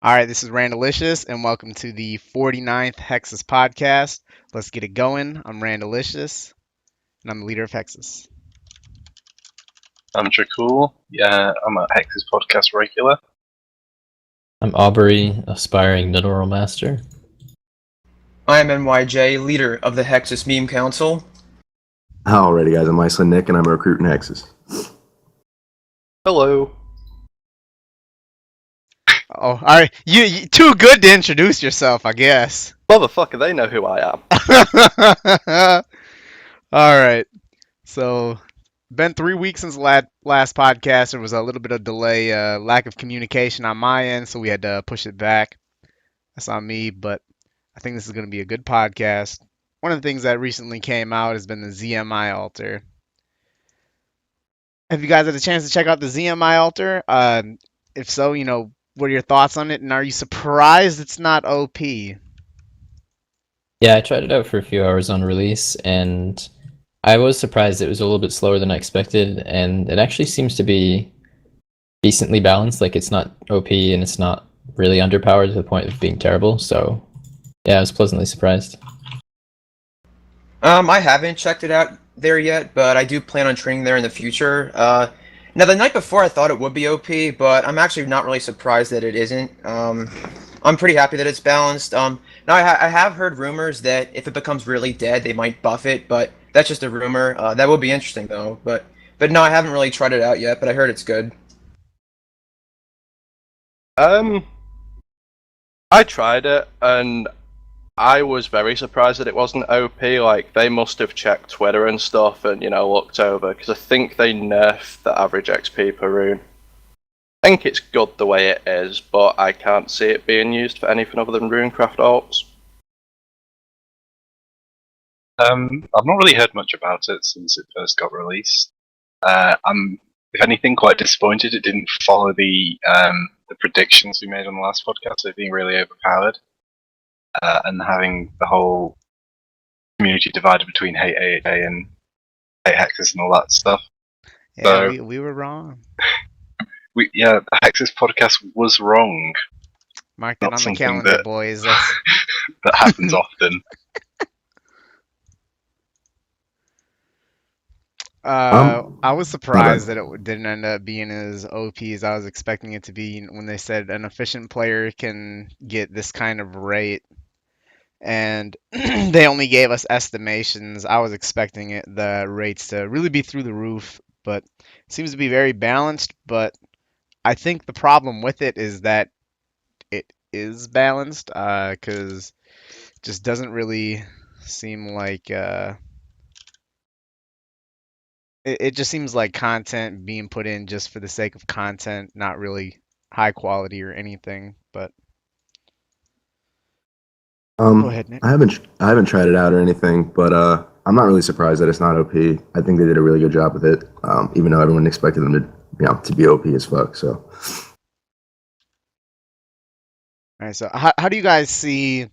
All right, this is Randalicious, and welcome to the 49th Hexis podcast. Let's get it going. I'm Randalicious, and I'm the leader of Hexis. I'm Trickool. Yeah, I'm a Hexis podcast regular. I'm Aubrey, aspiring literal master. I am NYJ, leader of the Hexis Meme Council. Alrighty, guys, I'm Iceland Nick, and I'm a recruit in Hexis. Hello. Oh, all right. You too good to introduce yourself, I guess. Motherfucker, they know who I am. All right. So, been 3 weeks since the last podcast. There was a little bit of delay, lack of communication on my end, so we had to push it back. That's on me, but I think this is going to be a good podcast. One of the things that recently came out has been the ZMI altar. Have you guys had a chance to check out the ZMI altar? If so, what are your thoughts on it, and are you surprised it's not OP? Yeah, I tried it out for a few hours on release, and I was surprised it was a little bit slower than I expected, and it actually seems to be decently balanced. Like, it's not OP, and it's not really underpowered to the point of being terrible, so yeah, I was pleasantly surprised. I haven't checked it out there yet, but I do plan on training there in the future. Now, the night before I thought it would be OP, but I'm actually not really surprised that it isn't. I'm pretty happy that it's balanced. Now, I have heard rumors that if it becomes really dead, they might buff it, but that's just a rumor. That would be interesting, though. But no, I haven't really tried it out yet, but I heard it's good. I tried it, and I was very surprised that it wasn't OP. Like, they must have checked Twitter and stuff and, looked over, because I think they nerfed the average XP per rune. I think it's good the way it is, but I can't see it being used for anything other than runecraft alts. I've not really heard much about it since it first got released. I'm, if anything, quite disappointed it didn't follow the predictions we made on the last podcast of being really overpowered and having the whole community divided between hate AHA and hate Hexis and all that stuff. Yeah, So- we were wrong. The Hexis podcast was wrong. Mark that Not on the something calendar, that- boys. That happens often. I was surprised that it didn't end up being as OP as I was expecting it to be when they said an efficient player can get this kind of rate. And they only gave us estimations. I was expecting the rates to really be through the roof, but it seems to be very balanced. But I think the problem with it is that it is balanced, because it just doesn't really seem like it just seems like content being put in just for the sake of content, not really high quality or anything. But go ahead, Nick. I haven't tried it out or anything, but I'm not really surprised that it's not OP. I think they did a really good job with it, even though everyone expected them to be OP as fuck. So, All right, so how do you guys see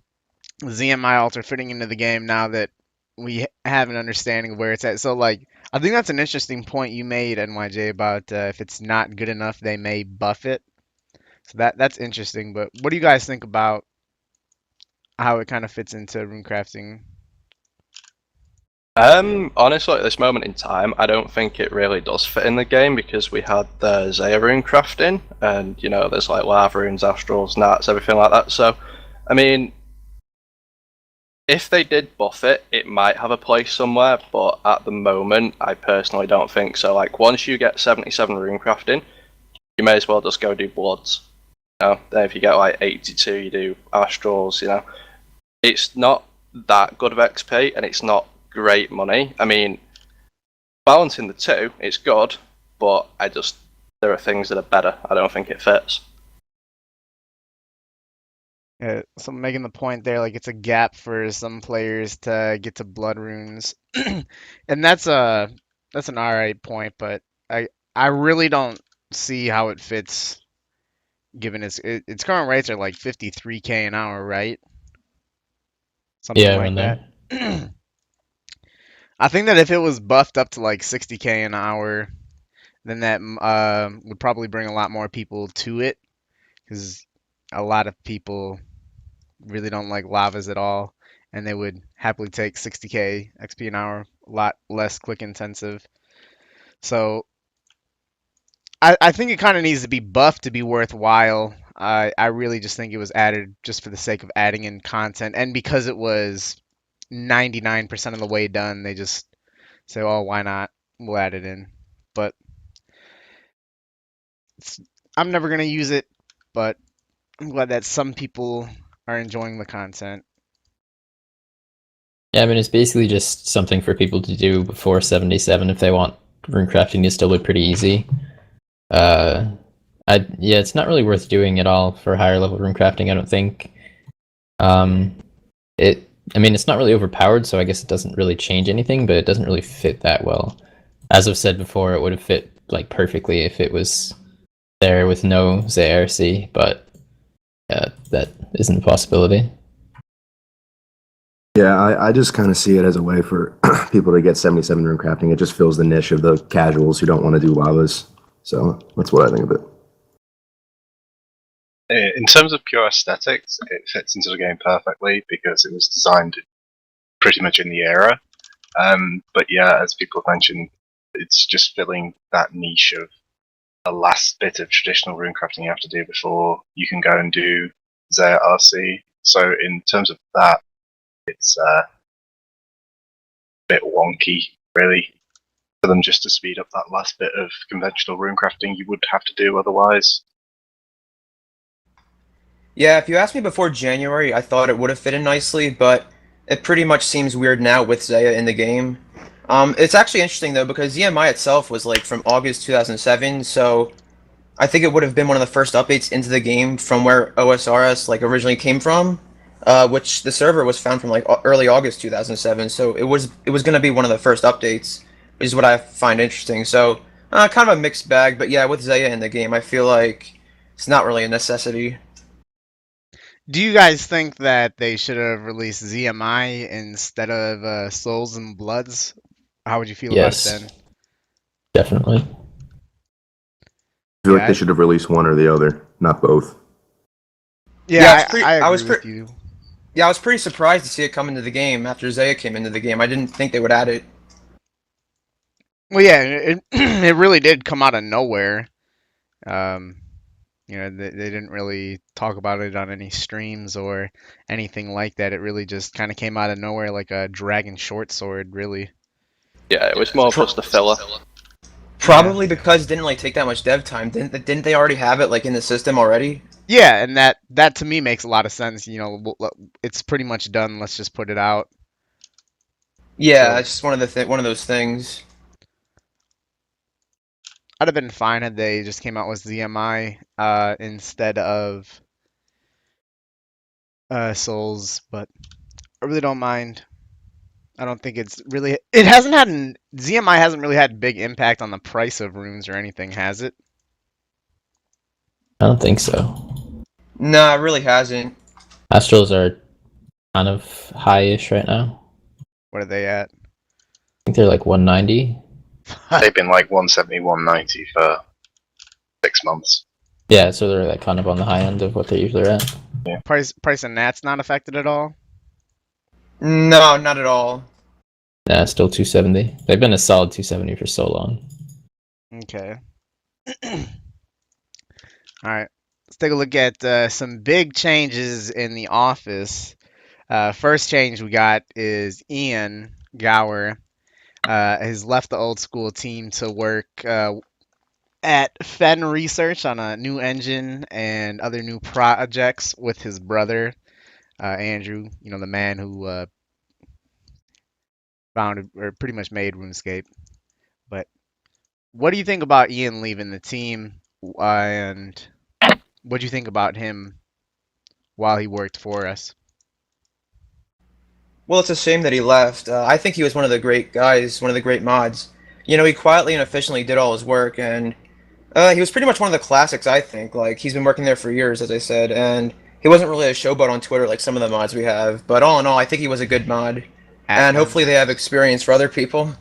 ZMI Alter fitting into the game now that we have an understanding of where it's at? So, like, I think that's an interesting point you made, NYJ, about if it's not good enough, they may buff it. So that's interesting. But what do you guys think about how it kind of fits into runecrafting? Honestly, at this moment in time, I don't think it really does fit in the game because we had the Zaya rune crafting, and there's like lava runes, astrals, nats, everything like that. So, I mean, if they did buff it, it might have a place somewhere, but at the moment, I personally don't think so. Like, once you get 77 rune crafting, you may as well just go do bloods. Then if you get like 82, you do astrals. It's not that good of XP, and it's not great money. I mean, balancing the two, it's good, but there are things that are better. I don't think it fits. Yeah, so making the point there, like it's a gap for some players to get to blood runes, and that's an alright point, but I really don't see how it fits, given its current rates are like 53K an hour, right? Something Yeah, like around that. there. I think that if it was buffed up to like 60K an hour, then that would probably bring a lot more people to it, because a lot of people really don't like lavas at all, and they would happily take 60k XP an hour, a lot less click intensive. So I think it kind of needs to be buffed to be worthwhile. I really just think it was added just for the sake of adding in content, and because it was 99% of the way done, they just say, "Oh, why not? We'll add it in." But I'm never gonna use it, but I'm glad that some people are enjoying the content. Yeah, I mean, it's basically just something for people to do before 77 if they want runecrafting to still look pretty easy. Yeah, it's not really worth doing at all for higher level runecrafting, I don't think. Um, I mean, it's not really overpowered, so I guess it doesn't really change anything, but it doesn't really fit that well. As I've said before, it would have fit like perfectly if it was there with no ZRC, but that isn't a possibility. Yeah, I just kind of see it as a way for people to get 77 rune crafting. It just fills the niche of the casuals who don't want to do lavas. So that's what I think of it. In terms of pure aesthetics, it fits into the game perfectly because it was designed pretty much in the era. But yeah, as people have mentioned, it's just filling that niche of the last bit of traditional runecrafting you have to do before you can go and do ZRC. So in terms of that, it's a bit wonky, really, for them just to speed up that last bit of conventional runecrafting you would have to do otherwise. Yeah, if you asked me before January, I thought it would have fit in nicely, but it pretty much seems weird now with Zaya in the game. It's actually interesting though because ZMI itself was like from August 2007, so I think it would have been one of the first updates into the game from where OSRS like originally came from, which the server was found from like early August 2007. So it was going to be one of the first updates, which is what I find interesting. So kind of a mixed bag, but yeah, with Zaya in the game, I feel like it's not really a necessity. Do you guys think that they should have released ZMI instead of Souls and Bloods? How would you feel about it Yes, then? definitely. I feel like Yeah, they should have released one or the other, not both. yeah, I agree with you. Yeah, I was pretty surprised to see it come into the game after Zaya came into the game. I didn't think they would add it. Well, yeah, it really did come out of nowhere. Um, they didn't really talk about it on any streams or anything like that. It really just kind of came out of nowhere like a dragon short sword, really. Yeah, it was more just a filler. Yeah. Probably because it didn't like take that much dev time. Didn't they already have it like in the system already? Yeah, and that to me makes a lot of sense. It's pretty much done. Let's just put it out. Yeah, So it's just one of those things. I'd have been fine had they just came out with ZMI instead of Souls, but I really don't mind. I don't think it's really. It hasn't had ZMI hasn't really had big impact on the price of runes or anything, has it? I don't think so. Nah, it really hasn't. Astrals are kind of high-ish right now. What are they at? I think they're like 190. They've been like 170, 190 for 6 months. Yeah, so they're like kind of on the high end of what they usually are at. Yeah. Price of Nat's not affected at all. No, not at all. Yeah, still 270. They've been a solid 270 for so long. Okay. All right. Let's take a look at some big changes in the office. First change we got is Ian Gower has left the old school team to work at Fen Research on a new engine and other new projects with his brother, Andrew, the man who founded or pretty much made RuneScape. But what do you think about Ian leaving the team, and what do you think about him while he worked for us? Well, it's a shame that he left. I think he was one of the great guys, one of the great mods. You know, he quietly and efficiently did all his work, and he was pretty much one of the classics, I think. Like, he's been working there for years, as I said, and he wasn't really a showboat on Twitter like some of the mods we have. But all in all, I think he was a good mod, and Atman. hopefully they have experience for other people.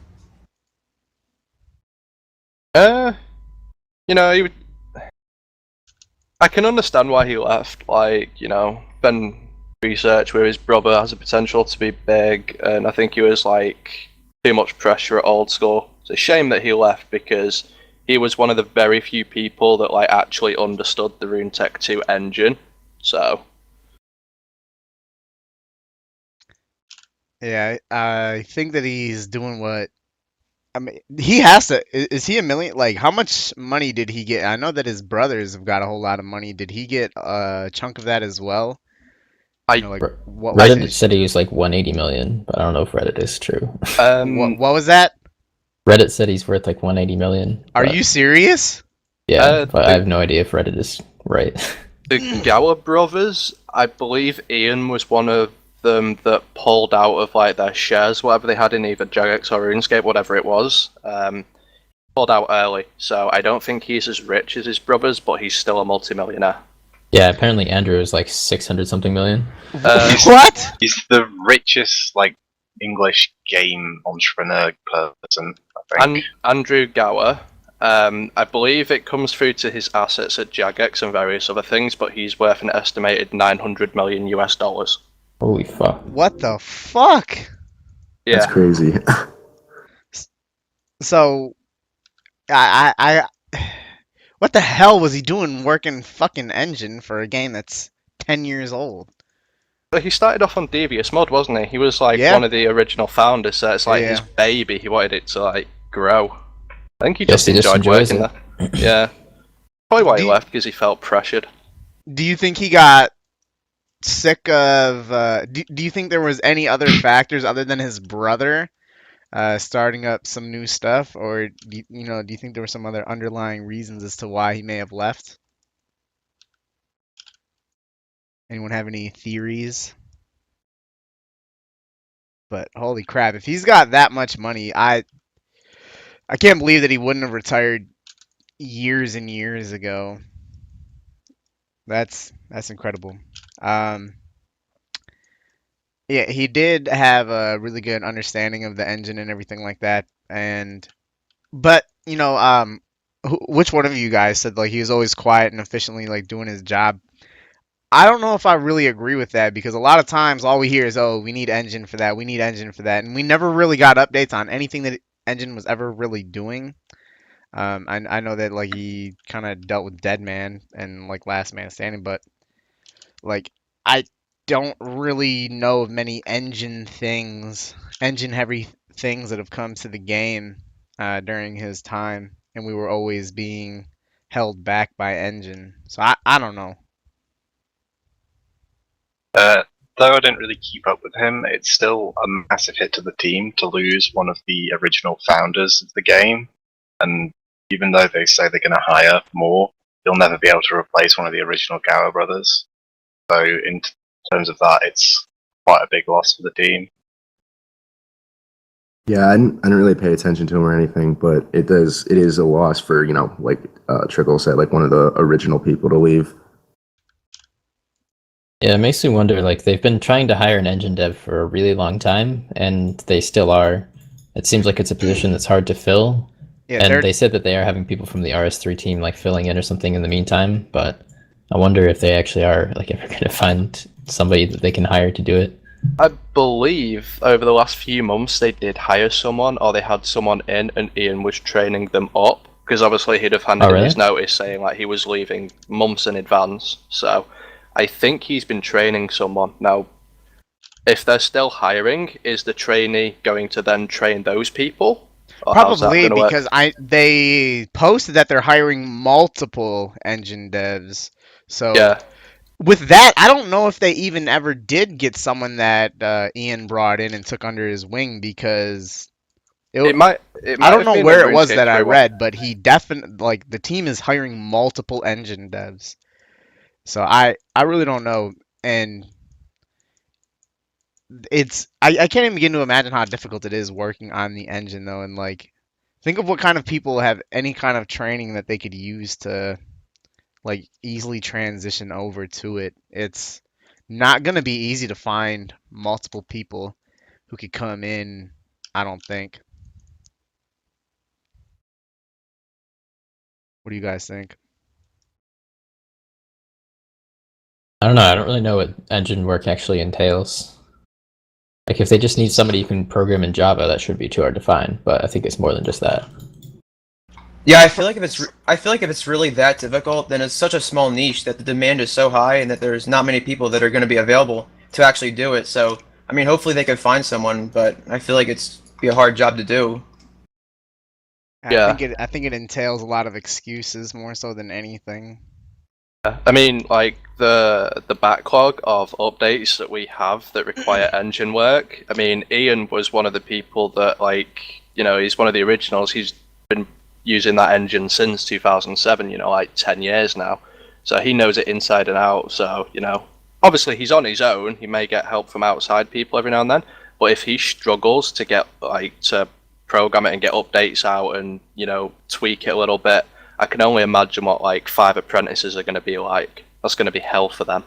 You know, I can understand why he left. Like, been research where his brother has a potential to be big, and I think he was like too much pressure at old school. It's a shame that he left because he was one of the very few people that like actually understood the RuneTech 2 engine. So Yeah, I think that he's doing what. I mean, he has to. Is he a million? Like, how much money did he get? I know that his brothers have got a whole lot of money. Did he get a chunk of that as well? I Like, what was Reddit his? said he was like 180 million, but I don't know if Reddit is true. What was that? Reddit said he's worth like 180 million, Are but you serious? yeah, but I the have no idea if Reddit is right. the Gower brothers, I believe Ian was one of them that pulled out of like their shares, whatever they had in either Jagex or RuneScape, whatever it was. Pulled out early, so I don't think he's as rich as his brothers, but he's still a multimillionaire. Yeah, apparently Andrew is like 600 something million. He's What? he's the richest like English game entrepreneur person, I think. And Andrew Gower, I believe it comes through to his assets at Jagex and various other things, but he's worth an estimated 900 million US dollars. Holy fuck. What the fuck? That's Yeah, crazy. So, what the hell was he doing working fucking engine for a game that's 10 years old? but he started off on Devious Mod, wasn't he? He was like Yeah. one of the original founders, so it's like his Yeah. baby. He wanted it to like grow. I think he Guess just he just enjoyed enjoys working it. there. Yeah, probably why he Do left because he felt pressured. do you think he got sick of do you think there was any other factors other than his brother starting up some new stuff, or do you think there were some other underlying reasons as to why he may have left? Anyone have any theories? But holy crap, if he's got that much money, I can't believe that he wouldn't have retired years and years ago. That's incredible. Um, yeah, he did have a really good understanding of the engine and everything like that. And but which one of you guys said like he was always quiet and efficiently like doing his job? I don't know if I really agree with that because a lot of times all we hear is, "Oh, we need engine for that. We need engine for that," and we never really got updates on anything that engine was ever really doing. I know that like he kind of dealt with Dead Man and like Last Man Standing, but like I don't really know of many engine heavy things that have come to the game during his time, and we were always being held back by engine. So I don't know. Uh, though I don't really keep up with him, it's still a massive hit to the team to lose one of the original founders of the game. And even though they say they're going to hire more, you'll never be able to replace one of the original Gower brothers. So in terms of that, it's quite a big loss for the team. Yeah, I didn't really pay attention to him or anything, but it is a loss for, like Trickool said, like one of the original people to leave. Yeah, it makes me wonder, like, they've been trying to hire an engine dev for a really long time, and they still are. It seems like it's a position that's hard to fill. Yeah, And they said that they are having people from the RS3 team, like, filling in or something in the meantime, but I wonder if they actually are, like, ever going to find somebody that they can hire to do it. I believe over the last few months they did hire someone, or they had someone in, and Ian was training them up. Because obviously he'd have handed in his notice saying like he was leaving months in advance. So I think he's been training someone. Now, if they're still hiring, is the trainee going to then train those people? Or how's that probably going to work? because they posted that they're hiring multiple engine devs. So Yeah, with that, I don't know if they even ever did get someone that Ian brought in and took under his wing because it might. It I might don't have know been a where it was RuneScape that I 3 one. read, but he definitely like the team is hiring multiple engine devs. So I really don't know, and I can't even begin to imagine how difficult it is working on the engine though, and like think of what kind of people have any kind of training that they could use to like easily transition over to it. It's not gonna be easy to find multiple people who could come in, I don't think. What do you guys think? don't know. I don't really know what engine work actually entails. Like, if they just need somebody who can program in Java, that shouldn't be too hard to find. But I think it's more than just that. Yeah, I feel like if it's really that difficult, then it's such a small niche that the demand is so high, and that there's not many people that are going to be available to actually do it. So, I mean, hopefully they could find someone, but I feel like it's be a hard job to do. Yeah. I think it entails a lot of excuses more so than anything. I mean, like the backlog of updates that we have that require engine work. I mean, Ian was one of the people that, like, you know, he's one of the originals. He's been using that engine since 2007. You know, like 10 years now. So he knows it inside and out. So, you know, obviously he's on his own. He may get help from outside people every now and then. But if he struggles to get, like, to program it and get updates out and, you know, tweak it a little bit, I can only imagine what, like, 5 apprentices are going to be like. That's going to be hell for them.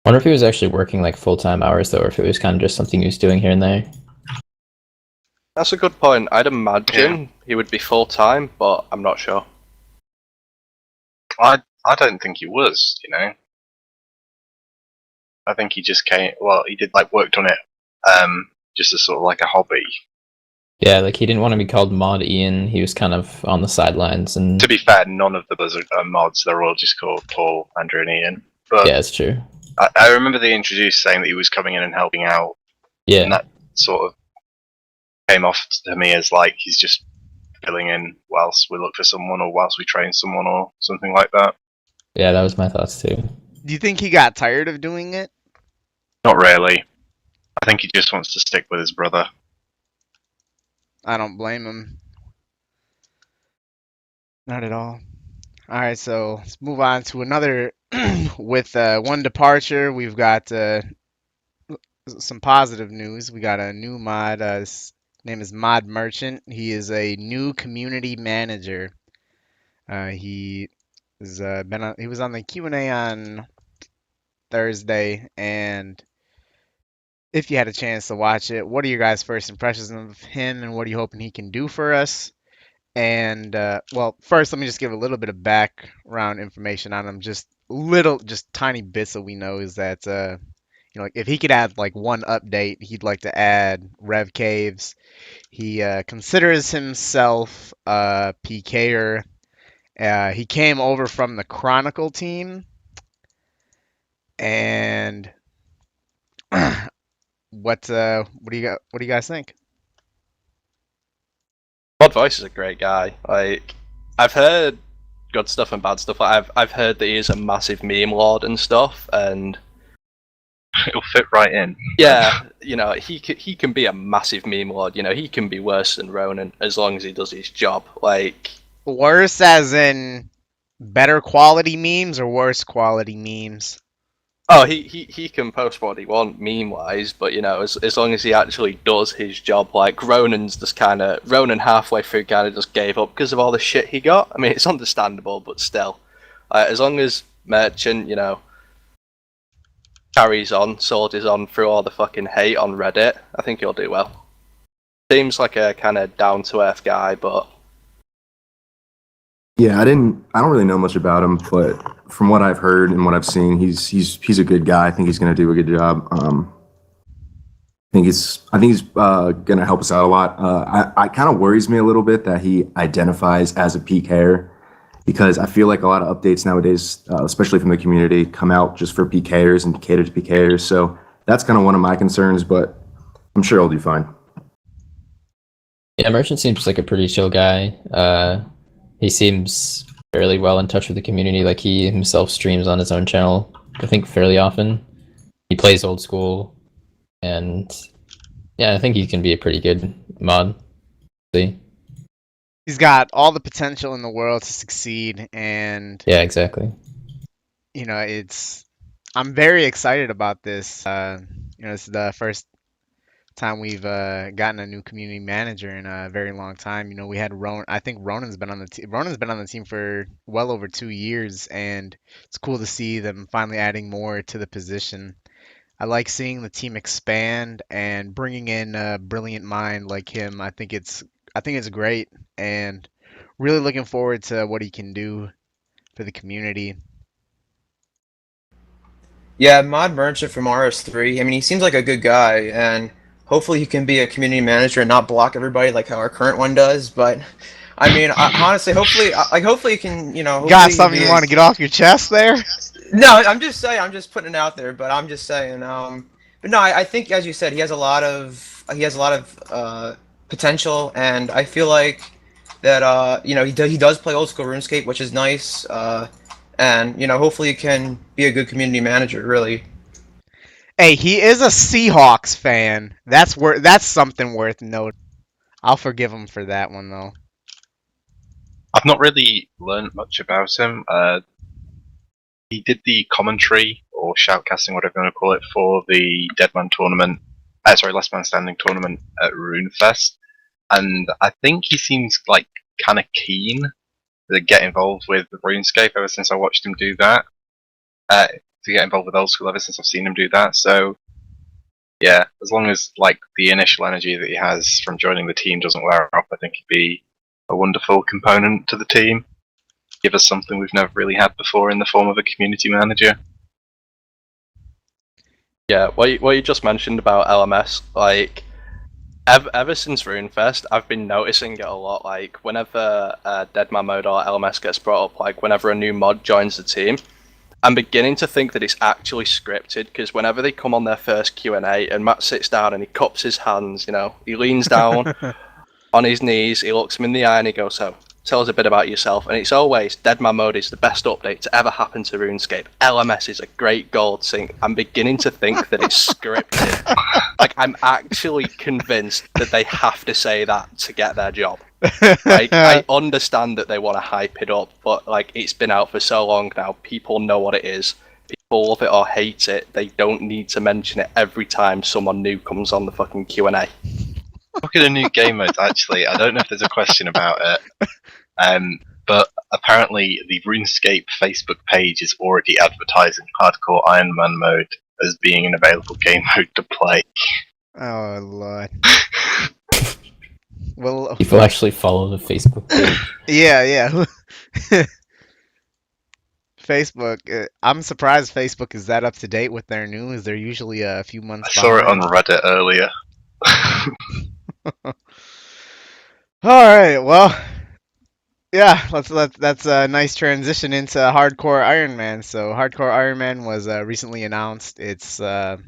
I wonder if he was actually working like full-time hours though, or if it was kind of just something he was doing here and there. That's a good point. I'd imagine he would be full-time, but I'm not sure. I don't think he was, you know. I think he just came. Well, he did like worked on it, just as sort of like a hobby. Yeah, like he didn't want to be called Mod Ian. He was kind of on the sidelines, and To be fair, none of the Blizzard mods, they're all just called Paul, Andrew, and Ian. But yeah, it's true. I remember they introduced saying that he was coming in and helping out, and Yeah, that sort of came off to me as like he's just filling in whilst we look for someone or whilst we train someone or something like that. yeah, that was my thoughts too. Do you think he got tired of doing it? Not really. I think he just wants to stick with his brother. I don't blame him. Not at all. All right, so let's move on to another. With one departure, we've got some positive news. We got a new mod. His name is Mod Merchant. He is a new community manager. He is he was on the Q&A on Thursday, and if you had a chance to watch it, what are your guys' first impressions of him, and what are you hoping he can do for us? And well, first, let me just give a little bit of background information on him. Just tiny bits that we know is that you know, like if he could add like one update, he'd like to add Rev Caves. He considers himself a PKer. He came over from the Chronicle team, and what do you guys think? Mod Voice is a great guy. Like, I've heard good stuff and bad stuff. I've heard that he is a massive meme lord and stuff, and It'll fit right in. yeah, you know, he can be a massive meme lord. You know, he can be worse than Ronan as long as he does his job. Like, Worse as in better quality memes or worse quality memes? oh, he can post what he wants meme wise, but you know, as long as he actually does his job, like Ronan's just Ronan halfway through kind of just gave up because of all the shit he got. I mean, it's understandable, but still, as long as Merchant, you know, carries on, soldiers on through all the fucking hate on Reddit, I think he'll do well. Seems like a kind of down to earth guy, but Yeah, I don't really know much about him, but from what I've heard and what I've seen, he's a good guy. I think he's going to do a good job. I think he's going to help us out a lot. I kind of worries me a little bit that he identifies as a PKer, because I feel like a lot of updates nowadays, especially from the community, come out just for PKers and cater to PKers. So that's kind of one of my concerns, but I'm sure he'll do fine. Yeah, Merchant seems like a pretty chill guy. He seems fairly well in touch with the community. Like, he himself streams on his own channel, I think, fairly often. He plays old school, and yeah, I think he can be a pretty good mod. See? He's got all the potential in the world to succeed, and Yeah, exactly. you know, I'm very excited about this. You know, this is the first time we've gotten a new community manager in a very long time. You know, we had Ronan. I think Ronan's been on the team. Ronan's been on the team for well over 2 years, and it's cool to see them finally adding more to the position. I like seeing the team expand and bringing in a brilliant mind like him. I think it's great, and really looking forward to what he can do for the community. Yeah, Mod Merchant from RS3. I mean, he seems like a good guy, and hopefully he can be a community manager and not block everybody like how our current one does. But I mean, honestly, hopefully he can, Got hopefully he can something be you a. want to get off your chest there? No, I'm just saying, I'm just putting it out there, but I'm just saying. But no, I think, as you said, he has a lot of potential, and I feel like that, he does play old school RuneScape, which is nice. And hopefully he can be a good community manager, really. Hey, he is a Seahawks fan. That's something worth noting. I'll forgive him for that one though. I've not really learned much about him. He did the commentary or shoutcasting, whatever you want to call it, for the Deadman tournament. Sorry, Last Man Standing tournament at RuneFest, and I think he seems like kind of keen to get involved with RuneScape ever since I watched him do that. To get involved with old school ever since I've seen him do that. So yeah, as long as like the initial energy that he has from joining the team doesn't wear off, I think he'd be a wonderful component to the team. Give us something we've never really had before in the form of a community manager. Yeah, what you just mentioned about LMS, like ever since RuneFest, I've been noticing it a lot. Like whenever Deadman mode or LMS gets brought up, like whenever a new mod joins the team, I'm beginning to think that it's actually scripted, because whenever they come on their first Q&A and Matt sits down and he cups his hands, he leans down on his knees, he looks him in the eye and he goes, so, tell us a bit about yourself. And it's always, Deadman mode is the best update to ever happen to RuneScape. LMS is a great gold sink. I'm beginning to think that it's scripted. Like, I'm actually convinced that they have to say that to get their job. Like, I understand that they want to hype it up, but like, it's been out for so long now, people know what it is. People love it or hate it. They don't need to mention it every time someone new comes on the fucking Q&A. Look at a new game mode, actually. I don't know if there's a question about it, but apparently the RuneScape Facebook page is already advertising Hardcore Iron Man mode as being an available game mode to play. Oh lord. Well, People actually follow the Facebook page. yeah. Facebook. I'm surprised Facebook is that up to date with their news. They're usually a few I months saw it on behind. Reddit earlier. All right. Well, yeah. That's a nice transition into Hardcore Iron Man. So Hardcore Iron Man was recently announced. It's pretty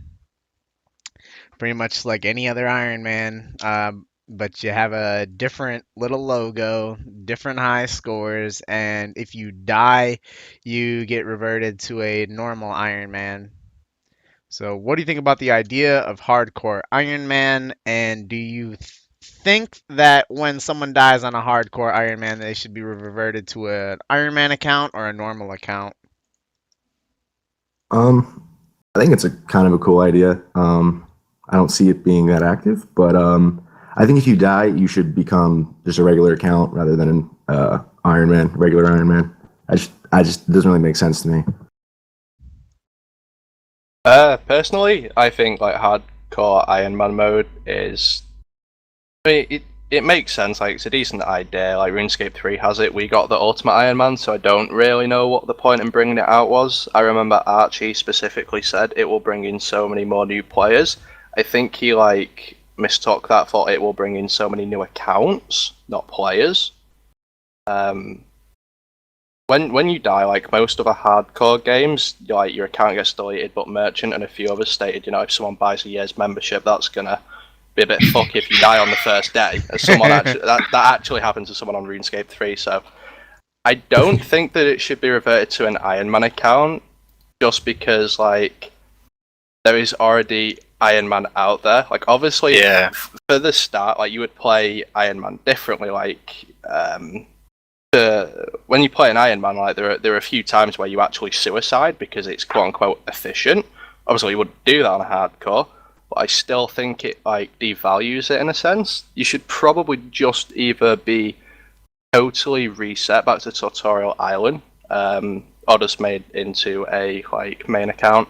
much like any other Iron Man, but you have a different little logo, different high scores, and if you die, you get reverted to a normal Iron Man. So, what do you think about the idea of hardcore Iron Man? And do you think that when someone dies on a hardcore Iron Man, they should be reverted to an Iron Man account or a normal account? I think it's a kind of a cool idea. I don't see it being that active, but I think if you die, you should become just a regular account rather than an Iron Man, regular Iron Man. I just it doesn't really make sense to me. Personally, I think like hardcore Iron Man mode is. I mean, it makes sense. Like, it's a decent idea. Like, RuneScape 3 has it. We got the Ultimate Iron Man, so I don't really know what the point in bringing it out was. I remember Archie specifically said it will bring in so many more new players. I think he like mistook that for it will bring in so many new accounts, not players. When you die, like most other hardcore games, like your account gets deleted, but Merchant and a few others stated, if someone buys a year's membership, that's gonna be a bit fuck if you die on the first day. As someone actually, that actually happened to someone on RuneScape 3, so I don't think that it should be reverted to an Iron Man account, just because like there is already Iron Man out there. Like obviously, Yeah. for the start, like you would play Iron Man differently, like. When you play an Iron Man, like there are a few times where you actually suicide because it's quote unquote efficient. Obviously, you wouldn't do that on a hardcore, but I still think it like devalues it in a sense. You should probably just either be totally reset back to Tutorial Island, or just made into a like main account.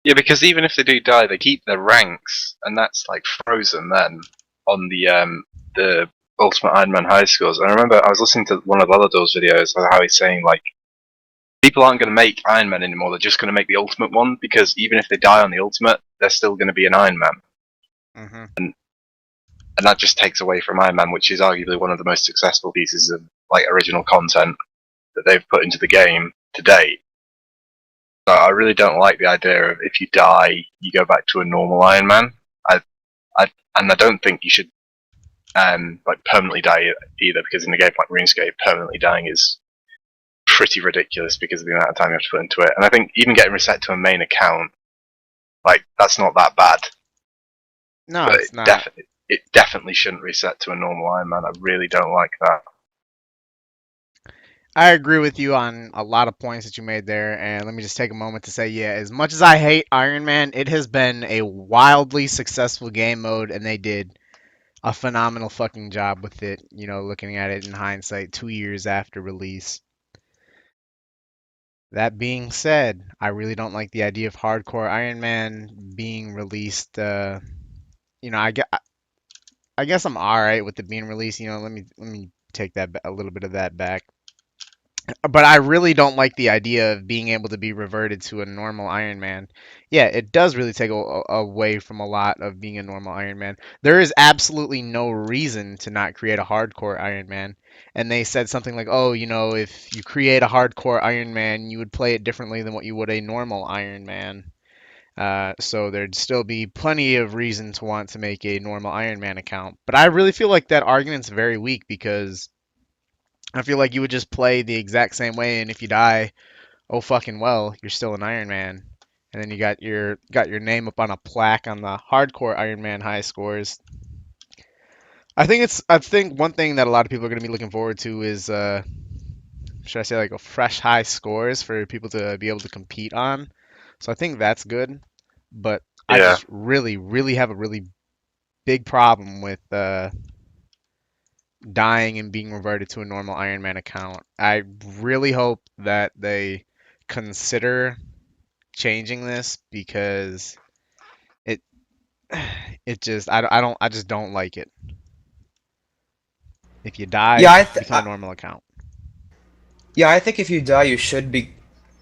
Yeah, because even if they do die, they keep their ranks, and that's like frozen then on the Ultimate Iron Man high scores. I remember I was listening to one of Alado's videos of how he's saying like people aren't going to make Iron Man anymore. They're just going to make the Ultimate one, because even if they die on the Ultimate, they're still going to be an Iron Man. Mm-hmm. And that just takes away from Iron Man, which is arguably one of the most successful pieces of like original content that they've put into the game to date. So I really don't like the idea of if you die, you go back to a normal Iron Man. And I don't think you should like permanently die either, because in a game like RuneScape, permanently dying is pretty ridiculous because of the amount of time you have to put into it. And I think even getting reset to a main account, like that's not that bad. No, But it's not. It definitely shouldn't reset to a normal Iron Man. I really don't like that. I agree with you on a lot of points that you made there, and let me just take a moment to say, yeah, as much as I hate Iron Man, it has been a wildly successful game mode, and they did a phenomenal fucking job with it, you know, looking at it in hindsight 2 years after release. That being said, I really don't like the idea of hardcore Iron Man being released. You know, I guess I'm all right with it being released. You know, let me take that a little bit of that back. But I really don't like the idea of being able to be reverted to a normal Iron Man. Yeah, it does really take away from a lot of being a normal Iron Man. There is absolutely no reason to not create a hardcore Iron Man. And they said something like, oh, you know, if you create a hardcore Iron Man, you would play it differently than what you would a normal Iron Man. So there'd still be plenty of reason to want to make a normal Iron Man account. But I really feel like that argument's very weak because I feel like you would just play the exact same way, and if you die, oh fucking well, you're still an Iron Man. And then you got your name up on a plaque on the hardcore Iron Man high scores. I think one thing that a lot of people are gonna be looking forward to is should I say like a fresh high scores for people to be able to compete on. So I think that's good. But I Yeah. just really, really have a really big problem with dying and being reverted to a normal Iron Man account. I really hope that they consider changing this because it it just I just don't like it. If you die, Yeah, become a normal account. yeah, I think if you die, you should be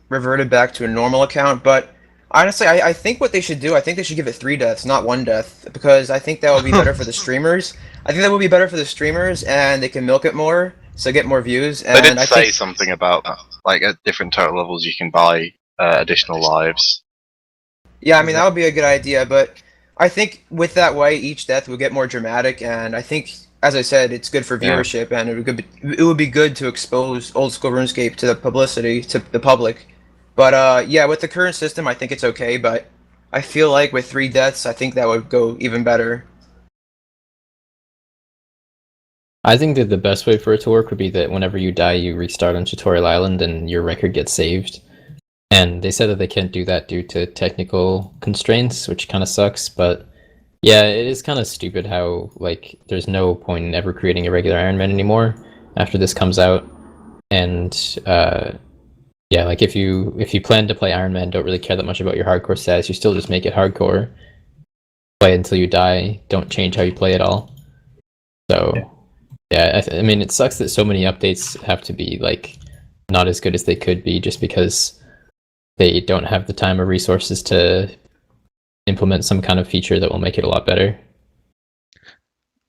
reverted back to a normal account. But honestly, I think what they should do, I think they should give it 3 deaths, not 1 death, because I think that would be better for the streamers. I think that would be better for the streamers, and they can milk it more, so get more views. They did And I say think, something about that. Like at different total levels, you can buy additional lives. yeah, I Is mean that that would be a good idea. But I think with that way, each death would get more dramatic, and I think, as I said, it's good for Yeah. viewership, and it would be good to expose old school RuneScape to the publicity, to the public. But yeah, with the current system, I think it's okay. But I feel like with 3 deaths, I think that would go even better. I think that the best way for it to work would be that whenever you die, you restart on Tutorial Island and your record gets saved. And they said that they can't do that due to technical constraints, which kind of sucks. But yeah, it is kind of stupid how like there's no point in ever creating a regular Iron Man anymore after this comes out. And yeah, like if you plan to play Iron Man, don't really care that much about your hardcore status, you still just make it hardcore. Play it until you die. Don't change how you play at all. So yeah, I mean, it sucks that so many updates have to be like not as good as they could be just because they don't have the time or resources to implement some kind of feature that will make it a lot better.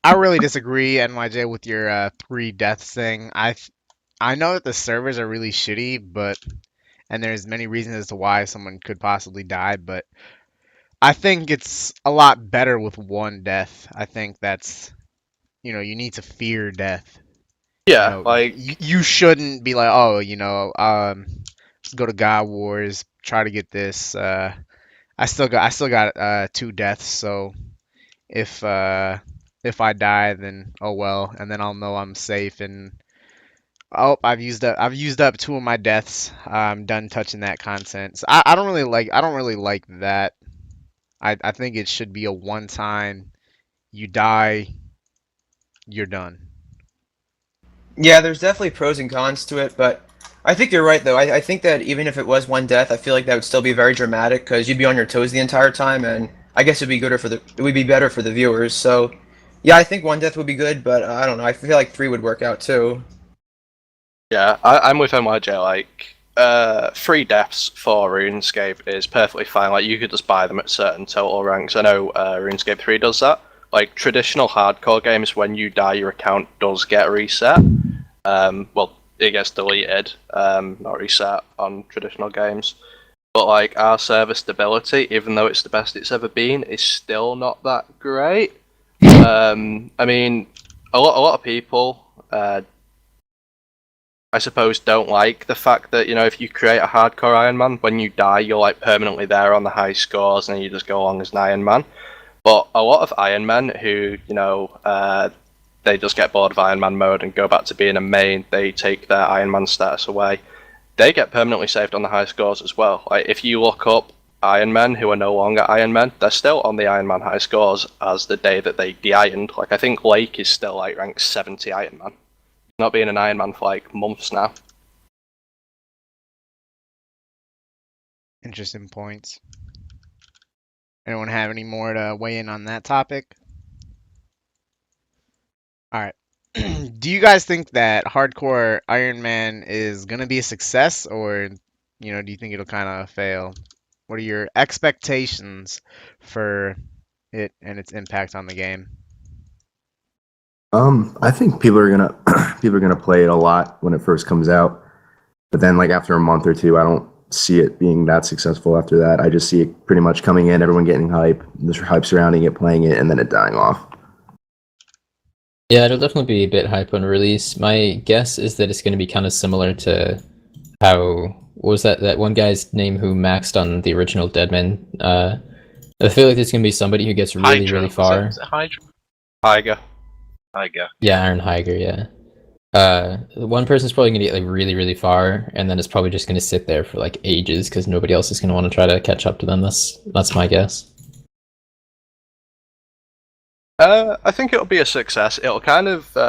I really disagree, NYJ, with your 3 deaths thing. I know that the servers are really shitty, but and there's many reasons as to why someone could possibly die, but I think it's a lot better with 1 death. I think that's, you know, you need to fear death. You Yeah, know, like you shouldn't be like, oh, you know, let's go to God Wars, try to get this. I still got 2 deaths, so if uh if I die, then oh well, and then I'll know I'm safe. And oh, I've used up 2 of my deaths. I'm done touching that content. So I don't really like that. I think it should be a one time. You die, you're done. Yeah, there's definitely pros and cons to it, but I think you're right though. I think that even if it was 1 death, I feel like that would still be very dramatic because you'd be on your toes the entire time, and I guess it would be better for the viewers. So yeah, I think 1 death would be good, but I don't know. I feel like 3 would work out too. yeah, I'm with NYJ. Like free deaths for RuneScape is perfectly fine. Like you could just buy them at certain total ranks. I know RuneScape 3 does that. Like traditional hardcore games, when you die, your account does get reset. Well, it gets deleted, not reset on traditional games. But like our server stability, even though it's the best it's ever been, is still not that great. I mean, a lot of people, I suppose, don't like the fact that if you create a hardcore Iron Man, when you die, you're like permanently there on the high scores, and then you just go along as an Iron Man. But a lot of Iron Men who they just get bored of Iron Man mode and go back to being a main, they take their Iron Man status away. They get permanently saved on the high scores as well. Like if you look up Iron Men who are no longer Iron Men, they're still on the Iron Man high scores as the day that they de-ironed. Like I think Lake is still like rank 70 Iron Man. Not being an Iron Man for like months now. Interesting points. Anyone have any more to weigh in on that topic? All right. Do you guys think that hardcore Iron Man is gonna be a success, or do you think it'll kind of fail? What are your expectations for it and its impact on the game? I think people are gonna people are gonna play it a lot when it first comes out, but then like after a month or two, I don't see it being that successful after that. I just see it pretty much coming in, everyone getting hype, there's hype surrounding it, playing it, and then it dying off. Yeah, it'll definitely be a bit hype on release. My guess is that it's going to be kind of similar to how what was that one guy's name who maxed on the original Deadman. I feel like there's going to be somebody who gets really Hydra. really far. Is it Hydra? Hydra. Hydra. Yeah, Iron Higer. Yeah. One person's probably gonna get like really, really far, and then it's probably just gonna sit there for like ages because nobody else is gonna want to try to catch up to them. That's my guess. I think it'll be a success. It'll kind of be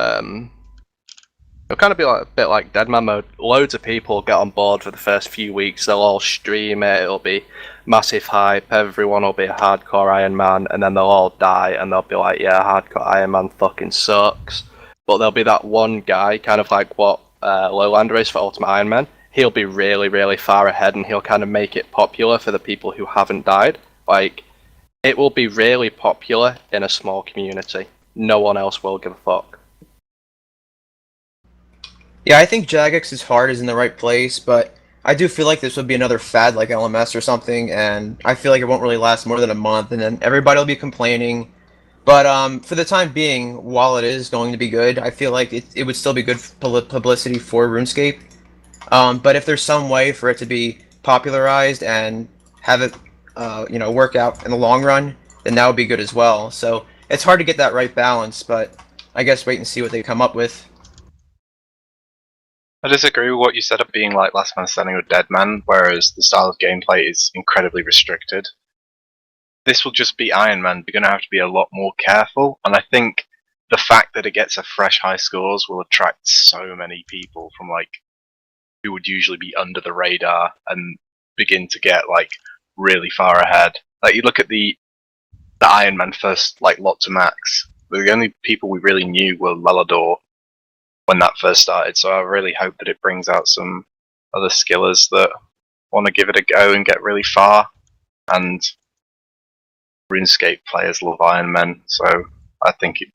like a bit like Deadman mode. Loads of people get on board for the first few weeks. They'll all stream it. It'll be massive hype. Everyone will be a hardcore Iron Man, and then they'll all die, and they'll be like, "Yeah, hardcore Iron Man fucking sucks." But there'll be that one guy, kind of like what Lowlander is for Ultimate Iron Man. He'll be really, really far ahead, and he'll kind of make it popular for the people who haven't died. Like, it will be really popular in a small community. No one else will give a fuck. Yeah, I think Jagex's heart is in the right place, but I do feel like this would be another fad like LMS or something, and I feel like it won't really last more than a month, and then everybody will be complaining. But for the time being, while it is going to be good, I feel like it would still be good publicity for RuneScape. But if there's some way for it to be popularized and have it, work out in the long run, then that would be good as well. So it's hard to get that right balance, but I guess wait and see what they come up with. I disagree with what you said of being like Last Man Standing or Dead Man, whereas the style of gameplay is incredibly restricted. This will just be Iron Man. You're going to have to be a lot more careful, and I think the fact that it gets a fresh high scores will attract so many people from like who would usually be under the radar and begin to get like really far ahead. Like you look at the Iron Man first like lot to max. The only people we really knew were Lelador when that first started. So I really hope that it brings out some other skillers that want to give it a go and get really far. And RuneScape players love Iron Man, so I think it'd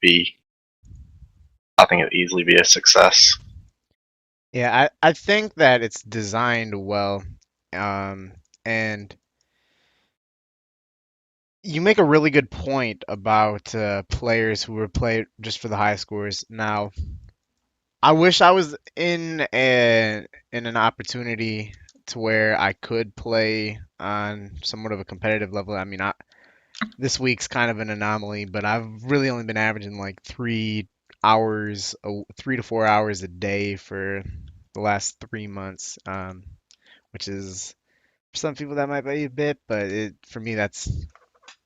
easily be a success. Yeah, I think that it's designed well, and you make a really good point about players who were played just for the high scores. Now, I wish I was in an opportunity to where I could play on somewhat of a competitive level. I mean, this week's kind of an anomaly, but I've really only been averaging like 3 hours, 3 to 4 hours a day for the last 3 months, which is for some people that might be a bit, but for me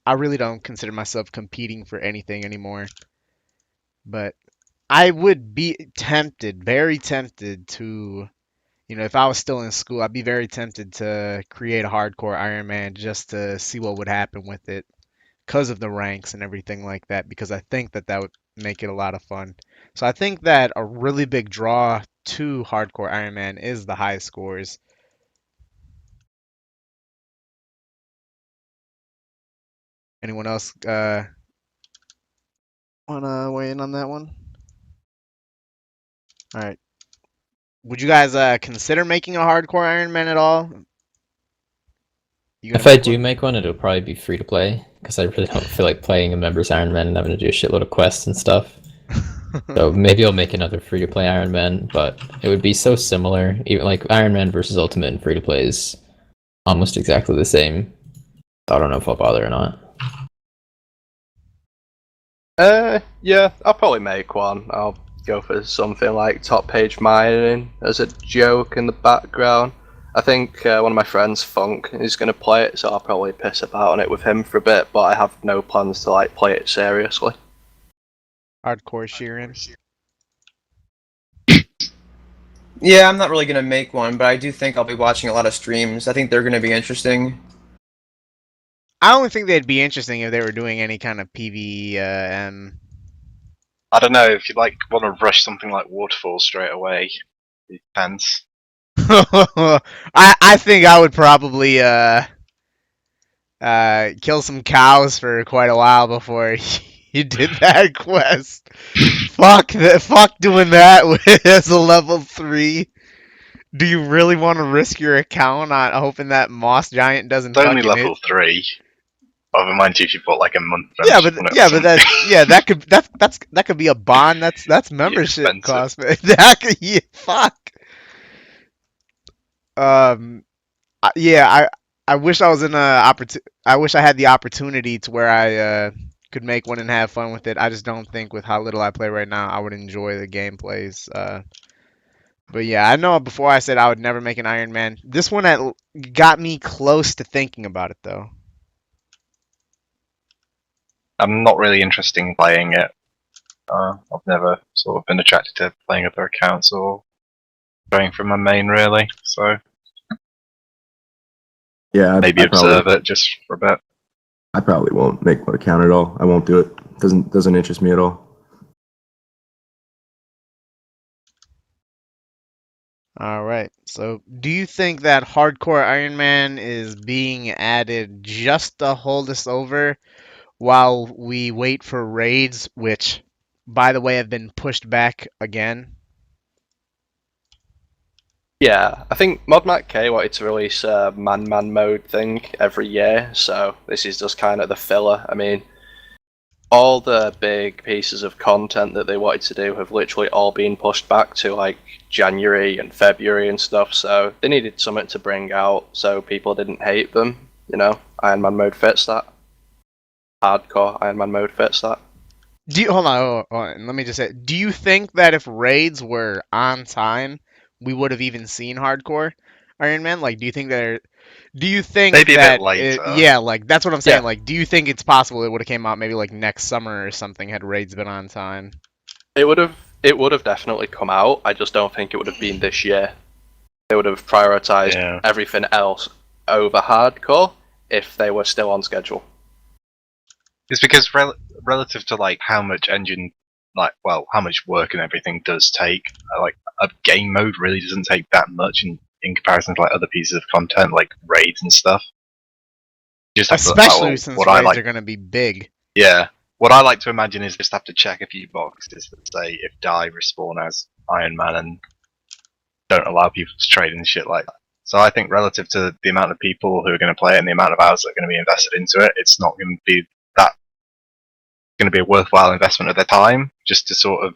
I really don't consider myself competing for anything anymore. But I would be tempted, very tempted to, if I was still in school, I'd be very tempted to create a hardcore Iron Man just to see what would happen with it because of the ranks and everything like that, because I think that would make it a lot of fun. So I think that a really big draw to hardcore Iron Man is the high scores. Anyone else wanna weigh in on that one? All right. Would you guys consider making a hardcore Iron Man at all? You gonna If I make do one? make one, it'll probably be free to play because I really don't feel like playing a members Iron Man and having to do a shitload of quests and stuff. So maybe I'll make another free to play Iron Man, but it would be so similar. Even like Iron Man versus Ultimate and free to play is almost exactly the same. I don't know if I'll bother or not. Yeah, I'll probably make one. I'll go for something like top page mining as a joke in the background. I think one of my friends, Funk, is going to play it, so I'll probably piss about on it with him for a bit, but I have no plans to like play it seriously. Hardcore Sheeran. Yeah, I'm not really gonna make one, but I do think I'll be watching a lot of streams. I think they're gonna be interesting. I only think they'd be interesting if they were doing any kind of PvM. I don't know if you like want to rush something like Waterfall straight away. It depends. I think I would probably kill some cows for quite a while before you did that quest. Fuck doing that as a level 3. Do you really want to risk your account on hoping that moss giant doesn't It's only fucking hit? level 3. But remind you if you bought like a month Yeah, membership on it or but something. that could be a bond. That's membership expensive. cost. That could, yeah, fuck. Yeah, I wish I was in I wish I had the opportunity to where I could make one and have fun with it. I just don't think with how little I play right now, I would enjoy the gameplays. But yeah, I know before I said I would never make an Iron Man. This one got me close to thinking about it though. I'm not really interested in playing it. I've never sort of been attracted to playing other accounts or going from my main really. So Yeah, maybe observe it just for a bit. I probably won't make my account at all. I won't do it. Doesn't interest me at all. All right. So, do you think that Hardcore Iron Man is being added just to hold us over while we wait for raids, which, by the way, have been pushed back again? Yeah, I think ModMac K wanted to release a man-man mode thing every year, so this is just kind of the filler. I mean, all the big pieces of content that they wanted to do have literally all been pushed back to like January and February and stuff, so they needed something to bring out so people didn't hate them. You know, Iron Man mode fits that. Hardcore Iron Man mode fits that. Hold on, let me just say, do you think that if raids were on time, we would have even seen Hardcore Iron Man? Like, do you think Maybe a that bit later. yeah, like that's what I'm saying. Yeah. Like, do you think it's possible it would have came out maybe like next summer or something had raids been on time? It would have definitely come out. I just don't think it would have been this year. They would have prioritized everything else over hardcore if they were still on schedule. It's because relative to like how much engine, how much work and everything does take, like a game mode really doesn't take that much in comparison to like other pieces of content like raids and stuff. You just have Especially since what raids are going to be big. Yeah, what I like to imagine is just have to check a few boxes that say if die respawn as Iron Man and don't allow people to trade and shit like that. So I think relative to the amount of people who are going to play it and the amount of hours that are going to be invested into it, it's not going to be that going to be a worthwhile investment of their time just to sort of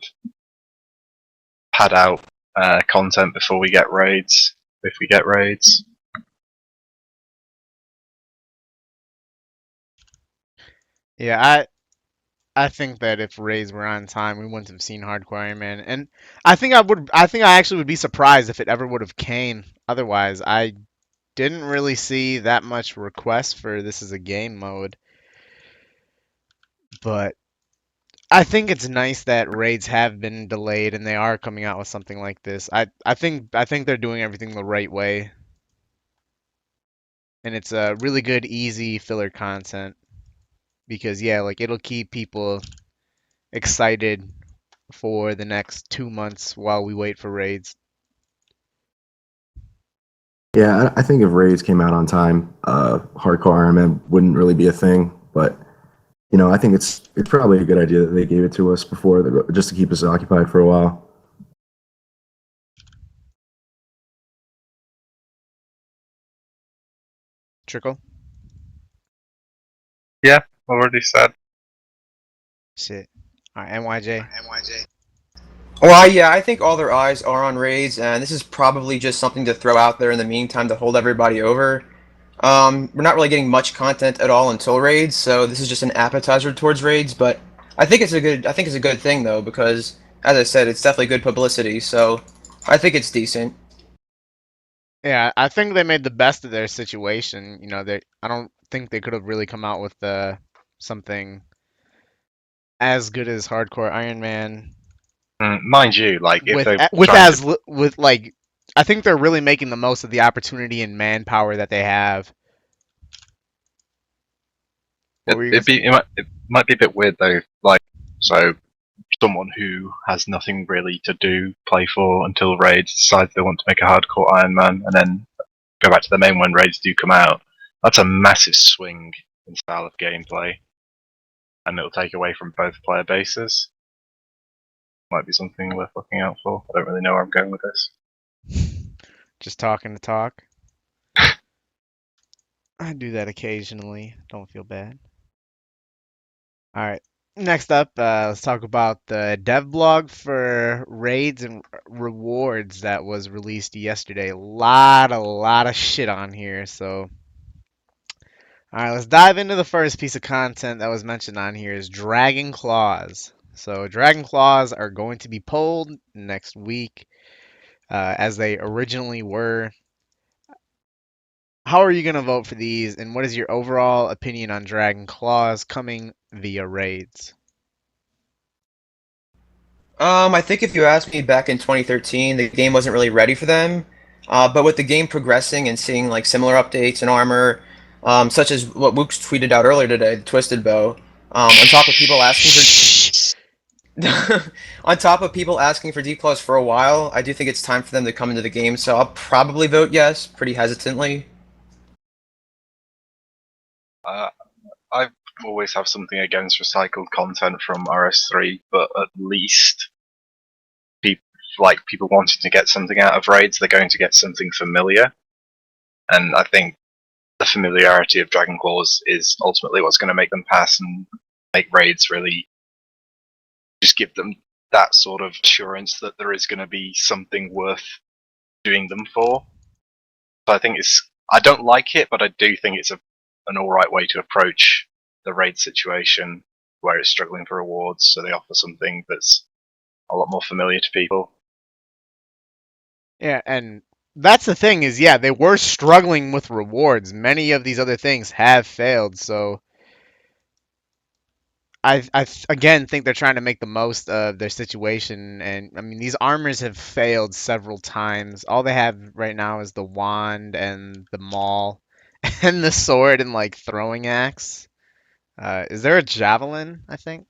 pad out content before we get raids, if we get raids. Yeah, I think that if raids were on time, we wouldn't have seen Hardcore Iron Man, and I think I actually would be surprised if it ever would have came. Otherwise, I didn't really see that much request for this as a game mode, but I think it's nice that raids have been delayed and they are coming out with something like this. I think they're doing everything the right way, and it's a really good, easy filler content because yeah, like it'll keep people excited for the next 2 months while we wait for raids. Yeah, I think if raids came out on time, hardcore Iron Man wouldn't really be a thing. But I think it's probably a good idea that they gave it to us before, just to keep us occupied for a while. Trickle. Yeah, already said. Shit. All right, NYJ. Well, yeah, I think all their eyes are on raids, and this is probably just something to throw out there in the meantime to hold everybody over. We're not really getting much content at all until raids, so this is just an appetizer towards raids. But I think it's a good thing though, because as I said, it's definitely good publicity. So I think it's decent. Yeah, I think they made the best of their situation. I don't think they could have really come out with something as good as Hardcore Iron Man Mind you, like if with they're with trying to, as with like. I think they're really making the most of the opportunity and manpower that they have. What were you gonna say? it might be a bit weird though. Like, so someone who has nothing really to do, play for until raids, decides they want to make a hardcore Iron Man, and then go back to the main when raids do come out. That's a massive swing in style of gameplay, and it'll take away from both player bases. Might be something worth looking out for. I don't really know where I'm going with this. Just talking to talk. I do that occasionally. Don't feel bad. All right. Next up, let's talk about the dev blog for raids and rewards that was released yesterday. A lot of shit on here. So, all right, let's dive into the first piece of content that was mentioned on here is Dragon Claws. So, Dragon Claws are going to be pulled next week, as they originally were. How are you going to vote for these, and what is your overall opinion on Dragon Claws coming via raids? I think if you asked me back in 2013, the game wasn't really ready for them. But with the game progressing and seeing like similar updates and armor, such as what Wooks tweeted out earlier today, the Twisted Bow, on top of people asking for on top of people asking for D plus for a while, I do think it's time for them to come into the game. So I'll probably vote yes, pretty hesitantly. I always have something against recycled content from RS3, but at least people wanting to get something out of raids, they're going to get something familiar. And I think the familiarity of Dragon Claws is ultimately what's going to make them pass and make raids really just give them that sort of assurance that there is going to be something worth doing them for. So I don't like it, but I do think it's an alright way to approach the raid situation where it's struggling for rewards, so they offer something that's a lot more familiar to people. Yeah, and that's the thing is, yeah, they were struggling with rewards. Many of these other things have failed, so again think they're trying to make the most of their situation. And I mean, these armors have failed several times. All they have right now is the wand and the maul, and the sword and like throwing axe. Is there a javelin? I think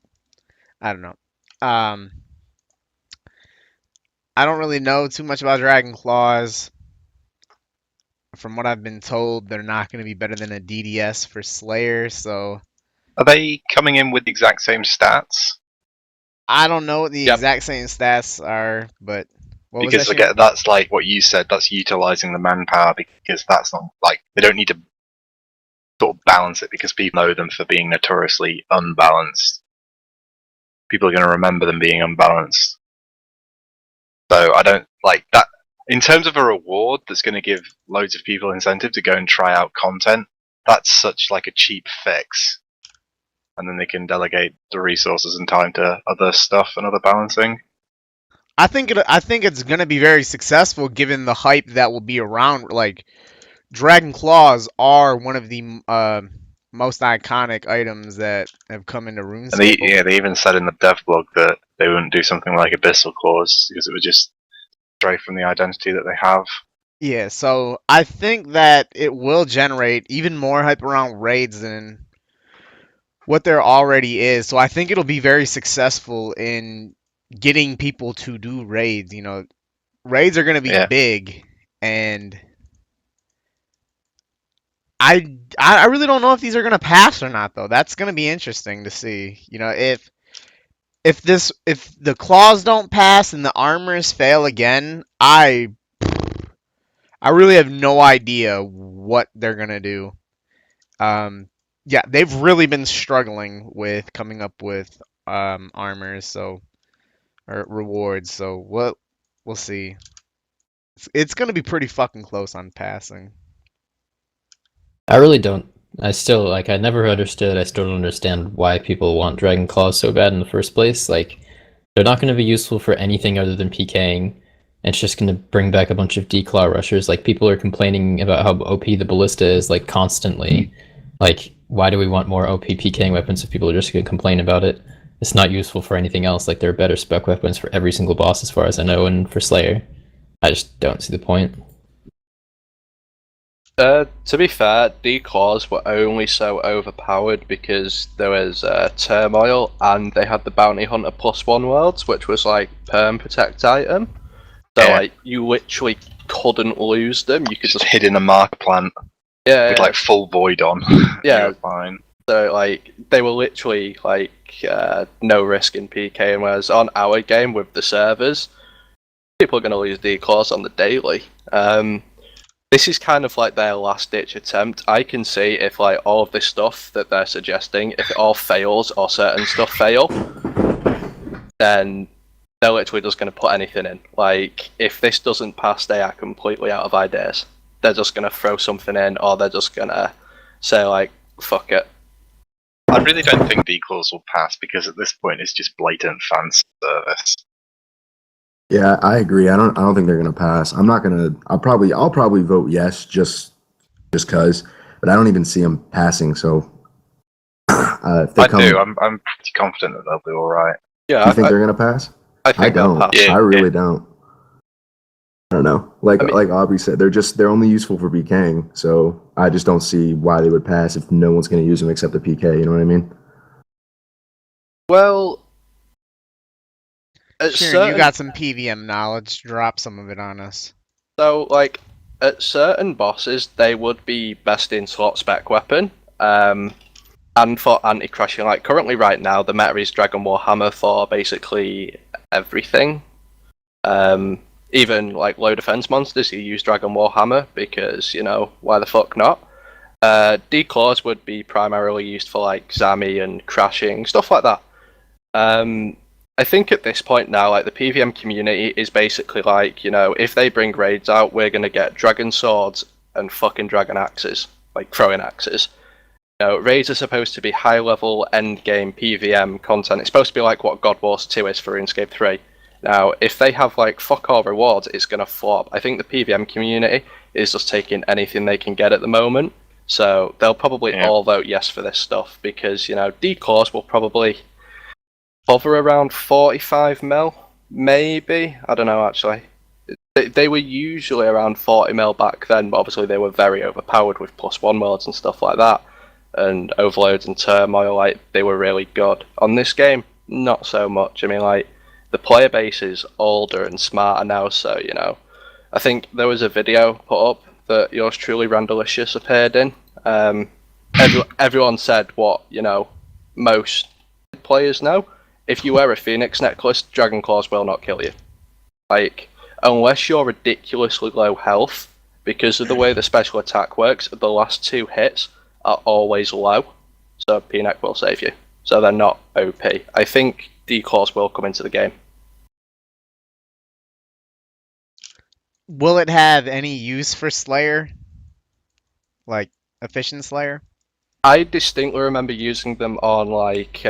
I don't know. Um, I don't really know too much about Dragon Claws. From what I've been told, they're not going to be better than a DDS for Slayer, so Are they coming in with the exact same stats? I don't know what the Yep. exact same stats are, but what was Because that, again, Sheeran? that's like what you said. That's utilizing the manpower, because that's not like they don't need to sort of balance it because people know them for being notoriously unbalanced. People are going to remember them being unbalanced. So I don't like that. In terms of a reward that's going to give loads of people incentive to go and try out content, that's such like a cheap fix. And then they can delegate the resources and time to other stuff and other balancing. I think it's going to be very successful given the hype that will be around. Like Dragon Claws are one of the most iconic items that have come into And they RuneScape. they even said in the dev blog that they wouldn't do something like Abyssal Claws because it would just stray from the identity that they have. Yeah, so I think that it will generate even more hype around raids than what there already is. So I think it'll be very successful in getting people to do raids. Raids are going to be Yeah. big, and I I really don't know if these are gonna pass or not, though. That's gonna be interesting to see. You know, if the claws don't pass and the armors fail again, I really have no idea what they're gonna do. Yeah, they've really been struggling with coming up with armors, so or rewards. So we'll see. It's gonna be pretty fucking close on passing. I really don't. I still like. I never understood. I still don't understand why people want Dragon Claws so bad in the first place. Like, they're not going to be useful for anything other than PKing. It's just going to bring back a bunch of declaw rushers. Like, people are complaining about how OP the ballista is, like, constantly. Like, why do we want more OP PKing weapons if people are just going to complain about it? It's not useful for anything else. Like, there are better spec weapons for every single boss as far as I know, and for Slayer. I just don't see the point. To be fair, declaws were only so overpowered because there was turmoil and they had the bounty hunter +1 worlds, which was like perm protect item. So like you literally couldn't lose them. You could just hid in a mark plant. Yeah, with like full void on. Yeah, fine. So like they were literally like no risk in PK, whereas on our game with the servers, people are going to lose declaws on the daily. This is kind of like their last ditch attempt. I can see if like all of this stuff that they're suggesting, if it all fails or certain stuff fail, then they're literally just going to put anything in. Like if this doesn't pass, they are completely out of ideas. They're just going to throw something in, or they're just going to say like, fuck it. I really don't think declaws will pass because at this point it's just blatant fan service. Yeah, I agree. I don't think they're gonna pass. I'll probably vote yes just cause, but I don't even see them passing. So if they do. I'm pretty confident that they'll do all right. Yeah, you think they're gonna pass? I think don't. Pass. I really don't. I don't know. Like Aubrey said, they're only useful for PKing. So I just don't see why they would pass if no one's gonna use them except the PK. You know what I mean? Well. Sheeran, you got some PVM knowledge. Drop some of it on us. So, like, at certain bosses, they would be best in slot spec weapon, and for anti-crashing. Like, currently right now, the meta is Dragon Warhammer for basically everything. Even, like, low defense monsters, you use Dragon Warhammer, because, you know, why the fuck not? Declaws would be primarily used for, like, Zami and crashing, stuff like that. I think at this point now, like the PVM community is basically like, you know, if they bring raids out, we're gonna get dragon swords and fucking dragon axes, like throwing axes. You know, raids are supposed to be high level end game PVM content. It's supposed to be like what God Wars 2 is for RuneScape 3. Now, if they have like fuck all rewards, it's gonna flop. I think the PVM community is just taking anything they can get at the moment. So they'll probably all vote yes for this stuff because, you know, declaws will probably hover around 45 mil, maybe. I don't know actually. They were usually around 40 mil back then, but obviously they were very overpowered with +1 worlds and stuff like that, and overloads and turmoil. Like they were really good. On this game, not so much. I mean, like the player base is older and smarter now, so you know. I think there was a video put up that yours truly, Randalicious, appeared in. Everyone said what you know most players know. If you wear a Phoenix necklace, Dragon Claws will not kill you. Like, unless you're ridiculously low health, because of the way the special attack works, the last 2 hits are always low, so P-Neck will save you. So they're not OP. I think declaws will come into the game. Will it have any use for Slayer? Like, efficient Slayer? I distinctly remember using them on like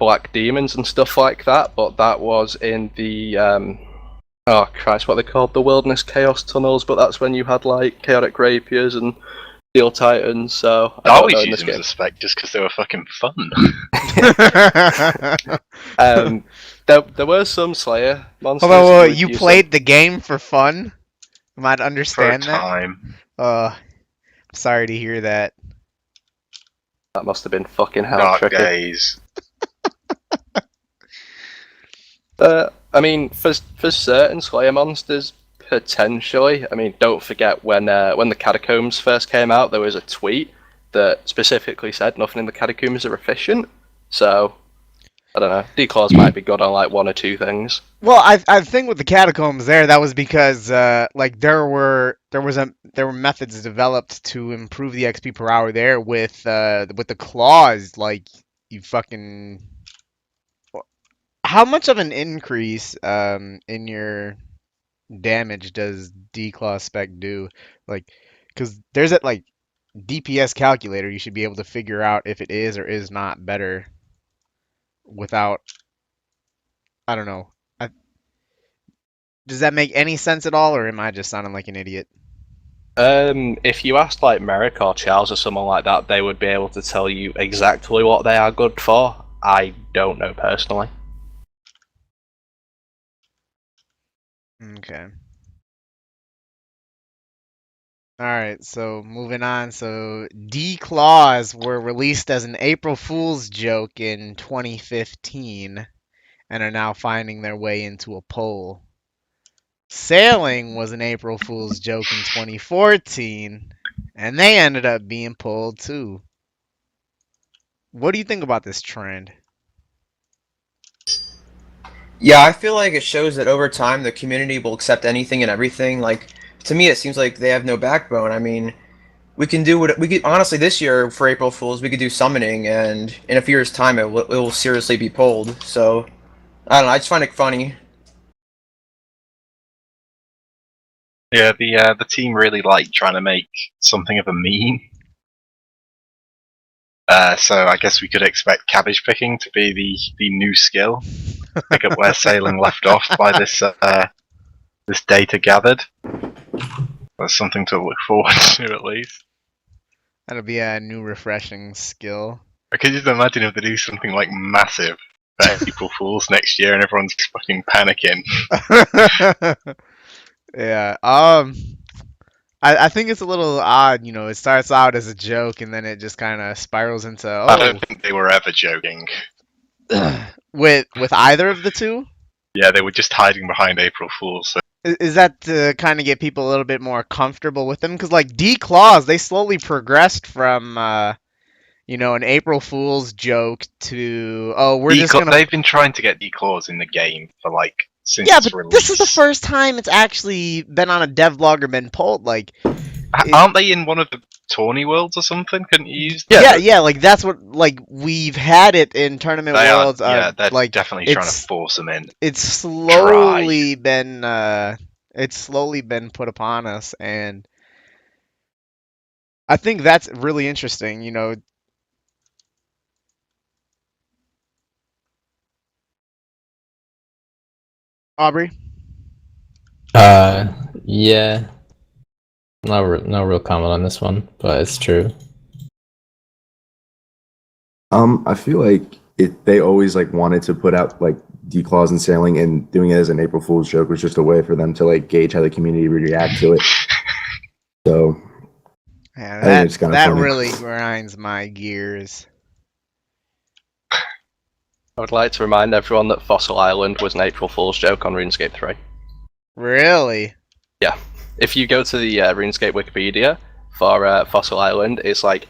black demons and stuff like that, but that was in the oh Christ, what they called the wilderness chaos tunnels. But that's when you had like chaotic rapiers and steel titans. So I always used them as a spec just because they were fucking fun. There were some Slayer monsters. Although you played the game for fun, you might understand for a time. I'm sorry to hear that. That must have been fucking hell. Dark days. I mean, for certain Slayer monsters, potentially. I mean, don't forget when the Catacombs first came out, there was a tweet that specifically said nothing in the catacombs are efficient. So I don't know. Declaws might be good on like one or two things. Well, I think with the catacombs there, that was because like there were methods developed to improve the XP per hour there with the claws. Like you fucking, how much of an increase in your damage does declaw spec do? Like, because there's that like DPS calculator, you should be able to figure out if it is or is not better without, I don't know. Does that make any sense at all, or am I just sounding like an idiot? If you asked like Merrick or Charles or someone like that, they would be able to tell you exactly what they are good for. I don't know personally. Okay. All right, so moving on. So D-Claws were released as an April Fool's joke in 2015 and are now finding their way into a poll. Sailing was an April Fool's joke in 2014 and they ended up being pulled too. What do you think about this trend? Yeah, I feel like it shows that over time the community will accept anything and everything. Like, to me, it seems like they have no backbone. I mean, we can do what we could. Honestly, this year for April Fools, we could do summoning, and in a few years' time, it will seriously be pulled. So, I don't know. I just find it funny. Yeah, the team really like trying to make something of a meme. So I guess we could expect cabbage picking to be the new skill. Pick up where sailing left off by this data gathered. That's something to look forward to at least. That'll be a new refreshing skill. I could just imagine if they do something like massive for April Fools next year and everyone's fucking panicking. Yeah. I think it's a little odd, you know, it starts out as a joke and then it just kind of spirals into, I don't think they were ever joking. with either of the two? Yeah, they were just hiding behind April Fools. So Is that to kind of get people a little bit more comfortable with them? Because like D-Claws, they slowly progressed from, you know, an April Fool's joke to, oh, we're just gonna. They've been trying to get declaws in the game for like since Yeah, its but release. this is the first time it's actually been on a devlog or been pulled. Like, aren't they in one of the tourney worlds or something? Couldn't you use yeah, yeah, like that's what, like we've had it in tournament worlds. Yeah, they're like definitely trying to force them in. It's slowly been put upon us, and I think that's really interesting. You know, Aubrey. Yeah. No real comment on this one, but it's true. I feel like they always like wanted to put out like declaws and sailing, and doing it as an April Fool's joke was just a way for them to like gauge how the community would react to it. So Yeah, I think it's kind of that funny. really grinds my gears. I would like to remind everyone that Fossil Island was an April Fool's joke on RuneScape 3. Really? Yeah. If you go to the RuneScape Wikipedia for Fossil Island, it's like,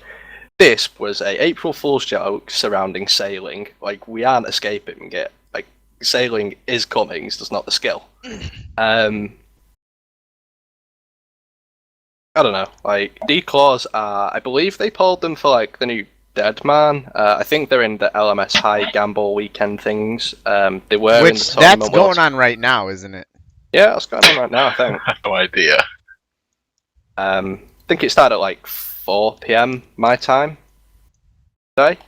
this was a April Fool's joke surrounding sailing. Like, we aren't escaping it. Like, sailing is coming, it's just not the skill. I don't know. Like, declaws are, I believe they pulled them for like the new Dead Man. I think they're in the LMS High Gamble weekend things. They were in the Which tournament that's world. going on right now, isn't it? Yeah, that's going on right now, I think. I have no idea. I think it started at like 4 PM my time today.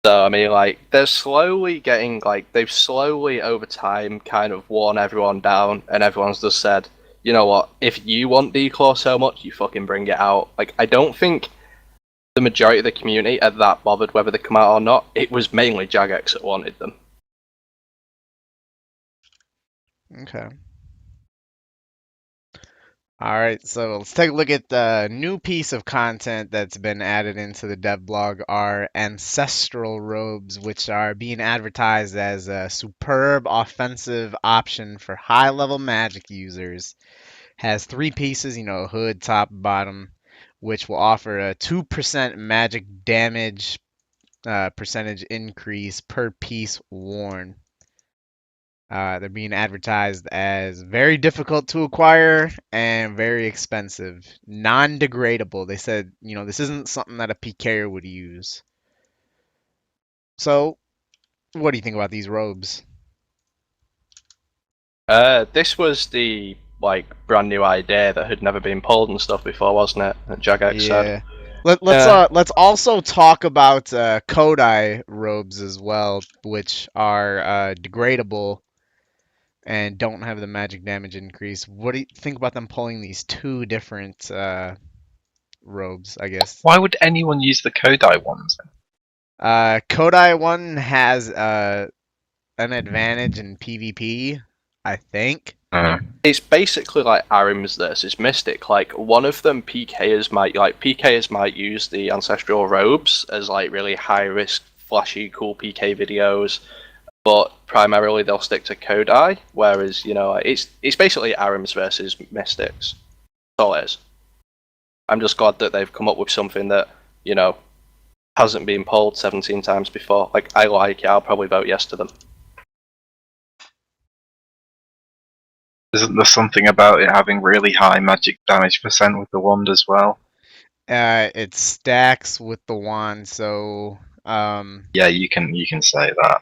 So, I mean, like, they're slowly getting, like, they've slowly over time kind of worn everyone down, and everyone's just said, you know what, if you want Declaw so much, you fucking bring it out. Like, I don't think the majority of the community are that bothered whether they come out or not. It was mainly Jagex that wanted them. Okay. All right, so let's take a look at the new piece of content that's been added into the devlog, our ancestral robes, which are being advertised as a superb offensive option for high-level magic users. Has three pieces, you know, hood, top, bottom, which will offer a 2% magic damage percentage increase per piece worn. They're being advertised as very difficult to acquire and very expensive. Non-degradable. They said, this isn't something that a PKer would use. So, what do you think about these robes? This was the brand new idea that had never been pulled and stuff before, wasn't it? That Jagex said. Yeah. Let's also talk about Kodai robes as well, which are degradable and don't have the magic damage increase. What do you think about them pulling these two different robes, I guess? Why would anyone use the Kodai ones? Kodai one has an advantage in PvP, I think. It's basically like Arims versus Mystic. Like one of them, PKers might use the ancestral robes as like really high risk, flashy, cool PK videos, but primarily they'll stick to Kodai. Whereas it's basically Arims versus Mystics. That's all it is. I'm just glad that they've come up with something that hasn't been pulled 17 times before. Like I like it. I'll probably vote yes to them. Isn't there something about it having really high magic damage percent with the wand as well? It stacks with the wand, so yeah, you can say that.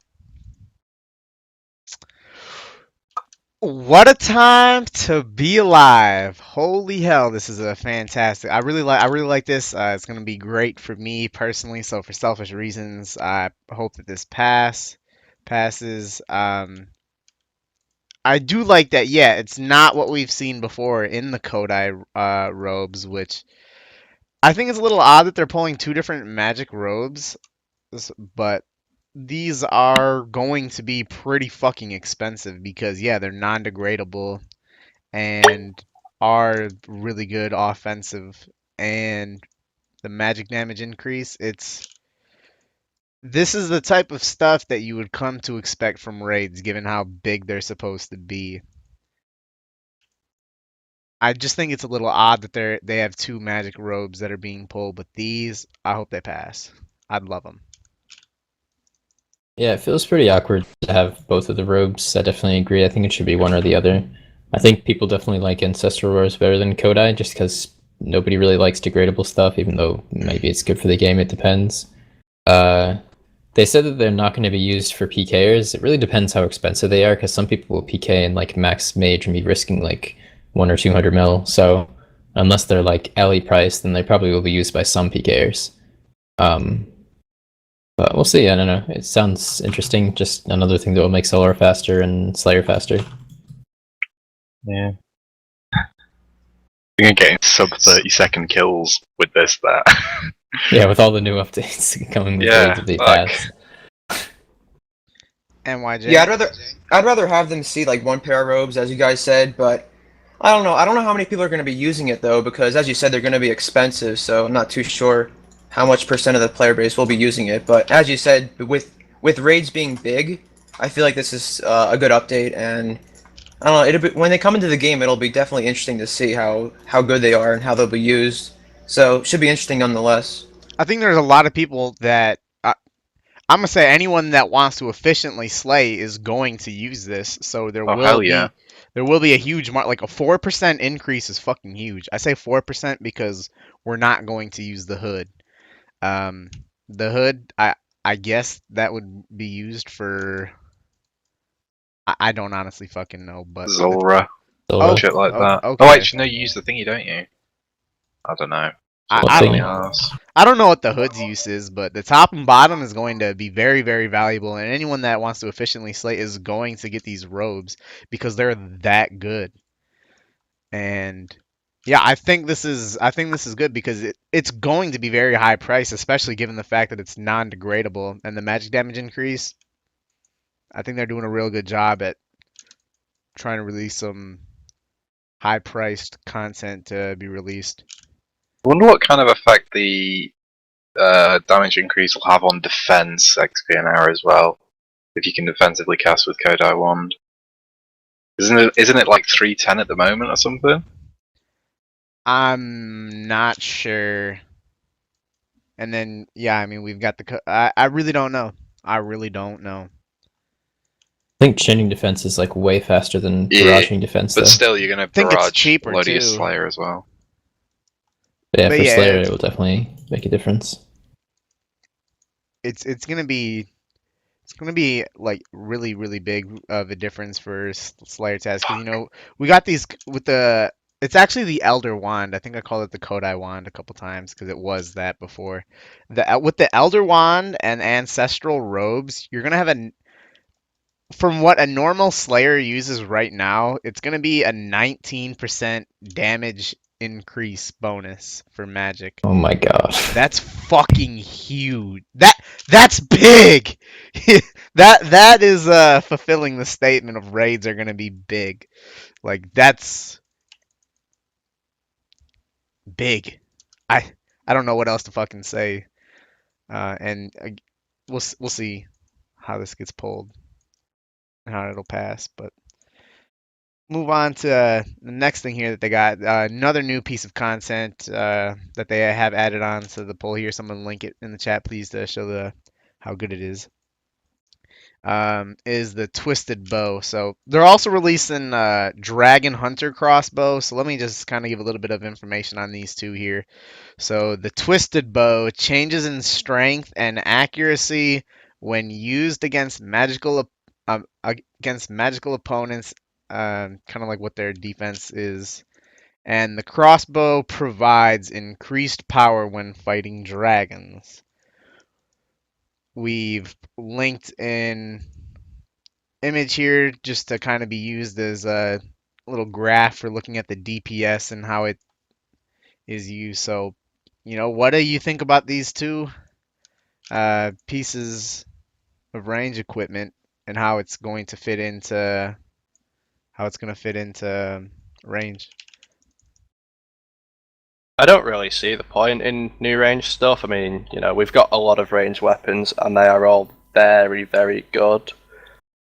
What a time to be alive! Holy hell, this is a fantastic. I really like this. It's gonna be great for me personally. So for selfish reasons, I hope that this passes. I do like that. Yeah, it's not what we've seen before in the Kodai robes, which I think it's a little odd that they're pulling two different magic robes, but these are going to be pretty fucking expensive because, yeah, they're non-degradable and are really good offensive, and the magic damage increase, this is the type of stuff that you would come to expect from raids given how big they're supposed to be. I just think it's a little odd that they have two magic robes that are being pulled, but these, I hope they pass. I'd love them. Yeah, it feels pretty awkward to have both of the robes. I definitely agree. I think it should be one or the other. I think people definitely like Ancestral robes better than Kodai, just because nobody really likes degradable stuff, even though maybe it's good for the game, it depends. They said that they're not going to be used for PKers. It really depends how expensive they are, because some people will PK in like max mage and be risking like 1 or 200 mil. So unless they're like LE price, then they probably will be used by some PKers. But we'll see. I don't know. It sounds interesting. Just another thing that will make Solar faster and Slayer faster. Yeah. You're getting sub 30-second kills with this there. Yeah, with all the new updates coming with raids of the past. NYJ. Yeah, I'd rather have them see like one pair of robes, as you guys said, but I don't know. I don't know how many people are going to be using it though, because as you said, they're going to be expensive. So I'm not too sure how much percent of the player base will be using it. But as you said, with raids being big, I feel like this is a good update, and I don't know. It'll be, when they come into the game, it'll be definitely interesting to see how good they are and how they'll be used. So it should be interesting nonetheless. I think there's a lot of people that I'm gonna say anyone that wants to efficiently slay is going to use this. So there will be a huge like a 4% increase is fucking huge. I say 4% because we're not going to use the hood. The hood, I guess that would be used for. I don't honestly fucking know, but Zora. Oh, shit like that. okay. Oh, actually, no, you use the thingy, don't you? I don't know. I don't know what the hood's use is, but the top and bottom is going to be very, very valuable, and anyone that wants to efficiently slay is going to get these robes because they're that good. And yeah, I think this is good because it's going to be very high price, especially given the fact that it's non-degradable and the magic damage increase. I think they're doing a real good job at trying to release some high-priced content to be released. I wonder what kind of effect the damage increase will have on defense XP an hour as well. If you can defensively cast with Kodai Wand. Isn't it like 310 at the moment or something? I'm not sure. And then, yeah, I mean, we've got I really don't know. I really don't know. I think chaining defense is like way faster than Yeah, barraging defense, but though. still, you're gonna I think it's barrage cheaper Melodious too. Slayer as well. But yeah, But for yeah, Slayer, it will definitely make a difference. it's gonna be like really big of a difference for Slayer test because we got these with the it's actually the Elder Wand. I think I called it the Kodai Wand a couple times because it was that before. The with the Elder Wand and Ancestral Robes, you're gonna have from what a normal Slayer uses right now, it's gonna be a 19% damage increase bonus for magic. Oh my god. That's fucking huge. That's big. That is fulfilling the statement of raids are gonna be big. Like that's big. I I don't know what else to fucking say. And we'll see how this gets pulled and how it'll pass. But move on to the next thing here that they got. Another new piece of content that they have added on to the poll here. Someone link it in the chat, please, to show the how good it is the Twisted Bow. So they're also releasing Dragon Hunter crossbow. So let me just kind of give a little bit of information on these two here. So the Twisted Bow changes in strength and accuracy when used against magical opponents, kind of like what their defense is. And the crossbow provides increased power when fighting dragons. We've linked in image here just to kind of be used as a little graph for looking at the DPS and how it is used. So, what do you think about these two pieces of range equipment and how it's going to fit into range? I don't really see the point in new range stuff. I mean, we've got a lot of range weapons and they are all very good.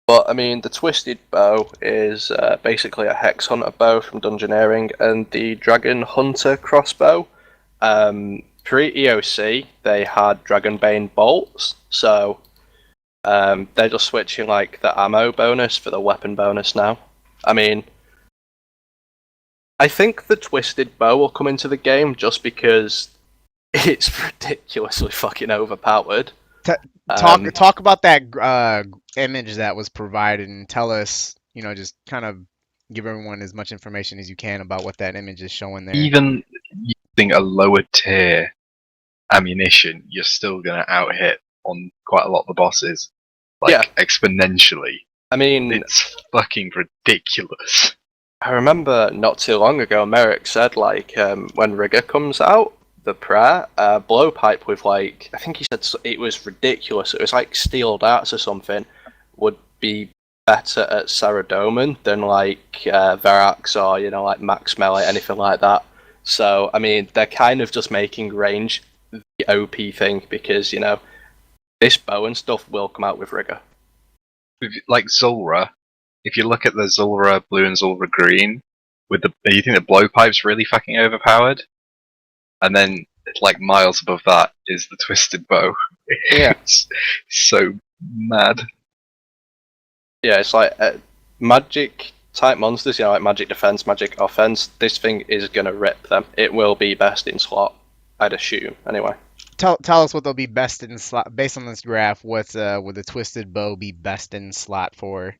But I mean, the Twisted Bow is basically a Hex Hunter bow from Dungeoneering, and the Dragon Hunter crossbow. Pre-EOC, they had Dragonbane bolts, so they're just switching like the ammo bonus for the weapon bonus now. I mean, I think the Twisted Bow will come into the game just because it's ridiculously fucking overpowered. Talk about that image that was provided and tell us, just kind of give everyone as much information as you can about what that image is showing there. Even using a lower tier ammunition, you're still gonna out hit on quite a lot of the bosses, exponentially. I mean, it's fucking ridiculous. I remember not too long ago, Merrick said when Rigger comes out, the prayer blowpipe with I think he said it was ridiculous. It was like steel darts or something. Would be better at Saradomin than Verax or like Max Melee, anything like that. So I mean, they're kind of just making range the OP thing because this bow and stuff will come out with Rigger. Like Zulrah, if you look at the Zulrah blue and Zulrah green, you think the blowpipe's really fucking overpowered? And then, miles above that is the Twisted Bow. Yeah. It's so mad. Yeah, it's like magic type monsters, like magic defense, magic offense. This thing is gonna rip them. It will be best in slot, I'd assume. Anyway. Tell us what they'll be best in slot based on this graph. Would the Twisted Bow be best in slot for?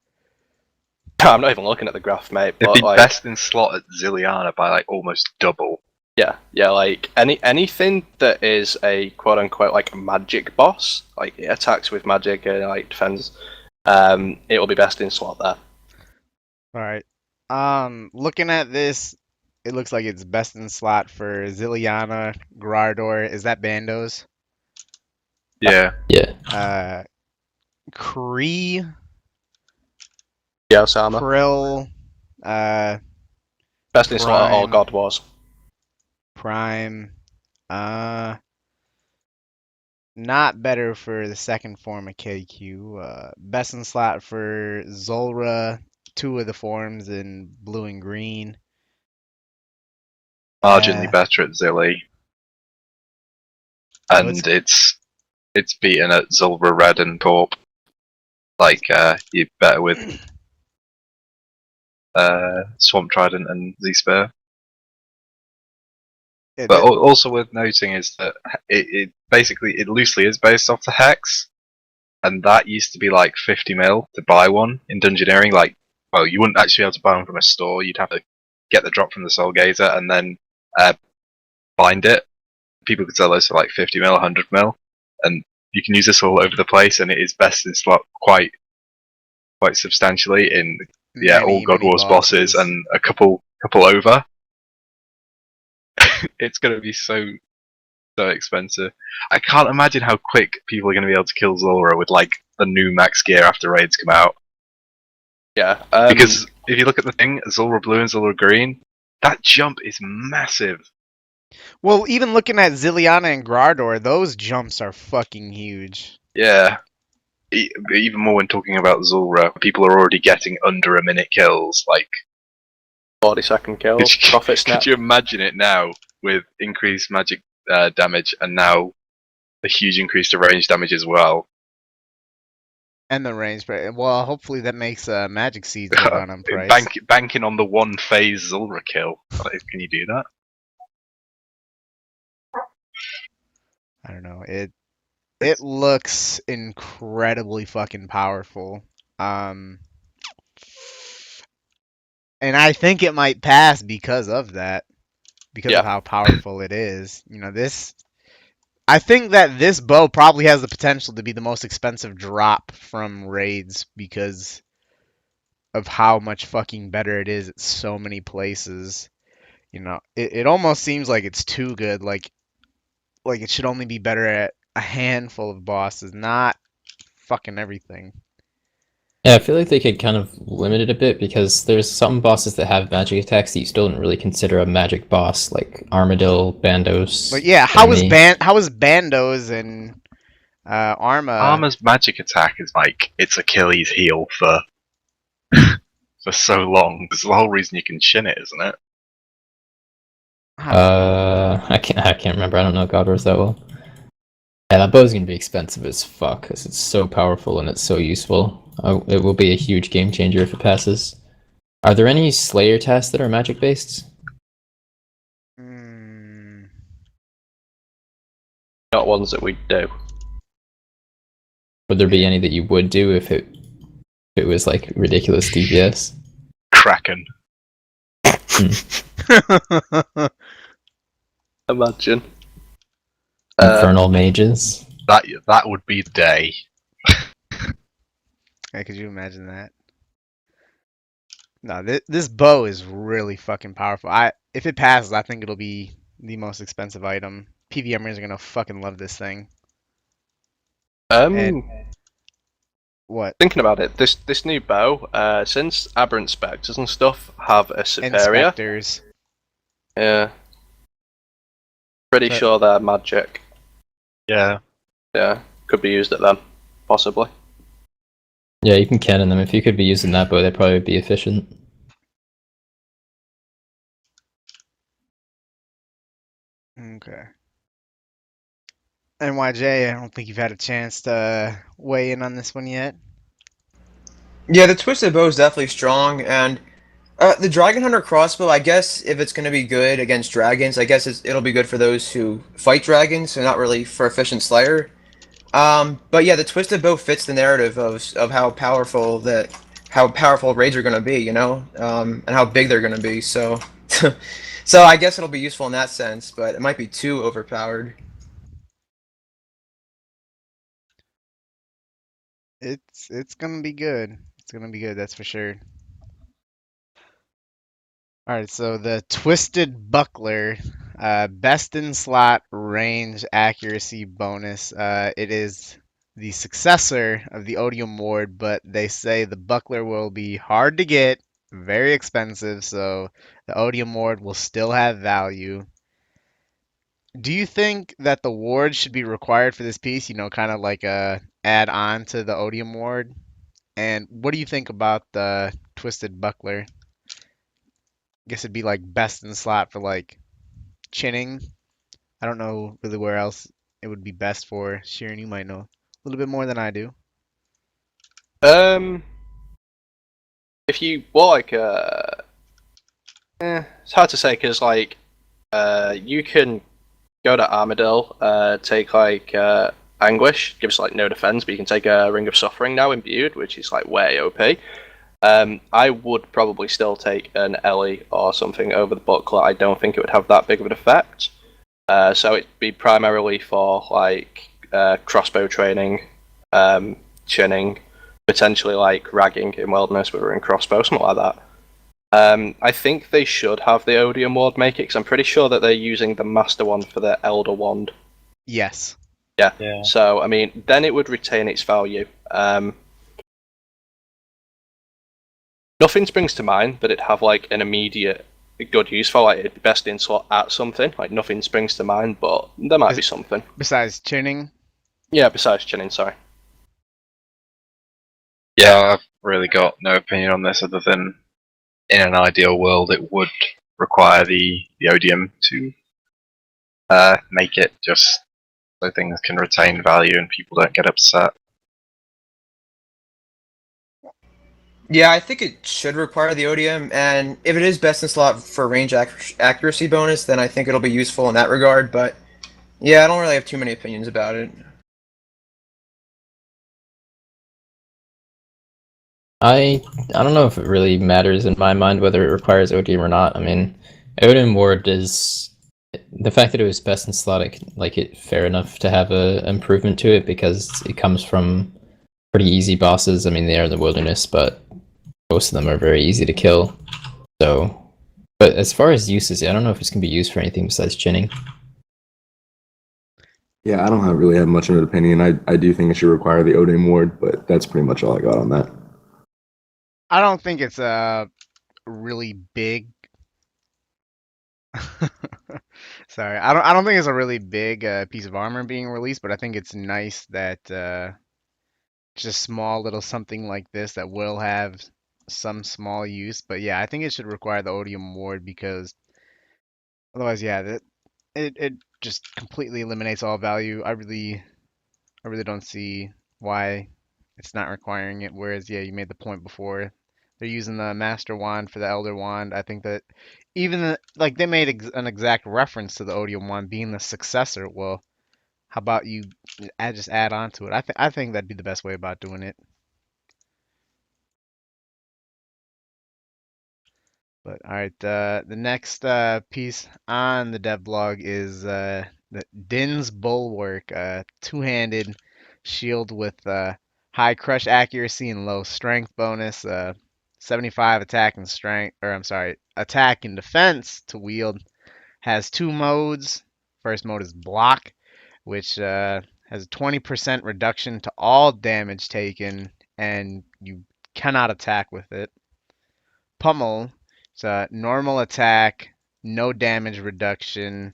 I'm not even looking at the graph, mate. It'd be best in slot at Zilliana by almost double. Yeah, anything that is a quote unquote magic boss, it attacks with magic and defends, it will be best in slot there. Alright. Looking at this, it looks like it's best in slot for Zilliana, Grardor. Is that Bandos? Yeah. Yeah. Kree, Osama. Krill, best in slot at all God Wars. Prime, not better for the second form of KQ. Best in slot for Zulrah, two of the forms in blue and green. marginally better at Zilly, So and it's beaten at Zulra Red and Corp. Like you're better with Swamp Trident and Z-Spare. it, But also worth noting is that it basically it loosely is based off the Hex, and that used to be like 50 mil to buy one in Dungeoneering. Like, well, you wouldn't actually be able to buy one from a store. You'd have to get the drop from the Soul Gazer and then bind it. People could sell those for like 50 mil, 100 mil, and you can use this all over the place. And it is best in slot quite substantially in all God many Wars bosses and a couple over. It's gonna be so expensive. I can't imagine how quick people are gonna be able to kill Zulra with like the new max gear after raids come out. Yeah. Because if you look at the thing, Zulra Blue and Zulra Green, that jump is massive. Well, even looking at Ziliana and Grardor, those jumps are fucking huge. Yeah. Even more when talking about Zulra, people are already getting under a minute kills. Like 40-second kills, profit snap. Could you imagine it now with increased magic damage and now a huge increase to range damage as well? And the range, well, hopefully that makes Magic Seeds go down on price. Banking on the one phase Zulra kill. Can you do that? I don't know. It looks incredibly fucking powerful. And I think it might pass because of that. Because of how powerful it is. You know, I think that this bow probably has the potential to be the most expensive drop from raids because of how much fucking better it is at so many places. You know, it almost seems like it's too good. Like it should only be better at a handful of bosses, not fucking everything. Yeah, I feel like they could kind of limit it a bit because there's some bosses that have magic attacks that you still don't really consider a magic boss, like Armadillo, Bandos. But yeah, how is Bandos and Arma? Arma's magic attack is like its Achilles heel for so long. That's the whole reason you can shin it, isn't it? I can't remember. I don't know God Wars that well. Yeah, that bow's gonna be expensive as fuck because it's so powerful and it's so useful. It will be a huge game changer if it passes. Are there any Slayer tasks that are magic based? Not ones that we do. Would there be any that you would do if it was like ridiculous DPS? Kraken. Imagine. Infernal mages. That would be the day. Yeah, could you imagine that? No, this bow is really fucking powerful. If it passes, I think it'll be the most expensive item. PVMers are gonna fucking love this thing. And what? Thinking about it, this new bow, since Aberrant Spectres and stuff have a superior. Inspectors. Yeah. Pretty sure they're magic. Yeah. Yeah, could be used at them, possibly. Yeah, you can cannon them. If you could be using that bow, they'd probably be efficient. Okay. NYJ, I don't think you've had a chance to weigh in on this one yet. Yeah, the Twisted Bow is definitely strong, and the Dragon Hunter crossbow, I guess if it's going to be good against dragons, I guess it'll be good for those who fight dragons, so not really for efficient Slayer. But yeah, the Twisted Bow fits the narrative of how powerful raids are going to be, you know, and how big they're going to be. So, so I guess it'll be useful in that sense, but it might be too overpowered. It's gonna be good. It's gonna be good, that's for sure. Alright, so the Twisted Buckler, best in slot range accuracy bonus. It is the successor of the Odium Ward, but they say the Buckler will be hard to get, very expensive, so the Odium Ward will still have value. Do you think that the ward should be required for this piece? You know, kind of like a add on to the Odium Ward? And what do you think about the Twisted Buckler? I guess it'd be like best in slot for like chinning. I don't know really where else it would be best for. Sheeran, you might know a little bit more than I do. Um, if you well, like, it's hard to say because like, you can go to Armadale, take like Anguish, gives like no defense, but you can take a Ring of Suffering now imbued, which is like way OP. I would probably still take an Ellie or something over the Buckler. I don't think it would have that big of an effect. So it'd be primarily for like crossbow training, chinning, potentially like ragging in wilderness with a ring crossbow, something like that. I think they should have the Odium Ward make it, because I'm pretty sure that they're using the Master Wand for the Elder Wand. Yes. Yeah. Yeah. So, I mean, then it would retain its value. Nothing springs to mind that it'd have like an immediate good use for. Like, it'd be best in slot at something. Like, nothing springs to mind, but there might be something. Besides chinning. Yeah, besides chinning, sorry. Yeah, I've really got no opinion on this other than in an ideal world it would require the odium to make it, just so things can retain value and people don't get upset. Yeah, I think it should require the odium, and if it is best in slot for range accuracy bonus, then I think it'll be useful in that regard. But yeah, I don't really have too many opinions about it. I don't know if it really matters in my mind whether it requires Odium or not. I mean, Odium Ward is the fact that it was best in slot. I can like it fair enough to have a improvement to it because it comes from pretty easy bosses. I mean, they are in the wilderness, but most of them are very easy to kill. So, but as far as uses, I don't know if it's gonna be used for anything besides chinning. Yeah, I don't really have much of an opinion. I do think it should require the Odium Ward, but that's pretty much all I got on that. I don't think it's a really big. Sorry, I don't think it's a really big piece of armor being released, but I think it's nice that just small little something like this that will have some small use. But yeah, I think it should require the Odium Ward because otherwise, yeah, it just completely eliminates all value. I really don't see why it's not requiring it. Whereas, yeah, you made the point before. They're using the Master Wand for the Elder Wand. I think that even like they made an exact reference to the Odium Wand being the successor. Well, how about you just add on to it? I think that'd be the best way about doing it. But all right, the next piece on the dev blog is the Din's Bulwark, two-handed shield with high crush accuracy and low strength bonus, 75 attack and strength, or I'm sorry, attack and defense to wield. Has two modes. First mode is block, which has a 20% reduction to all damage taken, and you cannot attack with it. Pummel. It's a normal attack, no damage reduction.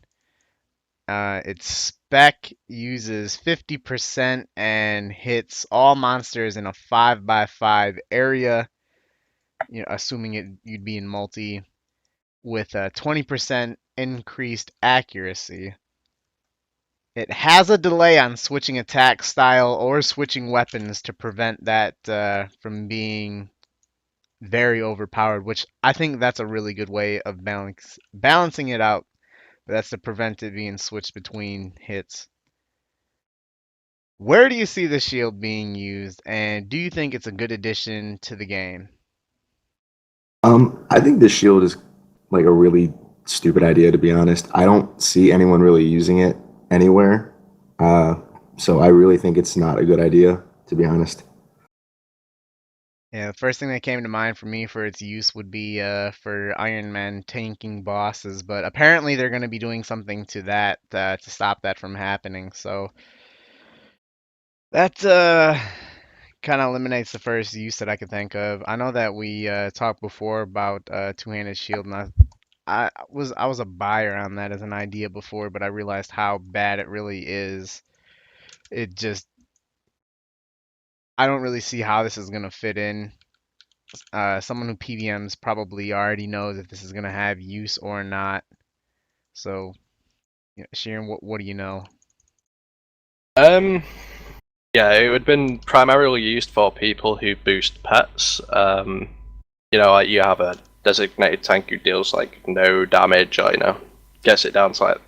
Its spec uses 50% and hits all monsters in a 5x5 area, assuming you'd be in multi, with a 20% increased accuracy. It has a delay on switching attack style or switching weapons to prevent that from being very overpowered, which I think that's a really good way of balancing it out. But that's to prevent it being switched between hits. Where do you see the shield being used, and do you think it's a good addition to the game? I think the shield is like a really stupid idea, to be honest. I don't see anyone really using it anywhere. Uh, so I really think it's not a good idea, to be honest. Yeah, the first thing that came to mind for me for its use would be for Iron Man tanking bosses, but apparently they're going to be doing something to that to stop that from happening. So that kind of eliminates the first use that I could think of. I know that we talked before about two-handed shield, and I was a buyer on that as an idea before, but I realized how bad it really is. It just I don't really see how this is gonna fit in. Someone who PVMs probably already knows if this is gonna have use or not. So Sheeran, what do you know? Yeah, it would have been primarily used for people who boost pets. Like you have a designated tank who deals like no damage, or gets it down to like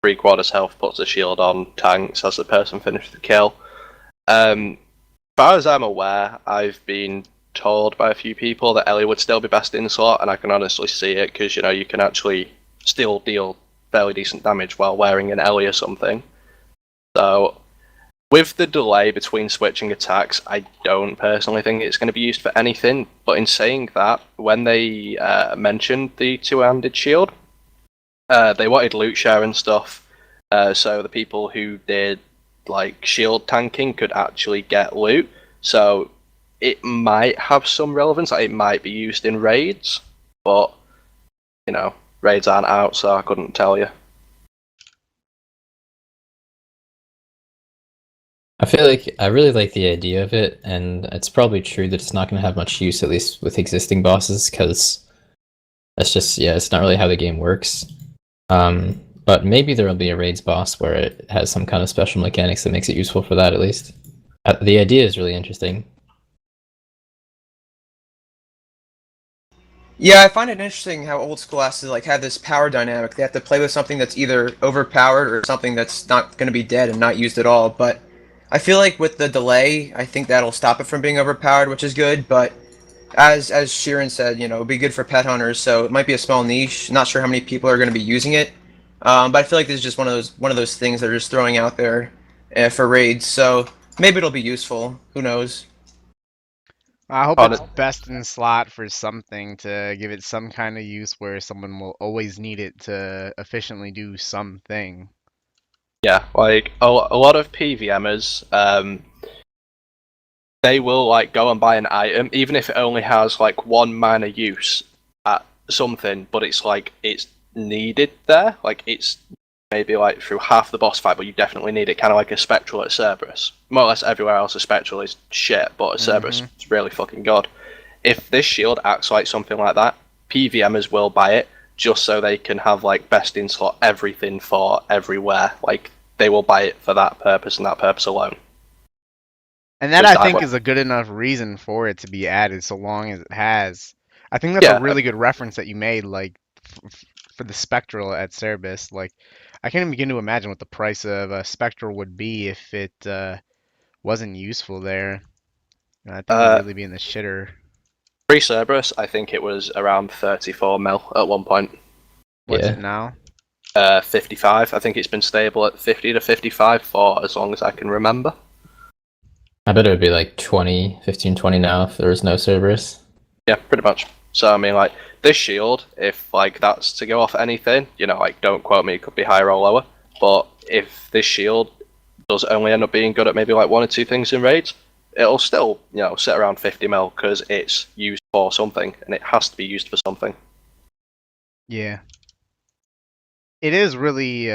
3/4 health, puts a shield on, tanks as the person finishes the kill. As far as I'm aware, I've been told by a few people that Ellie would still be best in slot, and I can honestly see it because you can actually still deal fairly decent damage while wearing an Ellie or something. So, with the delay between switching attacks, I don't personally think it's going to be used for anything. But in saying that, when they mentioned the two-handed shield, they wanted loot share and stuff, so the people who did like shield tanking could actually get loot. So it might have some relevance. Like, it might be used in raids, but raids aren't out, so I couldn't tell you. I feel like I really like the idea of it, and it's probably true that it's not going to have much use, at least with existing bosses, because that's just, it's not really how the game works. But maybe there will be a raids boss where it has some kind of special mechanics that makes it useful for that, at least. The idea is really interesting. Yeah, I find it interesting how old school has to like have this power dynamic. They have to play with something that's either overpowered or something that's not going to be dead and not used at all. But I feel like with the delay, I think that'll stop it from being overpowered, which is good. But as Sheeran said, it'll be good for pet hunters. So it might be a small niche. Not sure how many people are going to be using it. But I feel like this is just one of those things they're just throwing out there for raids. So maybe it'll be useful. Who knows? I hope On it's it, best in slot for something to give it some kind of use where someone will always need it to efficiently do something. yeah, like a lot of PVMers, they will like go and buy an item, even if it only has like one minor use at something, but it's like it's needed there. Like it's maybe like through half the boss fight, but you definitely need it, kind of like a Spectral at Cerberus. More or less everywhere else a Spectral is shit, but a Cerberus is really fucking good. If this shield acts like something like that, PVMers will buy it just so they can have like best in slot everything for everywhere. Like they will buy it for that purpose and that purpose alone. And that Which I I think would, is a good enough reason for it to be added so long as it has. I think that's a yeah, really good reference that you made, like for the Spectral at Cerebus. Like, I can't even begin to imagine what the price of a Spectral would be if it wasn't useful there. I think it'd really be in the shitter. pre Cerberus, I think it was around 34 mil at one point. What's Yeah. it now? 55. I think it's been stable at 50 to 55 for as long as I can remember. I bet it would be like 20, 15, 20 now if there was no Cerberus. Yeah, pretty much. So I mean, like this shield, if like that's to go off anything, like don't quote me, it could be higher or lower. But if this shield does only end up being good at maybe like one or two things in raids, it'll still sit around 50 mil because it's used for something and it has to be used for something. Yeah. It is really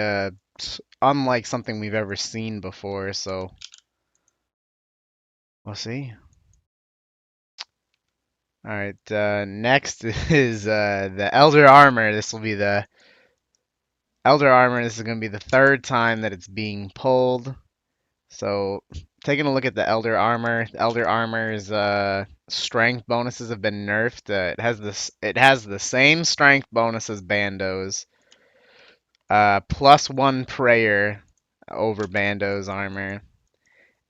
unlike something we've ever seen before, so we'll see. All right, next is the Elder Armor. This will be the Elder Armor. This is going to be the third time that it's being pulled. So, taking a look at the Elder Armor. The Elder Armor's strength bonuses have been nerfed. It has the same strength bonus as Bando's. +1 prayer over Bando's armor.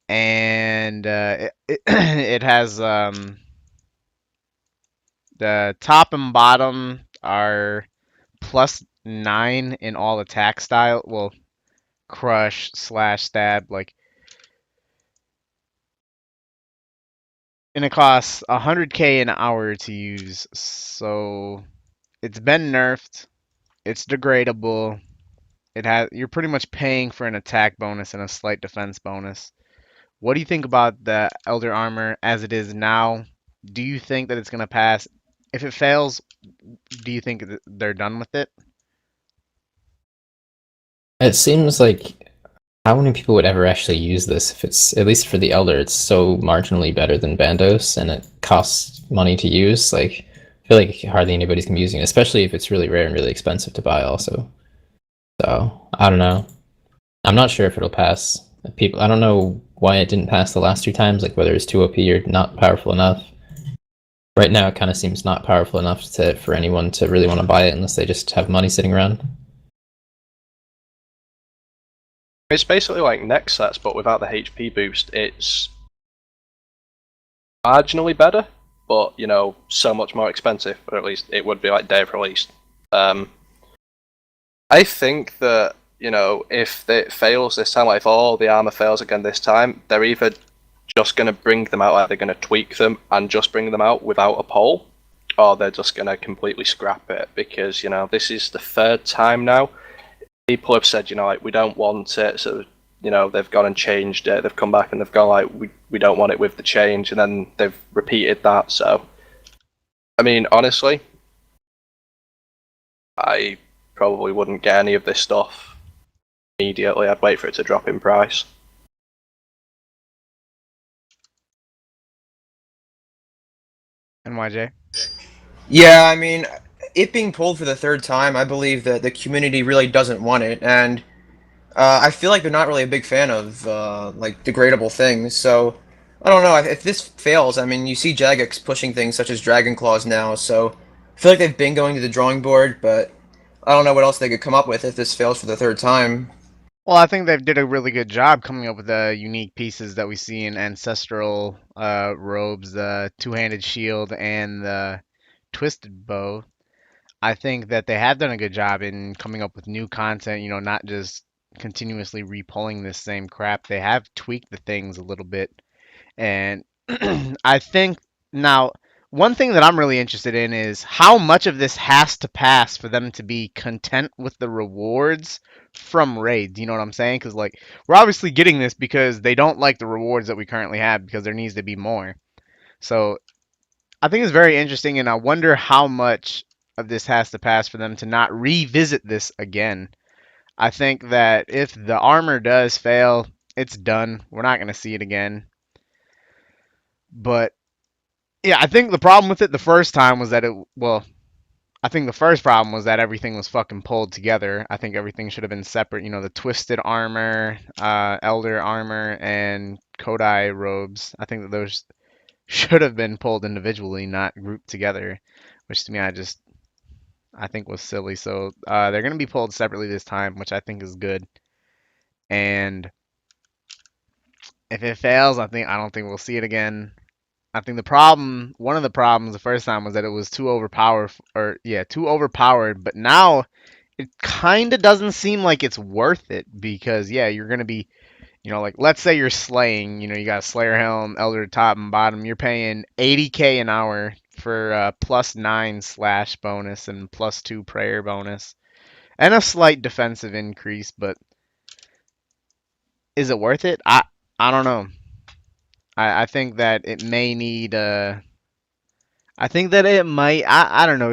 And it has the top and bottom are +9 in all attack style. Well, crush slash stab, like, and it costs 100k an hour to use. So it's been nerfed. It's degradable. You're pretty much paying for an attack bonus and a slight defense bonus. What do you think about the Elder Armor as it is now? Do you think that it's gonna pass? If it fails, do you think they're done with it? It seems like how many people would ever actually use this if it's, at least for the Elder, it's so marginally better than Bandos and it costs money to use. Like, I feel like hardly anybody's gonna be using it, especially if it's really rare and really expensive to buy also. So I don't know. I'm not sure if it'll pass. I don't know why it didn't pass the last two times, like whether it's too OP or not powerful enough. Right now, it kind of seems not powerful enough for anyone to really want to buy it unless they just have money sitting around. It's basically like next sets, but without the HP boost. It's marginally better, but so much more expensive. Or at least it would be like day of release. I think that if it fails this time, like if all the armor fails again this time, they're either just going to bring them out, like they're going to tweak them and just bring them out without a poll, or they're just going to completely scrap it, because this is the third time now. People have said like we don't want it, so they've gone and changed it. They've come back and they've gone like we don't want it with the change, and then they've repeated that. So I mean, honestly, I probably wouldn't get any of this stuff immediately. I'd wait for it to drop in price. And YJ? Yeah, I mean, it being pulled for the third time, I believe that the community really doesn't want it, and I feel like they're not really a big fan of like degradable things. So I don't know if this fails. I mean, you see Jagex pushing things such as Dragon Claws now, so I feel like they've been going to the drawing board, but I don't know what else they could come up with if this fails for the third time. Well, I think they did a really good job coming up with the unique pieces that we see in ancestral robes, the two-handed shield and the twisted bow. I think that they have done a good job in coming up with new content, not just continuously repulling this same crap. They have tweaked the things a little bit. And I think now, one thing that I'm really interested in is how much of this has to pass for them to be content with the rewards from raids. You know what I'm saying? Because, like, we're obviously getting this because they don't like the rewards that we currently have because there needs to be more. So I think it's very interesting, and I wonder how much of this has to pass for them to not revisit this again. I think that if the armor does fail, it's done. We're not going to see it again. But yeah, I think the problem with it the first time was that I think the first problem was that everything was fucking pulled together. I think everything should have been separate. The twisted armor, elder armor, and Kodai robes. I think that those should have been pulled individually, not grouped together, which to me I think was silly. So they're gonna be pulled separately this time, which I think is good. And if it fails, I don't think we'll see it again. I think one of the problems the first time was that it was too overpowered, too overpowered. But now it kind of doesn't seem like it's worth it because yeah, you're gonna be, like let's say you're slaying, you got a Slayer Helm, Elder top and bottom, you're paying 80k an hour for +9 slash bonus and +2 prayer bonus and a slight defensive increase. But is it worth it? I don't know. I think that it may need I think that it might. I don't know.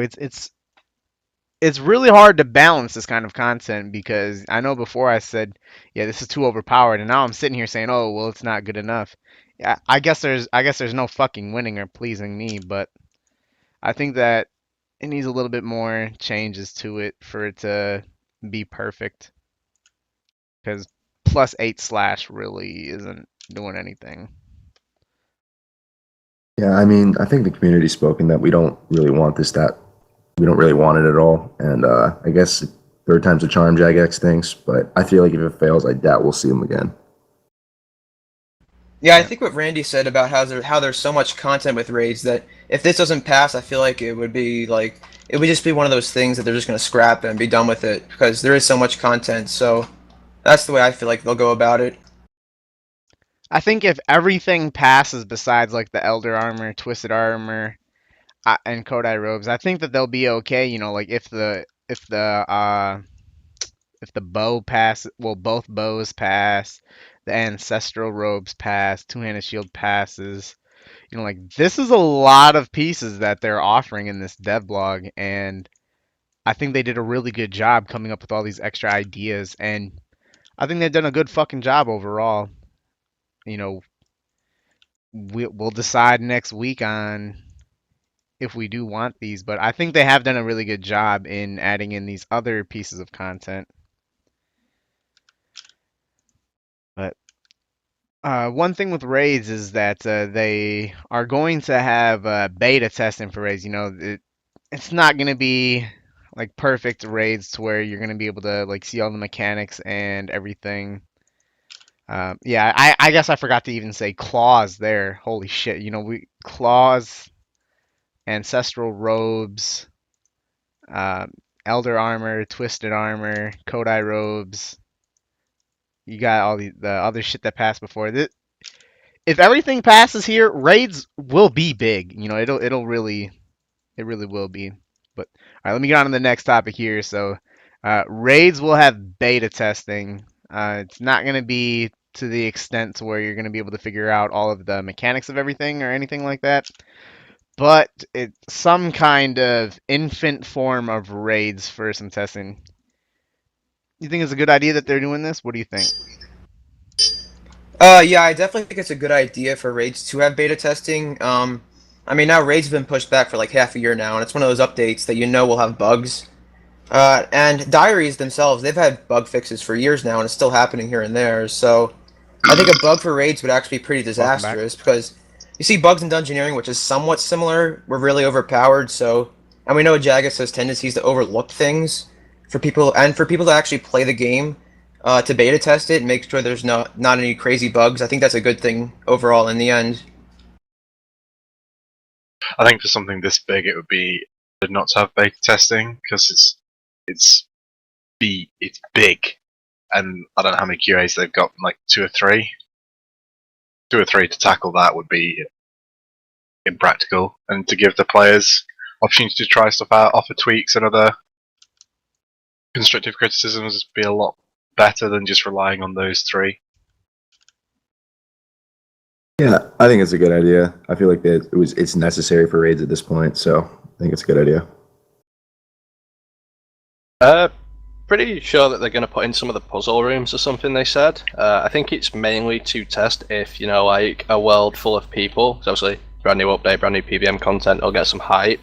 It's really hard to balance this kind of content because I know before I said, yeah, this is too overpowered, and now I'm sitting here saying, oh, well, it's not good enough. Yeah, I guess there's no fucking winning or pleasing me, but I think that it needs a little bit more changes to it for it to be perfect. Because +8 slash really isn't doing anything. Yeah, I mean, I think the community's spoken that we don't really want this, that we don't really want it at all. And I guess third time's a charm, Jagex thinks, but I feel like if it fails, I doubt we'll see him again. Yeah, I think what Randy said about how there's so much content with raids that if this doesn't pass, I feel like it would just be one of those things that they're just gonna scrap and be done with it because there is so much content. So that's the way I feel like they'll go about it. I think if everything passes besides like the Elder Armor, Twisted Armor, and Kodai robes, I think that they'll be okay. Like if the bow pass, well, both bows pass, the ancestral robes pass, two-handed shield passes. Like this is a lot of pieces that they're offering in this devlog, and I think they did a really good job coming up with all these extra ideas, and I think they've done a good fucking job overall. You know, we'll decide next week on if we do want these, but I think they have done a really good job in adding in these other pieces of content. One thing with raids is that they are going to have beta testing for raids. It's not going to be like perfect raids to where you're going to be able to like see all the mechanics and everything. Yeah, I guess I forgot to even say claws there. Holy shit! We claws, ancestral robes, uh, elder armor, twisted armor, Kodai robes. You got all the other shit that passed before. If everything passes here, raids will be big. It really will be. But all right, let me get on to the next topic here. So, raids will have beta testing. It's not going to be to the extent to where you're going to be able to figure out all of the mechanics of everything or anything like that. But it's some kind of infant form of raids for some testing. You think it's a good idea that they're doing this? What do you think? Yeah, I definitely think it's a good idea for raids to have beta testing. I mean, now raids have been pushed back for like half a year now, and it's one of those updates that will have bugs. And diaries themselves, they've had bug fixes for years now, and it's still happening here and there. So I think a bug for raids would actually be pretty Welcome back. disastrous because you see bugs in Dungeoneering, which is somewhat similar, were really overpowered. So, and we know Jagex has tendencies to overlook things for people to actually play the game, to beta test it and make sure there's not any crazy bugs. I think that's a good thing overall in the end. I think for something this big, it would be good not to have beta testing because it's it's big, and I don't know how many QAs they've got, like two or three. Two or three to tackle that would be impractical, and to give the players opportunity to try stuff out, offer tweaks and other constructive criticisms would be a lot better than just relying on those three. Yeah, I think it's a good idea. I feel like it's necessary for raids at this point, so I think it's a good idea. Pretty sure that they're going to put in some of the puzzle rooms or something, they said. I think it's mainly to test if, like a world full of people, so obviously brand new update, brand new PBM content, will get some hype.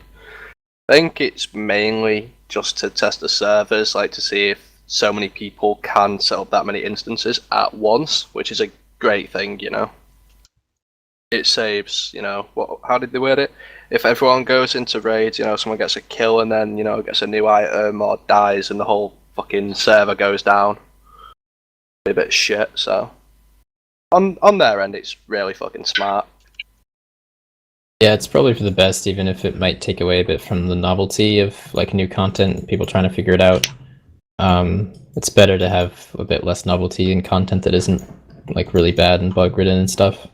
I think it's mainly just to test the servers, like to see if so many people can set up that many instances at once, which is a great thing, It saves, how did they word it? If everyone goes into raids, someone gets a kill and then, gets a new item or dies and the whole fucking server goes down. Be a bit shit, so. On their end, it's really fucking smart. Yeah, it's probably for the best, even if it might take away a bit from the novelty of like new content, people trying to figure it out. It's better to have a bit less novelty and content that isn't like really bad and bug ridden and stuff.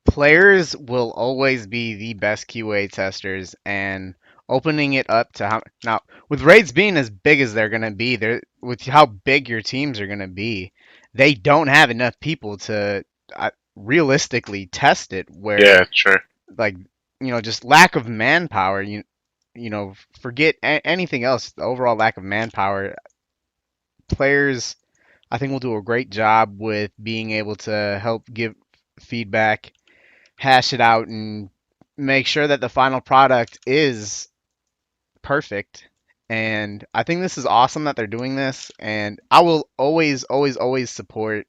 Players will always be the best QA testers, and opening it up to how now with raids being as big as they're gonna be, with how big your teams are gonna be, they don't have enough people to realistically test it. Where Yeah, sure. like just lack of manpower. Forget anything else. The overall lack of manpower. Players, I think, will do a great job with being able to help give feedback, hash it out, and make sure that the final product is perfect. And I think this is awesome that they're doing this. And I will always, always, always support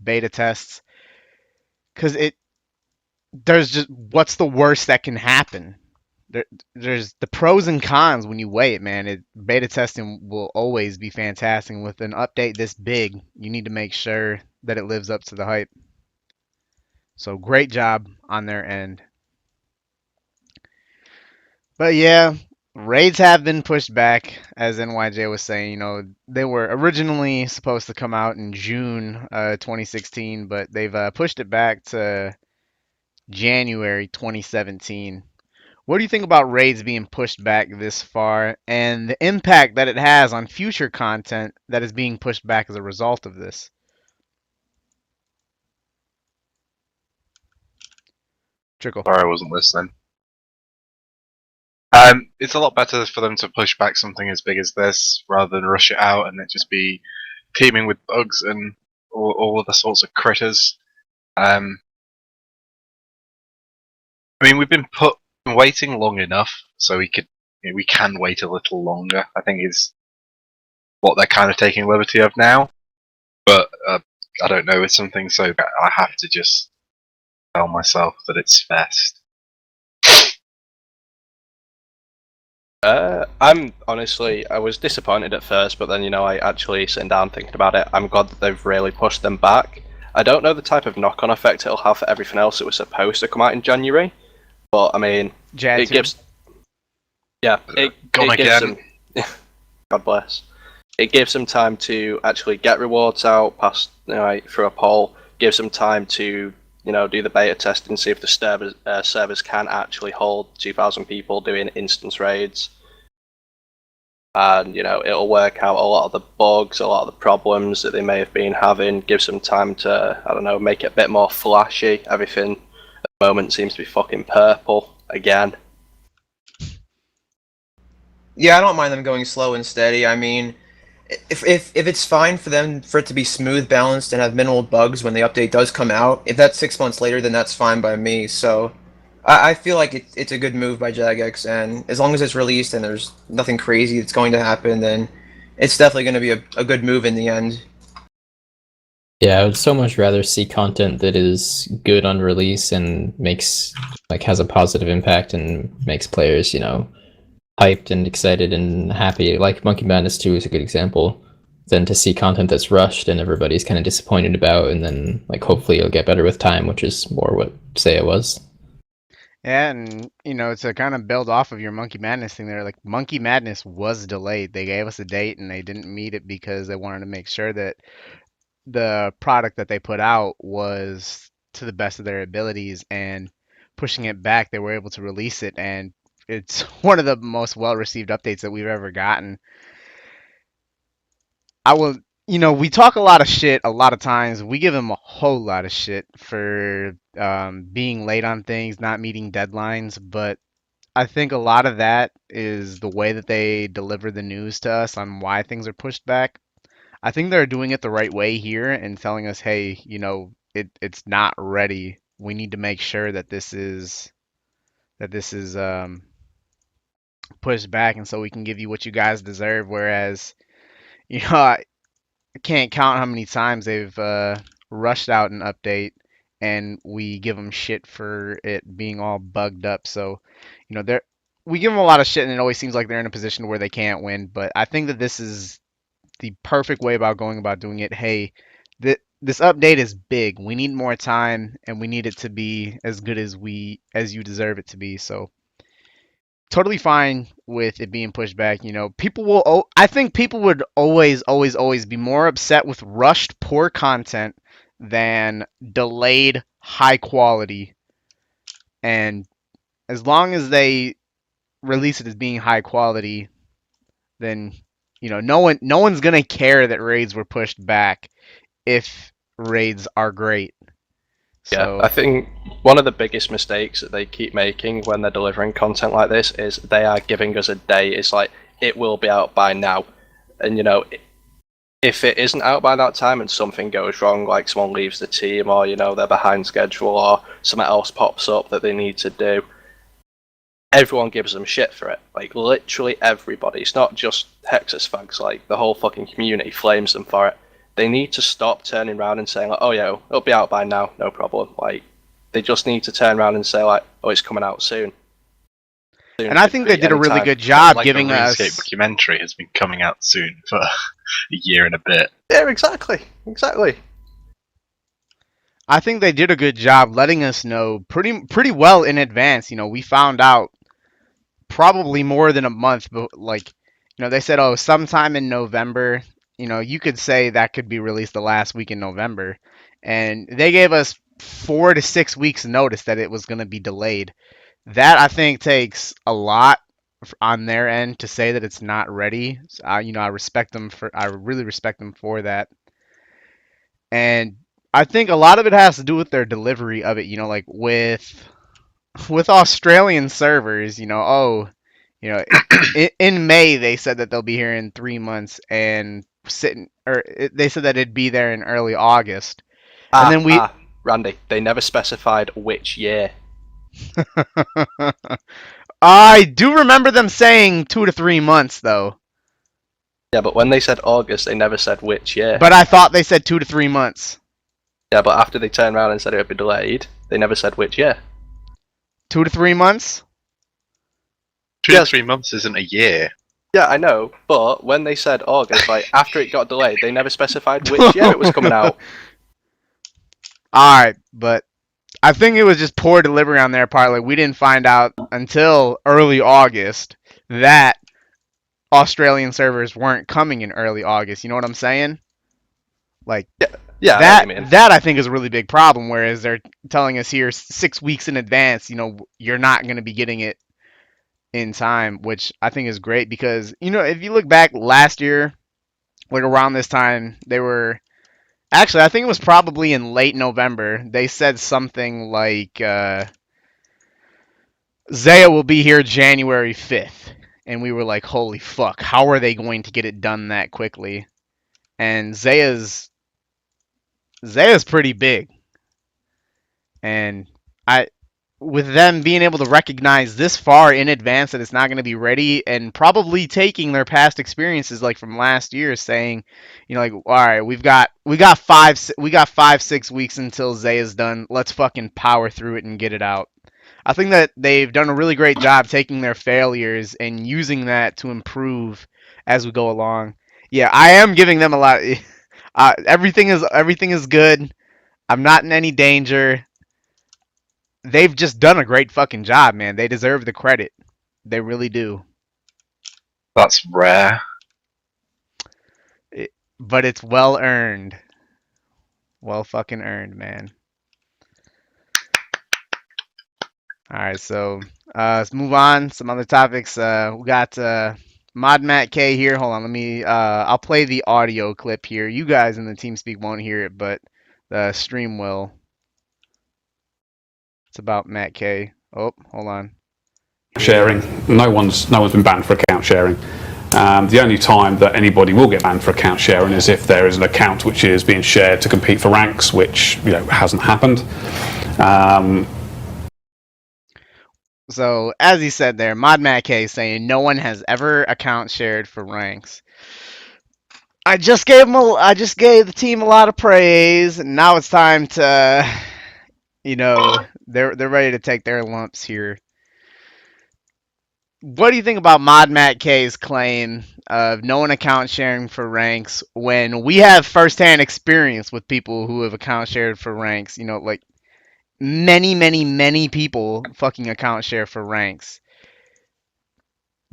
beta tests because there's just what's the worst that can happen? There's the pros and cons when you weigh it, man. Beta testing will always be fantastic. With an update this big, you need to make sure that it lives up to the hype. So great job on their end. But yeah, raids have been pushed back, as NYJ was saying. They were originally supposed to come out in June 2016, but they've pushed it back to January 2017. What do you think about raids being pushed back this far and the impact that it has on future content that is being pushed back as a result of this? Trickle. Sorry, I wasn't listening. It's a lot better for them to push back something as big as this rather than rush it out and it just be teeming with bugs and all other sorts of critters. I mean, we've been waiting long enough, so we can wait a little longer. I think is what they're kind of taking liberty of now. But I don't know, with something so bad, I have to just tell myself that it's Fest. I was disappointed at first, but then, I actually sitting down thinking about it, I'm glad that they've really pushed them back. I don't know the type of knock-on effect it'll have for everything else that was supposed to come out in January, but I mean, it gives... Yeah, it gives them... God bless. It gives them time to actually get rewards out past, through a poll, gives them time to, do the beta testing, see if the servers can actually hold 2,000 people doing instance raids. And, it'll work out a lot of the bugs, a lot of the problems that they may have been having, gives them time to, I don't know, make it a bit more flashy. Everything at the moment seems to be fucking purple again. Yeah, I don't mind them going slow and steady. I mean, if it's fine for them for it to be smooth, balanced, and have minimal bugs when the update does come out, if that's 6 months later, then that's fine by me. So I feel like it's a good move by Jagex, and as long as it's released and there's nothing crazy that's going to happen, then it's definitely going to be a good move in the end. Yeah, I would so much rather see content that is good on release and has a positive impact and makes players, hyped and excited and happy. Like Monkey Madness 2 is a good example. Than to see content that's rushed and everybody's kind of disappointed about, and then hopefully it'll get better with time, which is more what Say it was. Yeah, and to kind of build off of your Monkey Madness thing there, Monkey Madness was delayed. They gave us a date and they didn't meet it because they wanted to make sure that the product that they put out was to the best of their abilities, and pushing it back, they were able to release it, and it's one of the most well-received updates that we've ever gotten. We talk a lot of shit a lot of times. We give them a whole lot of shit for being late on things, not meeting deadlines, but I think a lot of that is the way that they deliver the news to us on why things are pushed back. I think they're doing it the right way here and telling us, hey, it's not ready. We need to make sure that this is pushed back, and so we can give you what you guys deserve. Whereas, I can't count how many times they've rushed out an update and we give them shit for it being all bugged up. So, we give them a lot of shit, and it always seems like they're in a position where they can't win. But I think that this is the perfect way about going about doing it. Hey, this update is big. We need more time, and we need it to be as good as you deserve it to be. So totally fine with it being pushed back. I think people would always be more upset with rushed poor content than delayed high quality. And as long as they release it as being high quality, then no one's gonna care that raids were pushed back if raids are great. Yeah, I think one of the biggest mistakes that they keep making when they're delivering content like this is they are giving us a day. It's like, it will be out by now. And, if it isn't out by that time and something goes wrong, like someone leaves the team or, they're behind schedule or something else pops up that they need to do, everyone gives them shit for it. Literally everybody. It's not just Hexis fags. The whole fucking community flames them for it. They need to stop turning around and saying, oh yeah, it'll be out by now, no problem. They just need to turn around and say, oh, it's coming out soon. And I think they did a really good job giving us... The RuneScape documentary has been coming out soon for a year and a bit. Yeah, exactly. I think they did a good job letting us know pretty well in advance. We found out probably more than a month, but they said, oh, sometime in November. You could say that could be released the last week in November, and they gave us 4 to 6 weeks notice that it was going to be delayed. That, I think, takes a lot on their end to say that it's not ready. So, I really respect them for that. And I think a lot of it has to do with their delivery of it. With Australian servers, in May they said that they'll be here in 3 months, and they said that it'd be there in early August. And then Randy, they never specified which year. I do remember them saying 2 to 3 months, though. Yeah, but when they said August, they never said which year. But I thought they said 2 to 3 months. Yeah, but after they turned around and said it would be delayed, they never said which year. 2 to 3 months. 2 to 3 months isn't a year. Yeah, I know, but when they said August, like after it got delayed, they never specified which year it was coming out. All right, but I think it was just poor delivery on their part. Like, we didn't find out until early August that Australian servers weren't coming in early August. You know what I'm saying? Like, Yeah, I know what you mean. that I think is a really big problem. Whereas they're telling us here 6 weeks in advance, you're not going to be getting it in time, which I think is great because, if you look back last year, like around this time, they were actually, I think it was probably in late November. They said something like Zaya will be here January 5th. And we were like, holy fuck, how are they going to get it done that quickly? And Zaya's pretty big. And with them being able to recognize this far in advance that it's not going to be ready, and probably taking their past experiences like from last year, saying, like, all right, we got 5-6 weeks until Zaya's done. Let's fucking power through it and get it out. I think that they've done a really great job taking their failures and using that to improve as we go along. Yeah, I am giving them a lot. Everything is good. I'm not in any danger. They've just done a great fucking job, man. They deserve the credit. They really do. That's rare. But it's well earned. Well fucking earned, man. Alright, so let's move on. Some other topics. We got Mod Matt K here. Hold on, let me I'll play the audio clip here. You guys in the TeamSpeak won't hear it, but the stream will. It's about Matt K. Oh, hold on. Sharing. No one's been banned for account sharing. The only time that anybody will get banned for account sharing is if there is an account which is being shared to compete for ranks, which hasn't happened. So as he said there, Mod Matt K saying no one has ever account shared for ranks. I just gave the team a lot of praise, and now it's time to, they're ready to take their lumps here. What do you think about Mod Matt K's claim of no one account sharing for ranks when we have firsthand experience with people who have account shared for ranks? Like many people fucking account share for ranks.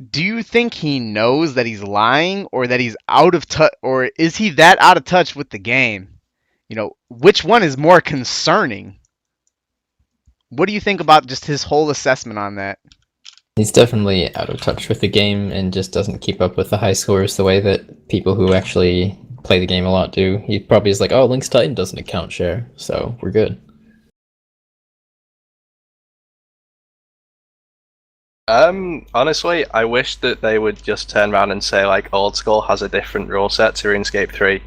Do you think he knows that he's lying, or that he's out of touch, or is he that out of touch with the game? Which one is more concerning? What do you think about just his whole assessment on that? He's definitely out of touch with the game and just doesn't keep up with the high scores the way that people who actually play the game a lot do. He probably is like, oh, Link's Titan doesn't account share, so we're good. Honestly, I wish that they would just turn around and say like Old School has a different rule set to RuneScape 3,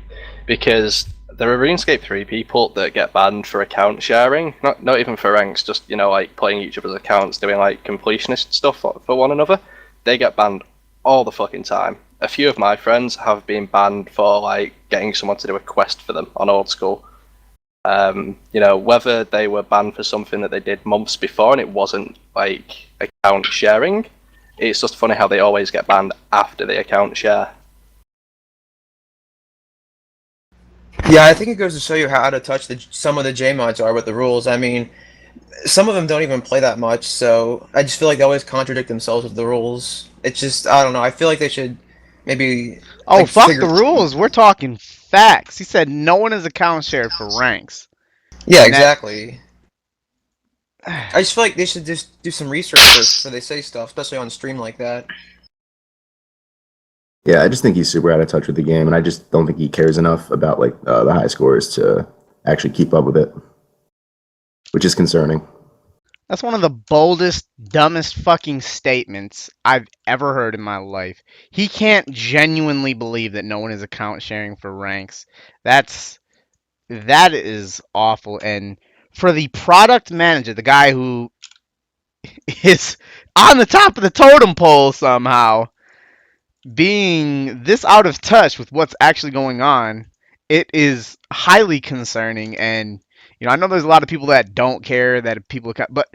because there are RuneScape 3 people that get banned for account sharing, not even for ranks, just like playing each other's accounts, doing like completionist stuff for one another. They get banned all the fucking time. A few of my friends have been banned for like getting someone to do a quest for them on Old School. Whether they were banned for something that they did months before and it wasn't like account sharing, it's just funny how they always get banned after the account share. Yeah, I think it goes to show you how out of touch some of the J mods are with the rules. I mean, some of them don't even play that much, so I just feel like they always contradict themselves with the rules. It's just, I don't know, I feel like they should maybe... Oh, like, fuck the rules. We're talking facts. He said no one is account shared for ranks. Yeah, and exactly. I just feel like they should just do some research before they say stuff, especially on stream like that. Yeah, I just think he's super out of touch with the game, and I just don't think he cares enough about the high scores to actually keep up with it, which is concerning. That's one of the boldest, dumbest fucking statements I've ever heard in my life. He can't genuinely believe that no one is account sharing for ranks. That is awful. And for the product manager, the guy who is on the top of the totem pole somehow, being this out of touch with what's actually going on it is highly concerning. And I know there's a lot of people that don't care that people, but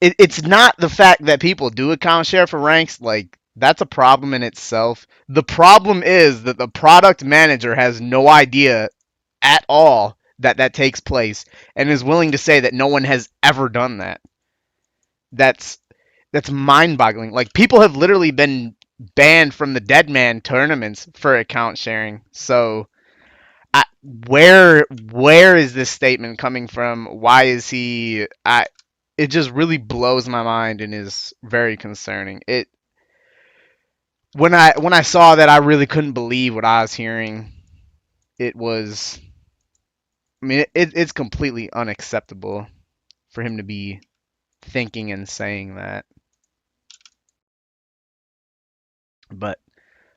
it's not the fact that people do account share for ranks. Like, that's a problem in itself. The problem is that the product manager has no idea at all that that takes place and is willing to say that no one has ever done that. That's that's mind-boggling. Like, people have literally been banned from the Deadman tournaments for account sharing. So where is this statement coming from? Why is he? It just really blows my mind and is very concerning. When I saw that, I really couldn't believe what I was hearing. It was, I mean, it's completely unacceptable for him to be thinking and saying that. But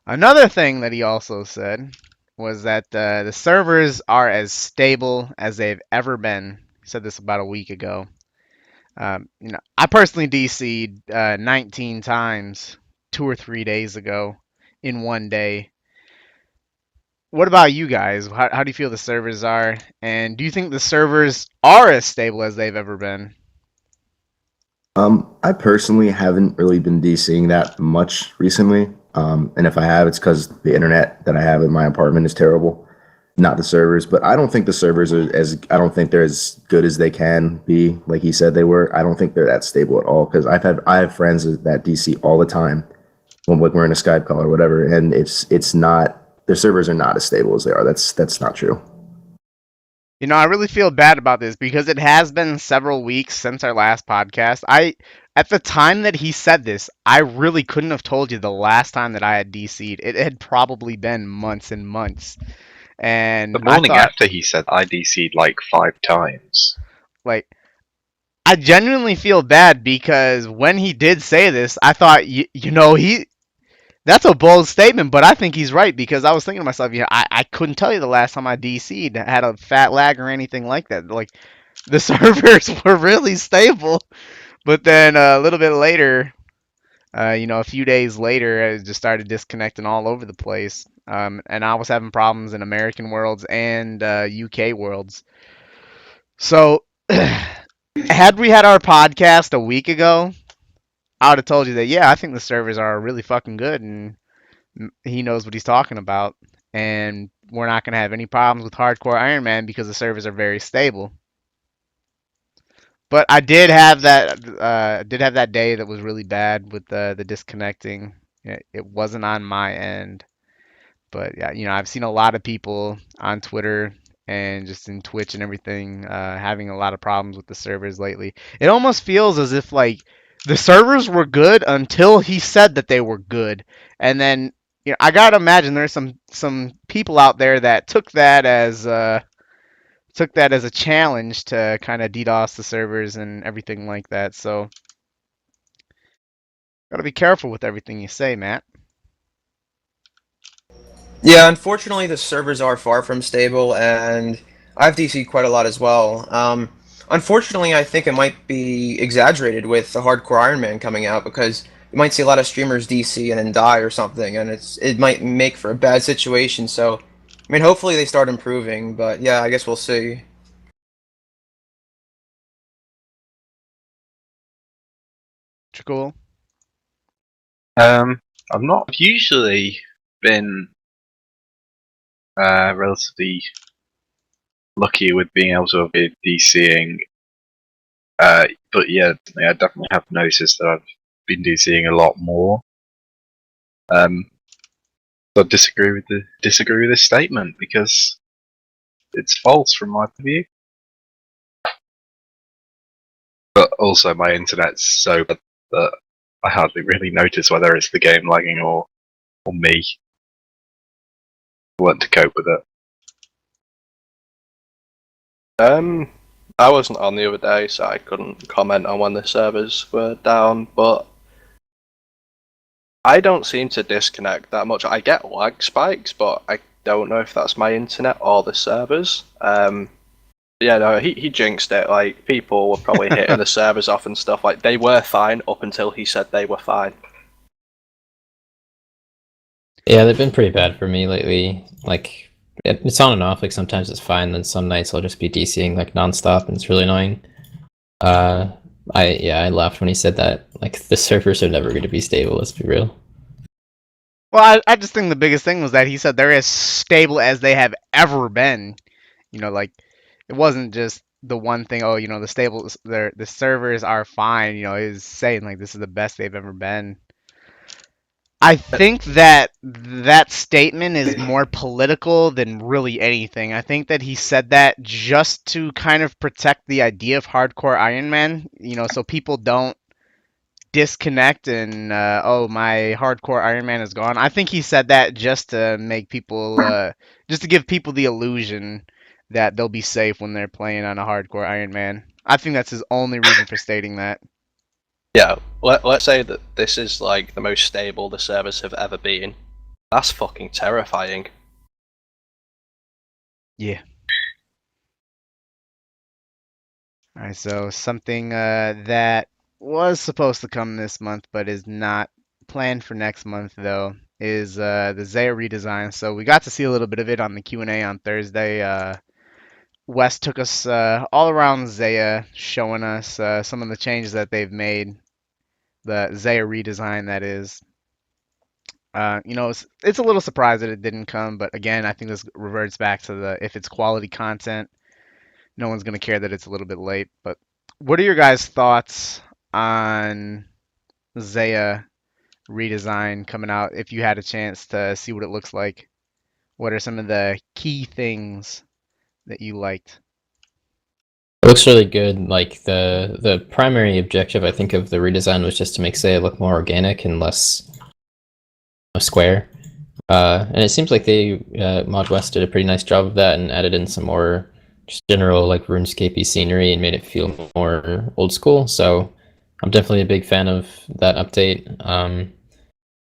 another thing that he also said was that the servers are as stable as they've ever been. He said this about a week ago. I personally DC'd 19 times 2 or 3 days ago in one day. What about you guys? How do you feel the servers are? And do you think the servers are as stable as they've ever been? I personally haven't really been DCing that much recently. And if I have, it's because the internet that I have in my apartment is terrible, not the servers. But I don't think the servers are I don't think they're as good as they can be. Like he said they were. I don't think they're that stable at all. Because I have friends that DC all the time when we're in a Skype call or whatever, and it's not, their servers are not as stable as they are. That's not true. I really feel bad about this because it has been several weeks since our last podcast. At the time that he said this, I really couldn't have told you the last time that I had DC'd. It had probably been months and months. And The morning after he said I DC'd like 5 times. Like, I genuinely feel bad because when he did say this, I thought, that's a bold statement, but I think he's right because I was thinking to myself, I couldn't tell you the last time I DC'd had a fat lag or anything like that. Like, the servers were really stable, but then a little bit later, a few days later, it just started disconnecting all over the place. And I was having problems in American worlds and UK worlds. So, had we had our podcast a week ago, I would have told you that, yeah, I think the servers are really fucking good and he knows what he's talking about. And we're not going to have any problems with Hardcore Iron Man because the servers are very stable. But I did have that day that was really bad with the disconnecting. It wasn't on my end. But yeah, I've seen a lot of people on Twitter and just in Twitch and everything having a lot of problems with the servers lately. It almost feels as if like the servers were good until he said that they were good, and then I gotta imagine there's some people out there that took that as a challenge to kind of DDoS the servers and everything like that. So gotta be careful with everything you say, Matt. Yeah, unfortunately, the servers are far from stable, and I've DC'd quite a lot as well. Unfortunately, I think it might be exaggerated with the Hardcore Iron Man coming out because you might see a lot of streamers DC and then die or something, and it might make for a bad situation. So, I mean, hopefully they start improving, but yeah, I guess we'll see. Trickool. I've usually been relatively lucky with being able to avoid DCing. But yeah, I definitely have noticed that I've been DCing a lot more. So I disagree with this statement because it's false from my view. But also my internet's so bad that I hardly really notice whether it's the game lagging or me. I learned to cope with it. I wasn't on the other day, so I couldn't comment on when the servers were down, but I don't seem to disconnect that much. I get lag spikes, but I don't know if that's my internet or the servers. Yeah, no, he jinxed it. Like, people were probably hitting the servers off and stuff. Like, they were fine up until he said they were fine. Yeah, they've been pretty bad for me lately. Like, It's on and off. Like sometimes it's fine, then some nights I'll just be DCing like nonstop, and it's really annoying. I laughed when he said that. Like the servers are never going to be stable. Let's be real. Well, I just think the biggest thing was that he said they're as stable as they have ever been. Like it wasn't just the one thing. Oh, the servers are fine. He was saying like this is the best they've ever been. I think that statement is more political than really anything. I think that he said that just to kind of protect the idea of hardcore Iron Man. So people don't disconnect and oh, my hardcore Iron Man is gone. I think he said that just to make people just to give people the illusion that they'll be safe when they're playing on a hardcore Iron Man. I think that's his only reason for stating that. Yeah, let's say that this is like the most stable the servers have ever been. That's fucking terrifying. Yeah. All right, so something that was supposed to come this month but is not planned for next month though is the Zaya redesign. So we got to see a little bit of it on the Q&A on Thursday. Wes took us all around Zaya, showing us some of the changes that they've made. The Zaya redesign, that is. It's a little surprised that it didn't come, but again, I think this reverts back to the if it's quality content, no one's gonna care that it's a little bit late. But what are your guys' thoughts on Zaya redesign coming out? If you had a chance to see what it looks like, what are some of the key things that you liked? It looks really good. Like the primary objective, I think, of the redesign was just to make Zaya look more organic and less square. And it seems like they Mod West did a pretty nice job of that and added in some more just general like RuneScapey scenery and made it feel more old school. So I'm definitely a big fan of that update.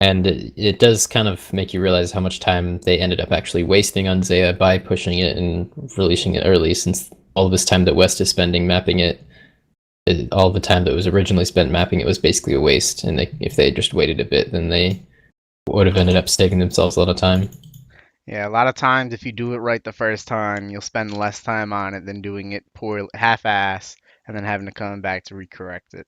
And it does kind of make you realize how much time they ended up actually wasting on Zaya by pushing it and releasing it early, since all this time that West is spending mapping all the time that was originally spent mapping it was basically a waste. And if they had just waited a bit, then they would have ended up saving themselves a lot of time. Yeah, a lot of times if you do it right the first time, you'll spend less time on it than doing it poor half-ass and then having to come back to recorrect it.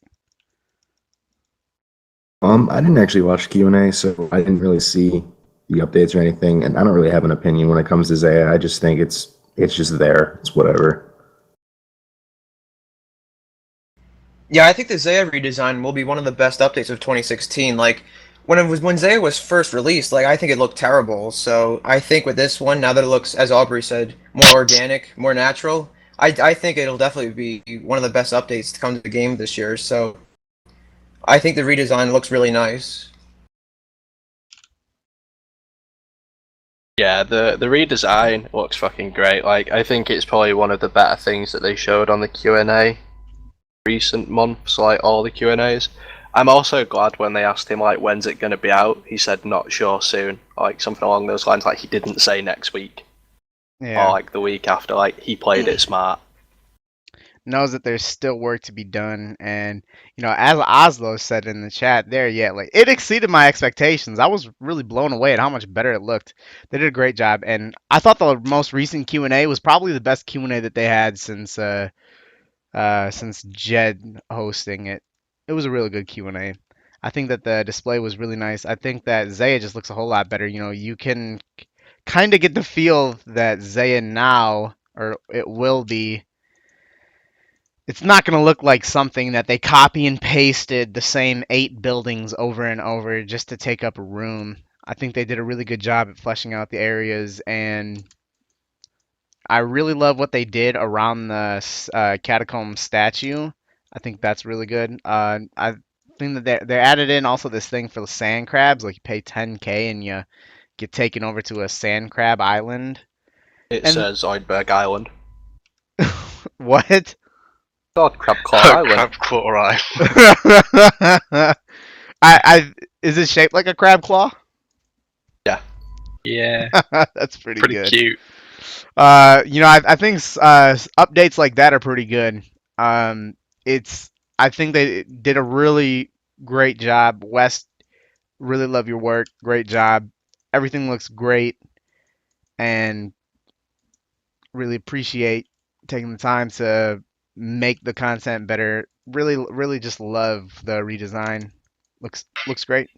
I didn't actually watch Q&A, so I didn't really see the updates or anything, and I don't really have an opinion when it comes to Zaya. I just think it's just there. It's whatever. Yeah, I think the Zaya redesign will be one of the best updates of 2016. Like when Zaya was first released, like I think it looked terrible. So I think with this one, now that it looks, as Aubrey said, more organic, more natural, I think it'll definitely be one of the best updates to come to the game this year. So I think the redesign looks really nice. Yeah, the redesign looks fucking great. Like, I think it's probably one of the better things that they showed on the Q&A recent months, like all the Q&As. I'm also glad when they asked him like when's it going to be out, he said not sure soon, like something along those lines. Like he didn't say next week Yeah. or like the week after. Like he played it smart. Knows that there's still work to be done, and as Oslo said in the chat there, yeah, like it exceeded my expectations. I was really blown away at how much better it looked. They did a great job, and I thought the most recent Q&A was probably the best Q&A that they had since Jed hosting it. It was a really good Q&A. I think that the display was really nice. I think that Zaya just looks a whole lot better. You can kind of get the feel that Zaya now, or it will be, it's not going to look like something that they copy and pasted the same 8 buildings over and over just to take up room. I think they did a really good job at fleshing out the areas, and I really love what they did around the catacomb statue. I think that's really good. I think that they added in also this thing for the sand crabs, like you pay 10K and you get taken over to a sand crab island. It And says Zoidberg Island. what? God, Crabclaw Island. Crabclaw Island. Is it shaped like a crab claw? Yeah. Yeah. That's pretty good. Cute. I think updates like that are pretty good. I think they did a really great job. West, really love your work. Great job. Everything looks great, and Really appreciate taking the time to make the content better. Really, really just love the redesign. Looks great.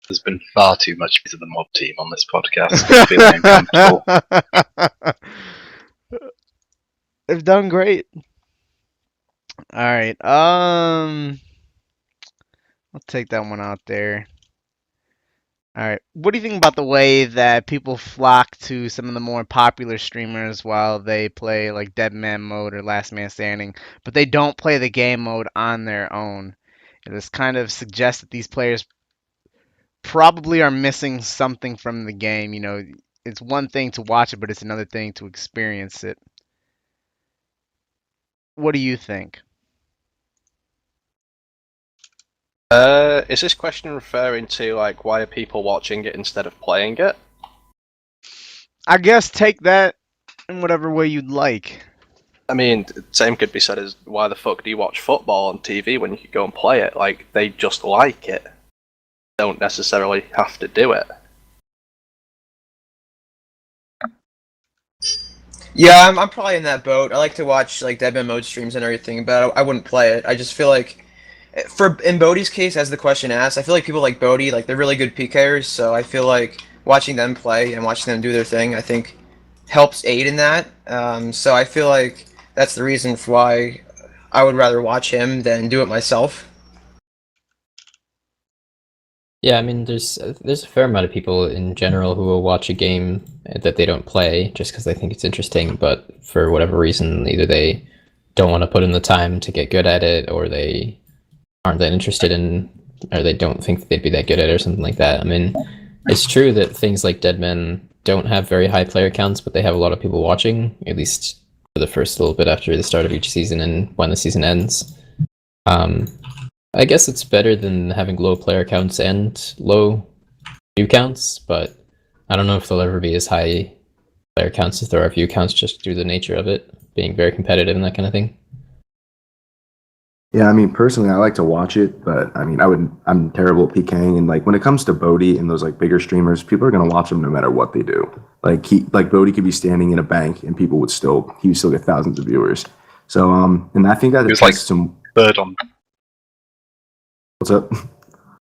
There's been far too much use of the mob team on this podcast. I'm feeling uncomfortable. They've done great. All right. I'll take that one out there. All right. What do you think about the way that people flock to some of the more popular streamers while they play like Dead Man mode or Last Man Standing, but they don't play the game mode on their own? This kind of suggests that these players probably are missing something from the game. It's one thing to watch it, but it's another thing to experience it. What do you think? Is this question referring to like why are people watching it instead of playing it? I guess take that in whatever way you'd like. I mean, same could be said as why the fuck do you watch football on TV when you could go and play it? Like, they just like it. Don't necessarily have to do it. Yeah, I'm probably in that boat. I like to watch like Deadman mode streams and everything, but I wouldn't play it. I just feel like, in Bodhi's case, as the question asked, I feel like people like Bodhi, like they're really good PKers. So I feel like watching them play and watching them do their thing, I think, helps aid in that. So I feel like that's the reason for why I would rather watch him than do it myself. Yeah, I mean, there's a fair amount of people in general who will watch a game that they don't play just because they think it's interesting, but for whatever reason, either they don't want to put in the time to get good at it, or they aren't that interested in, or they don't think that they'd be that good at it, or something like that. I mean, it's true that things like Dead Men don't have very high player counts, but they have a lot of people watching, at least for the first little bit after the start of each season and when the season ends. I guess it's better than having low player counts and low view counts, but I don't know if they'll ever be as high player counts as there are view counts, just through the nature of it being very competitive and that kind of thing. Yeah, I mean, personally, I like to watch it, but I mean, I'm terrible at PKing, and like when it comes to Bodhi and those like bigger streamers, people are gonna watch them no matter what they do. Like Bodhi could be standing in a bank, and he would still get thousands of viewers. So, and I think that It was attests to Bird on. what's up.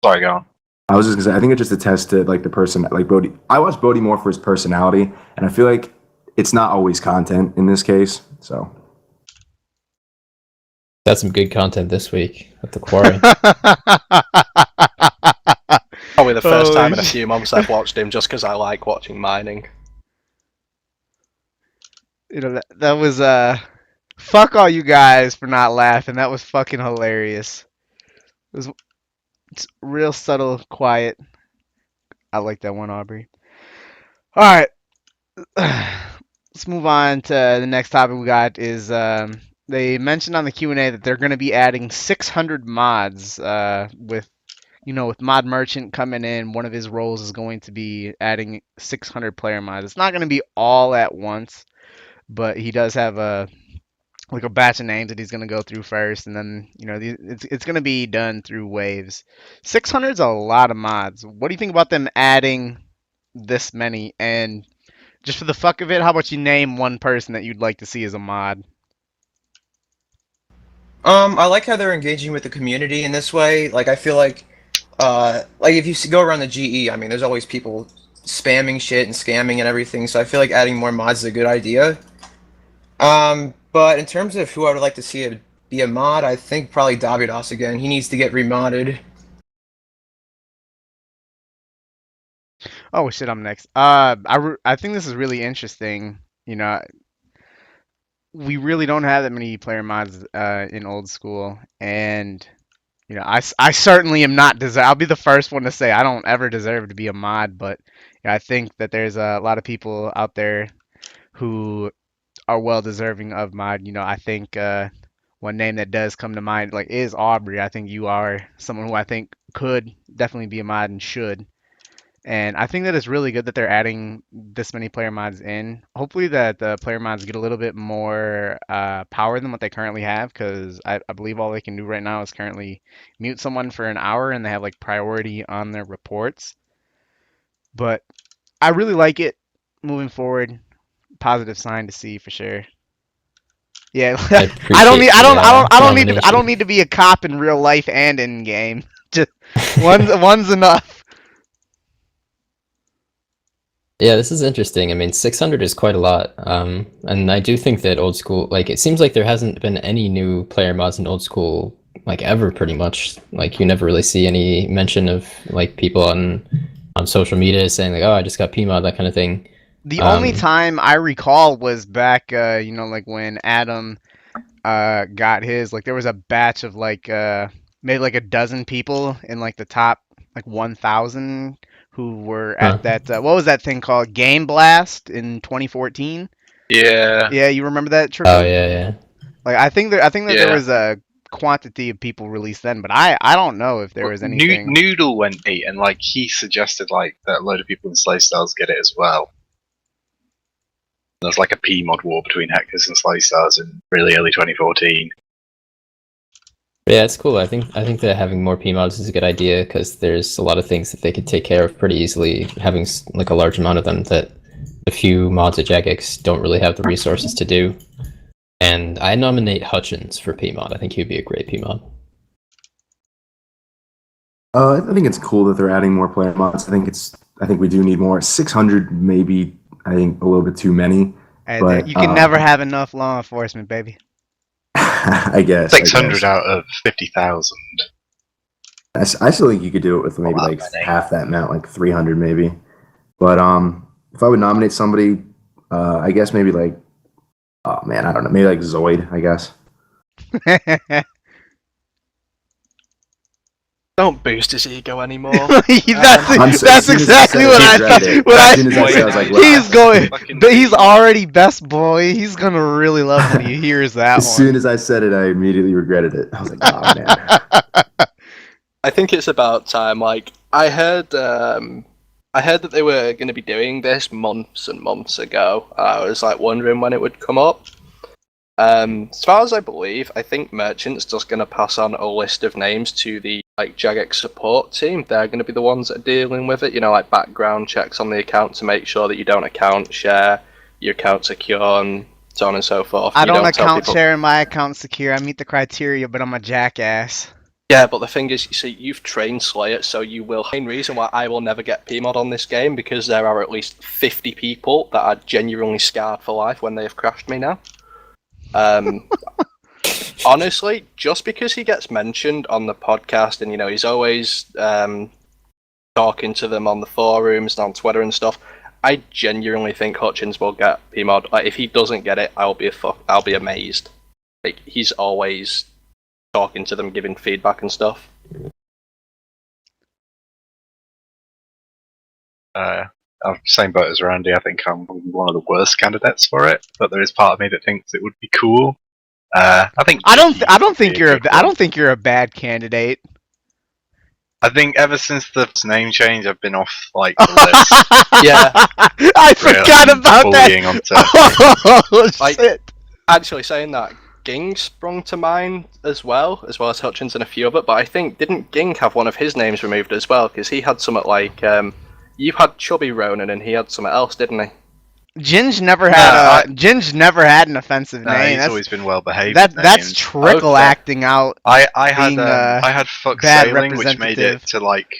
Sorry, go on. I was just gonna say, I think it just attests to like the person, like Bodhi. I watch Bodhi more for his personality, and I feel like it's not always content in this case. So. Got some good content this week at the quarry. Probably the first time in a few months I've watched him just because I like watching mining. That was fuck all you guys for not laughing. That was fucking hilarious. It's real subtle, quiet. I like that one, Aubrey. All right. Let's move on to the next topic we got is they mentioned on the Q&A that they're going to be adding 600 mods with Mod Merchant coming in. One of his roles is going to be adding 600 player mods. It's not going to be all at once, but he does have a batch of names that he's going to go through first, and then it's going to be done through waves. 600 is a lot of mods. What do you think about them adding this many? And just for the fuck of it, how about you name one person that you'd like to see as a mod? I like how they're engaging with the community in this way. Like, I feel like if you go around the GE, I mean, there's always people spamming shit and scamming and everything. So I feel like adding more mods is a good idea. But in terms of who I would like to see be a mod, I think probably Davidos again. He needs to get remodded. Oh shit, I'm next. I think this is really interesting. We really don't have that many player mods in old school, and I certainly am not deserve. I'll be the first one to say I don't ever deserve to be a mod, but I think that there's a lot of people out there who are well deserving of mod. I think one name that does come to mind is Aubrey. I think you are someone who I think could definitely be a mod and should. And I think that it's really good that they're adding this many player mods in. Hopefully that the player mods get a little bit more power than what they currently have, because I believe all they can do right now is currently mute someone for an hour, and they have priority on their reports. But I really like it moving forward. Positive sign to see for sure. Yeah, I appreciate I don't need to, I nomination. don't need to be a cop in real life and in game. Just one's enough. Yeah, this is interesting. I mean, 600 is quite a lot. And I do think that old school, like, it seems like there hasn't been any new player mods in old school, like, ever, pretty much. Like, you never really see any mention of, like, people on social media saying, like, oh, I just got PMod, that kind of thing. The only time I recall was back, like when Adam got his. Like there was a batch of like maybe like a dozen people in like the top like 1,000 who were Huh. at that. What was that thing called? Game Blast in 2014. Yeah. Yeah, you remember that, Oh, Trickool? yeah. Like I think that there Yeah. was a quantity of people released then, but I don't know if there was anything. Noodle went 8, and like he suggested like that a load of people in Slay Stars get it as well. There's like a P-mod war between Hexis and Slay Stars in really early 2014. Yeah, it's cool. I think that having more PMods is a good idea because there's a lot of things that they could take care of pretty easily, having like a large amount of them that a few mods at Jagex don't really have the resources to do. And I nominate Hutchins for PMod. I think he'd be a great PMod. I think it's cool that they're adding more player mods. I think we do need more. 600 maybe. I think a little bit too many. And But you can never have enough law enforcement, baby. I guess 600 out of 50,000. I still think you could do it with maybe like half that amount, like 300 maybe. But if I would nominate somebody, I guess maybe like, oh man, I don't know, maybe like Zoid, I guess. Don't boost his ego anymore. That's exactly what I thought. He's going. He's already best boy. He's gonna really love when he hears that As one. soon as I said it, I immediately regretted it. I was like, oh man. I think it's about time. Like I heard that they were going to be doing this months and months ago. I was like wondering when it would come up. As far as I believe, I think Merchant's just going to pass on a list of names to the like Jagex support team. They're going to be the ones that are dealing with it. You know, like background checks on the account to make sure that you don't account share, your account's secure, and so on and so forth. I don't account share, and my account's secure. I meet the criteria, but I'm a jackass. Yeah, but the thing is, you see, you've trained Slayer, so you will. Main reason why I will never get PMod on this game because there are at least 50 people that are genuinely scarred for life when they have crashed me now. Honestly, just because he gets mentioned on the podcast and, you know, he's always talking to them on the forums and on Twitter and stuff, I genuinely think Hutchins will get PMod. Like, if he doesn't get it, I'll be amazed. Like, he's always talking to them, giving feedback and stuff. Same boat as Randy. I think I'm one of the worst candidates for it, but there is part of me that thinks it would be cool. I don't think you're a bad candidate. I think ever since the name change, I've been off like the list. Yeah, I forgot about that. Oh shit! Actually, saying that, Ging sprung to mind as well as Hutchins and a few of it. But I think didn't Ging have one of his names removed as well? Because he had something like you had Chubby Ronan and he had something else, didn't he? Ginge never had an offensive name. He's always been well behaved. That's Trickle acting out. I had Fuck Sailing, which made it to like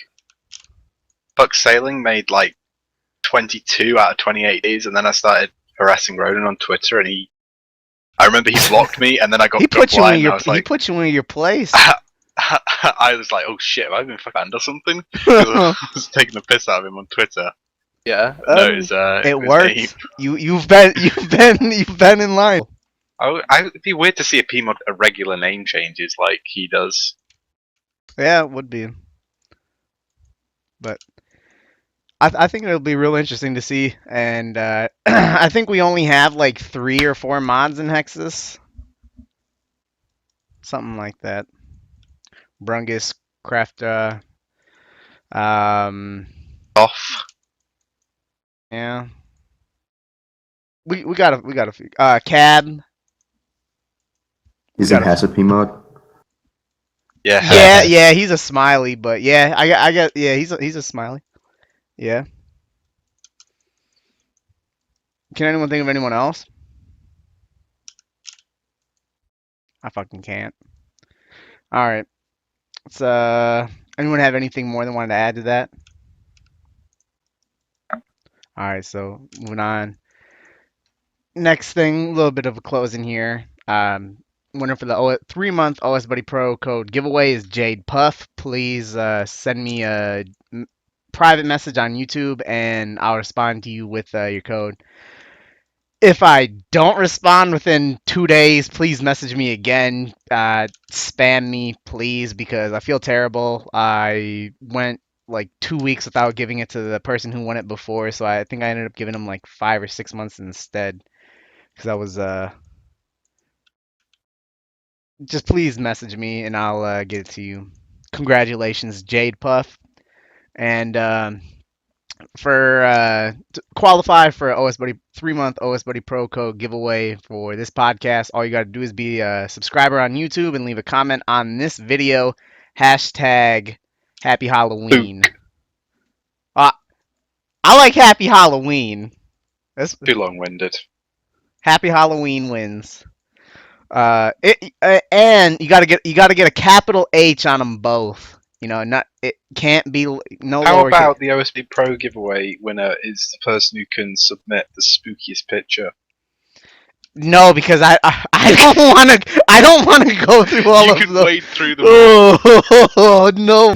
Fuck Sailing made like 22 out of 28 days, and then I started harassing Ronan on Twitter, and I remember he blocked me, and then I got he put you in your place. I was like, oh shit, have I been banned or something? I was taking the piss out of him on Twitter. Yeah, no, it worked. You've been in line. It'd be weird to see a regular name changes like he does. Yeah, it would be. But I think it'll be real interesting to see, and I think we only have like 3 or 4 mods in Hexis, something like that. Brungus, Crafter, off. Yeah. We got a few. Cab. He's in passive PMod. Yeah, he's a smiley, but yeah, I got he's a smiley. Yeah. Can anyone think of anyone else? I fucking can't. All right. Let's anyone have anything more than wanted to add to that? All right, so moving on. Next thing, a little bit of a closing here. Winner for the 3-month OS Buddy Pro code giveaway is Jade Puff. Please send me a private message on YouTube and I'll respond to you with your code. If I don't respond within 2 days, please message me again. Spam me, please, because I feel terrible. I went like 2 weeks without giving it to the person who won it before, so I think I ended up giving him like 5 or 6 months instead. Because I was just please message me and I'll get it to you. Congratulations, Jade Puff, and for to qualify for OS Buddy 3-month OS Buddy Pro code giveaway for this podcast, all you got to do is be a subscriber on YouTube and leave a comment on this video. Hashtag Happy Halloween. I like Happy Halloween. That's Too long-winded. Happy Halloween wins. And you gotta get a capital H on them both. You know, not it can't be no How lower. about the OSB Pro giveaway winner is the person who can submit the spookiest picture? No, because I don't want to go through all You of can the. wade through them. Oh no,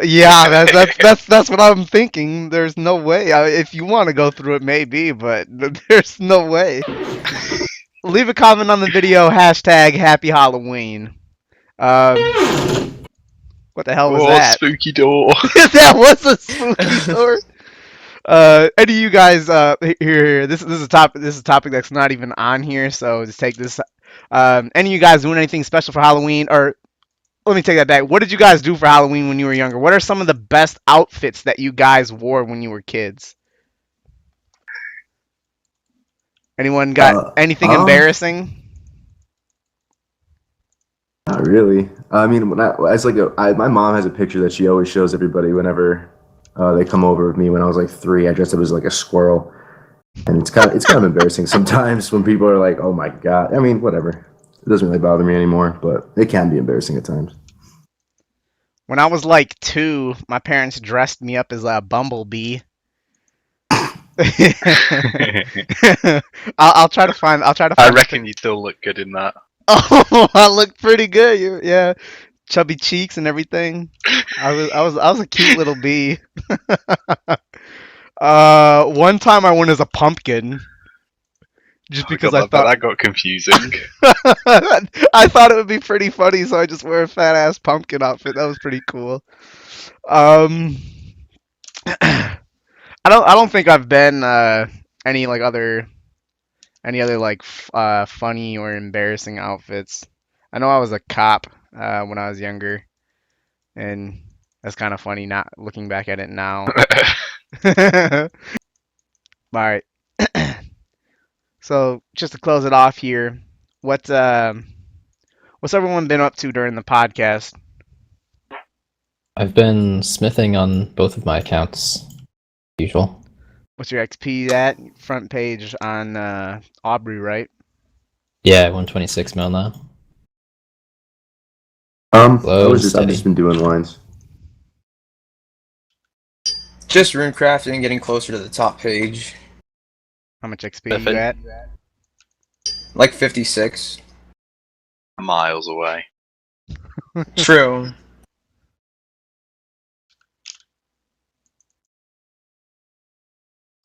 yeah, that's what I'm thinking. There's no way. If you want to go through it, maybe, but there's no way. Leave a comment on the video. Hashtag Happy Halloween. What the hell was that? Spooky door. That was a spooky door. Any of you guys here, this is a topic. This is a topic that's not even on here, so just take this. Any of you guys doing anything special for Halloween? Or let me take that back. What did you guys do for Halloween when you were younger? What are some of the best outfits that you guys wore when you were kids? Anyone got anything embarrassing? Not really. I mean, my mom has a picture that she always shows everybody whenever they come over with me. When I was like 3, I dressed up as like a squirrel, and it's kind of embarrassing sometimes when people are like, "Oh my god!" I mean, whatever. It doesn't really bother me anymore, but it can be embarrassing at times. When I was like 2, my parents dressed me up as a bumblebee. I'll try to find. I reckon you still look good in that. Oh, I look pretty good. Yeah, chubby cheeks and everything. I was a cute little bee. One time I went as a pumpkin, just because I thought that got confusing. I thought it would be pretty funny, so I just wear a fat ass pumpkin outfit. That was pretty cool. I don't think I've been any other like funny or embarrassing outfits. I know I was a cop when I was younger, and that's kind of funny not looking back at it now. All right. So just to close it off here, what's everyone been up to during the podcast? I've been smithing on both of my accounts, usual. What's your XP at? Front page on Aubrey, right? Yeah, 126 mil now. I've just been doing lines. Just rune crafting and getting closer to the top page. How much XP you at? Like 56. Miles away. True.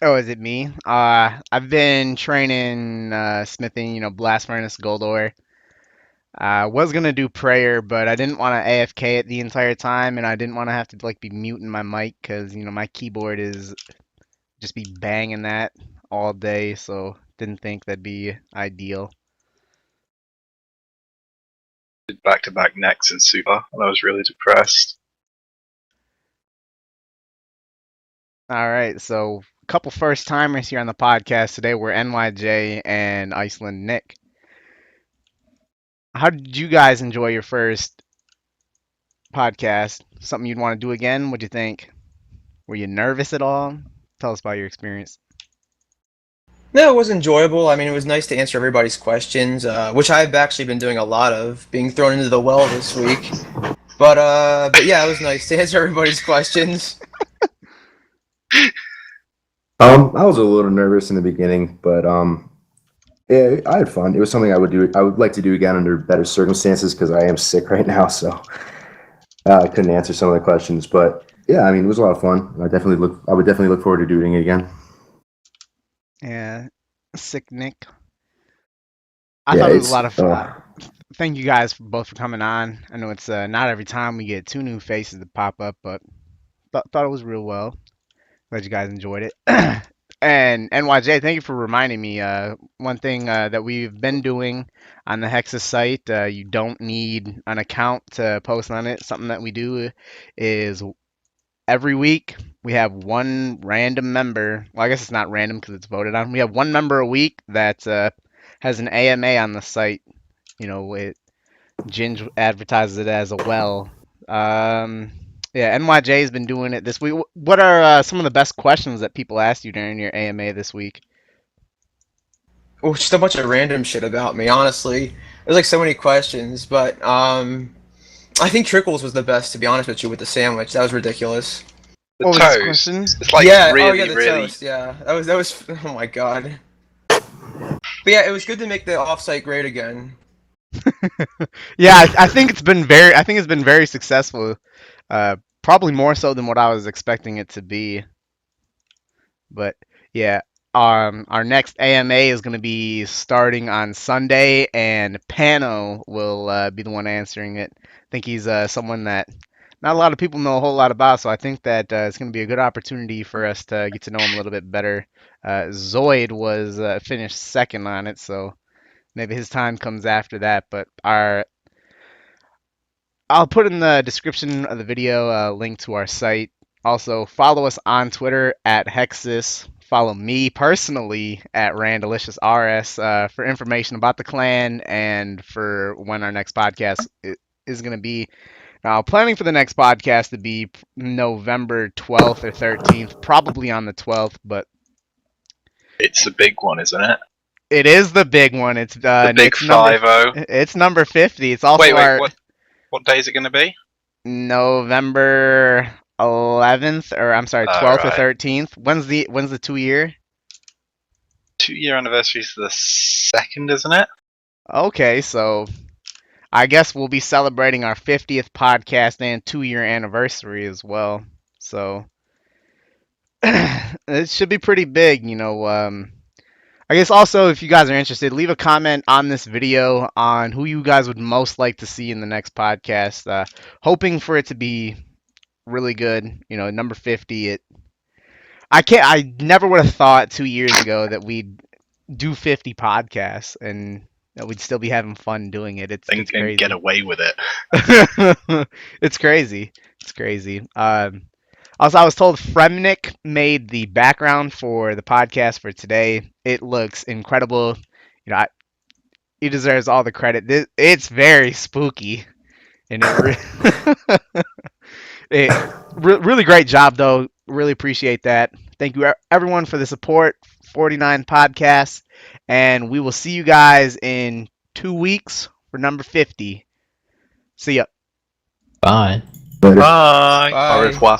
Oh, is it me? I've been training smithing, blast furnace, gold ore. I was gonna do prayer, but I didn't want to AFK it the entire time, and I didn't want to have to be muting my mic because my keyboard is just be banging that all day, so didn't think that'd be ideal. Did back-to-back necks in Super, and I was really depressed. All right, so a couple first timers here on the podcast today were NYJ and Iceland Nick. How did you guys enjoy your first podcast? Something you'd want to do again? What'd you think? Were you nervous at all? Tell us about your experience. No, it was enjoyable. I mean, it was nice to answer everybody's questions, which I've actually been doing a lot of, being thrown into the well this week. But yeah, it was nice to answer everybody's questions. I was a little nervous in the beginning, but yeah, I had fun. It was something I would do. I would like to do again under better circumstances because I am sick right now, so I couldn't answer some of the questions. But yeah, I mean, it was a lot of fun. I would definitely look forward to doing it again. Yeah, sick Nick. Yeah, thought it was a lot of fun. Thank you guys both for coming on. I know it's not every time we get 2 new faces to pop up, but thought it was real well. Glad you guys enjoyed it. And NYJ, thank you for reminding me. One thing that we've been doing on the Hexis site, you don't need an account to post on it. Something that we do is every week we have one random member. Well, I guess it's not random because it's voted on. We have one member a week that has an AMA on the site. You know, Ginge advertises it as a well. Yeah, NYJ has been doing it this week. What are some of the best questions that people asked you during your AMA this week? Oh, just a bunch of random shit about me, honestly. There's like so many questions, but I think Trickles was the best, to be honest with you, with the sandwich. That was ridiculous. The What was this toast. question? It's like yeah, really, oh yeah, the really. toast. Yeah, that was. Oh my god. But yeah, it was good to make the offsite great again. Yeah, I think it's been very successful. Probably more so than what I was expecting it to be. But yeah, our next AMA is going to be starting on Sunday, and Pano will be the one answering it. I think he's someone that not a lot of people know a whole lot about, so I think that it's going to be a good opportunity for us to get to know him a little bit better. Zoid was finished second on it, so maybe his time comes after that. But I'll put in the description of the video a link to our site. Also, follow us on Twitter at Hexis. Follow me personally at Randalicious RS for information about the clan and for when our next podcast is going to be. Now, planning for the next podcast to be November 12th or 13th, probably on the 12th, but It's the big one, isn't it? it is the big one. It's The big it's number 5-0. it's number 50. It's also Wait, our what day is it going to be? November 11th, or I'm sorry, 12th or Right. 13th. When's the 2 year? 2-year anniversary is the 2nd, isn't it? Okay, so I guess we'll be celebrating our 50th podcast and 2 year anniversary as well. So it should be pretty big, you know. I guess also, if you guys are interested, leave a comment on this video on who you guys would most like to see in the next podcast. Hoping for it to be really good. You know, number 50. I never would have thought 2 years ago that we'd do 50 podcasts and that we'd still be having fun doing it. It's And crazy. get away with it. It's crazy. It's crazy. Also, I was told Fremnick made the background for the podcast for today. It looks incredible. You know, he deserves all the credit. It's very spooky, and really great job though. Really appreciate that. Thank you everyone for the support. 49 podcasts, and we will see you guys in 2 weeks for number 50. See ya. Bye. Later. Bye. Bye. Au revoir.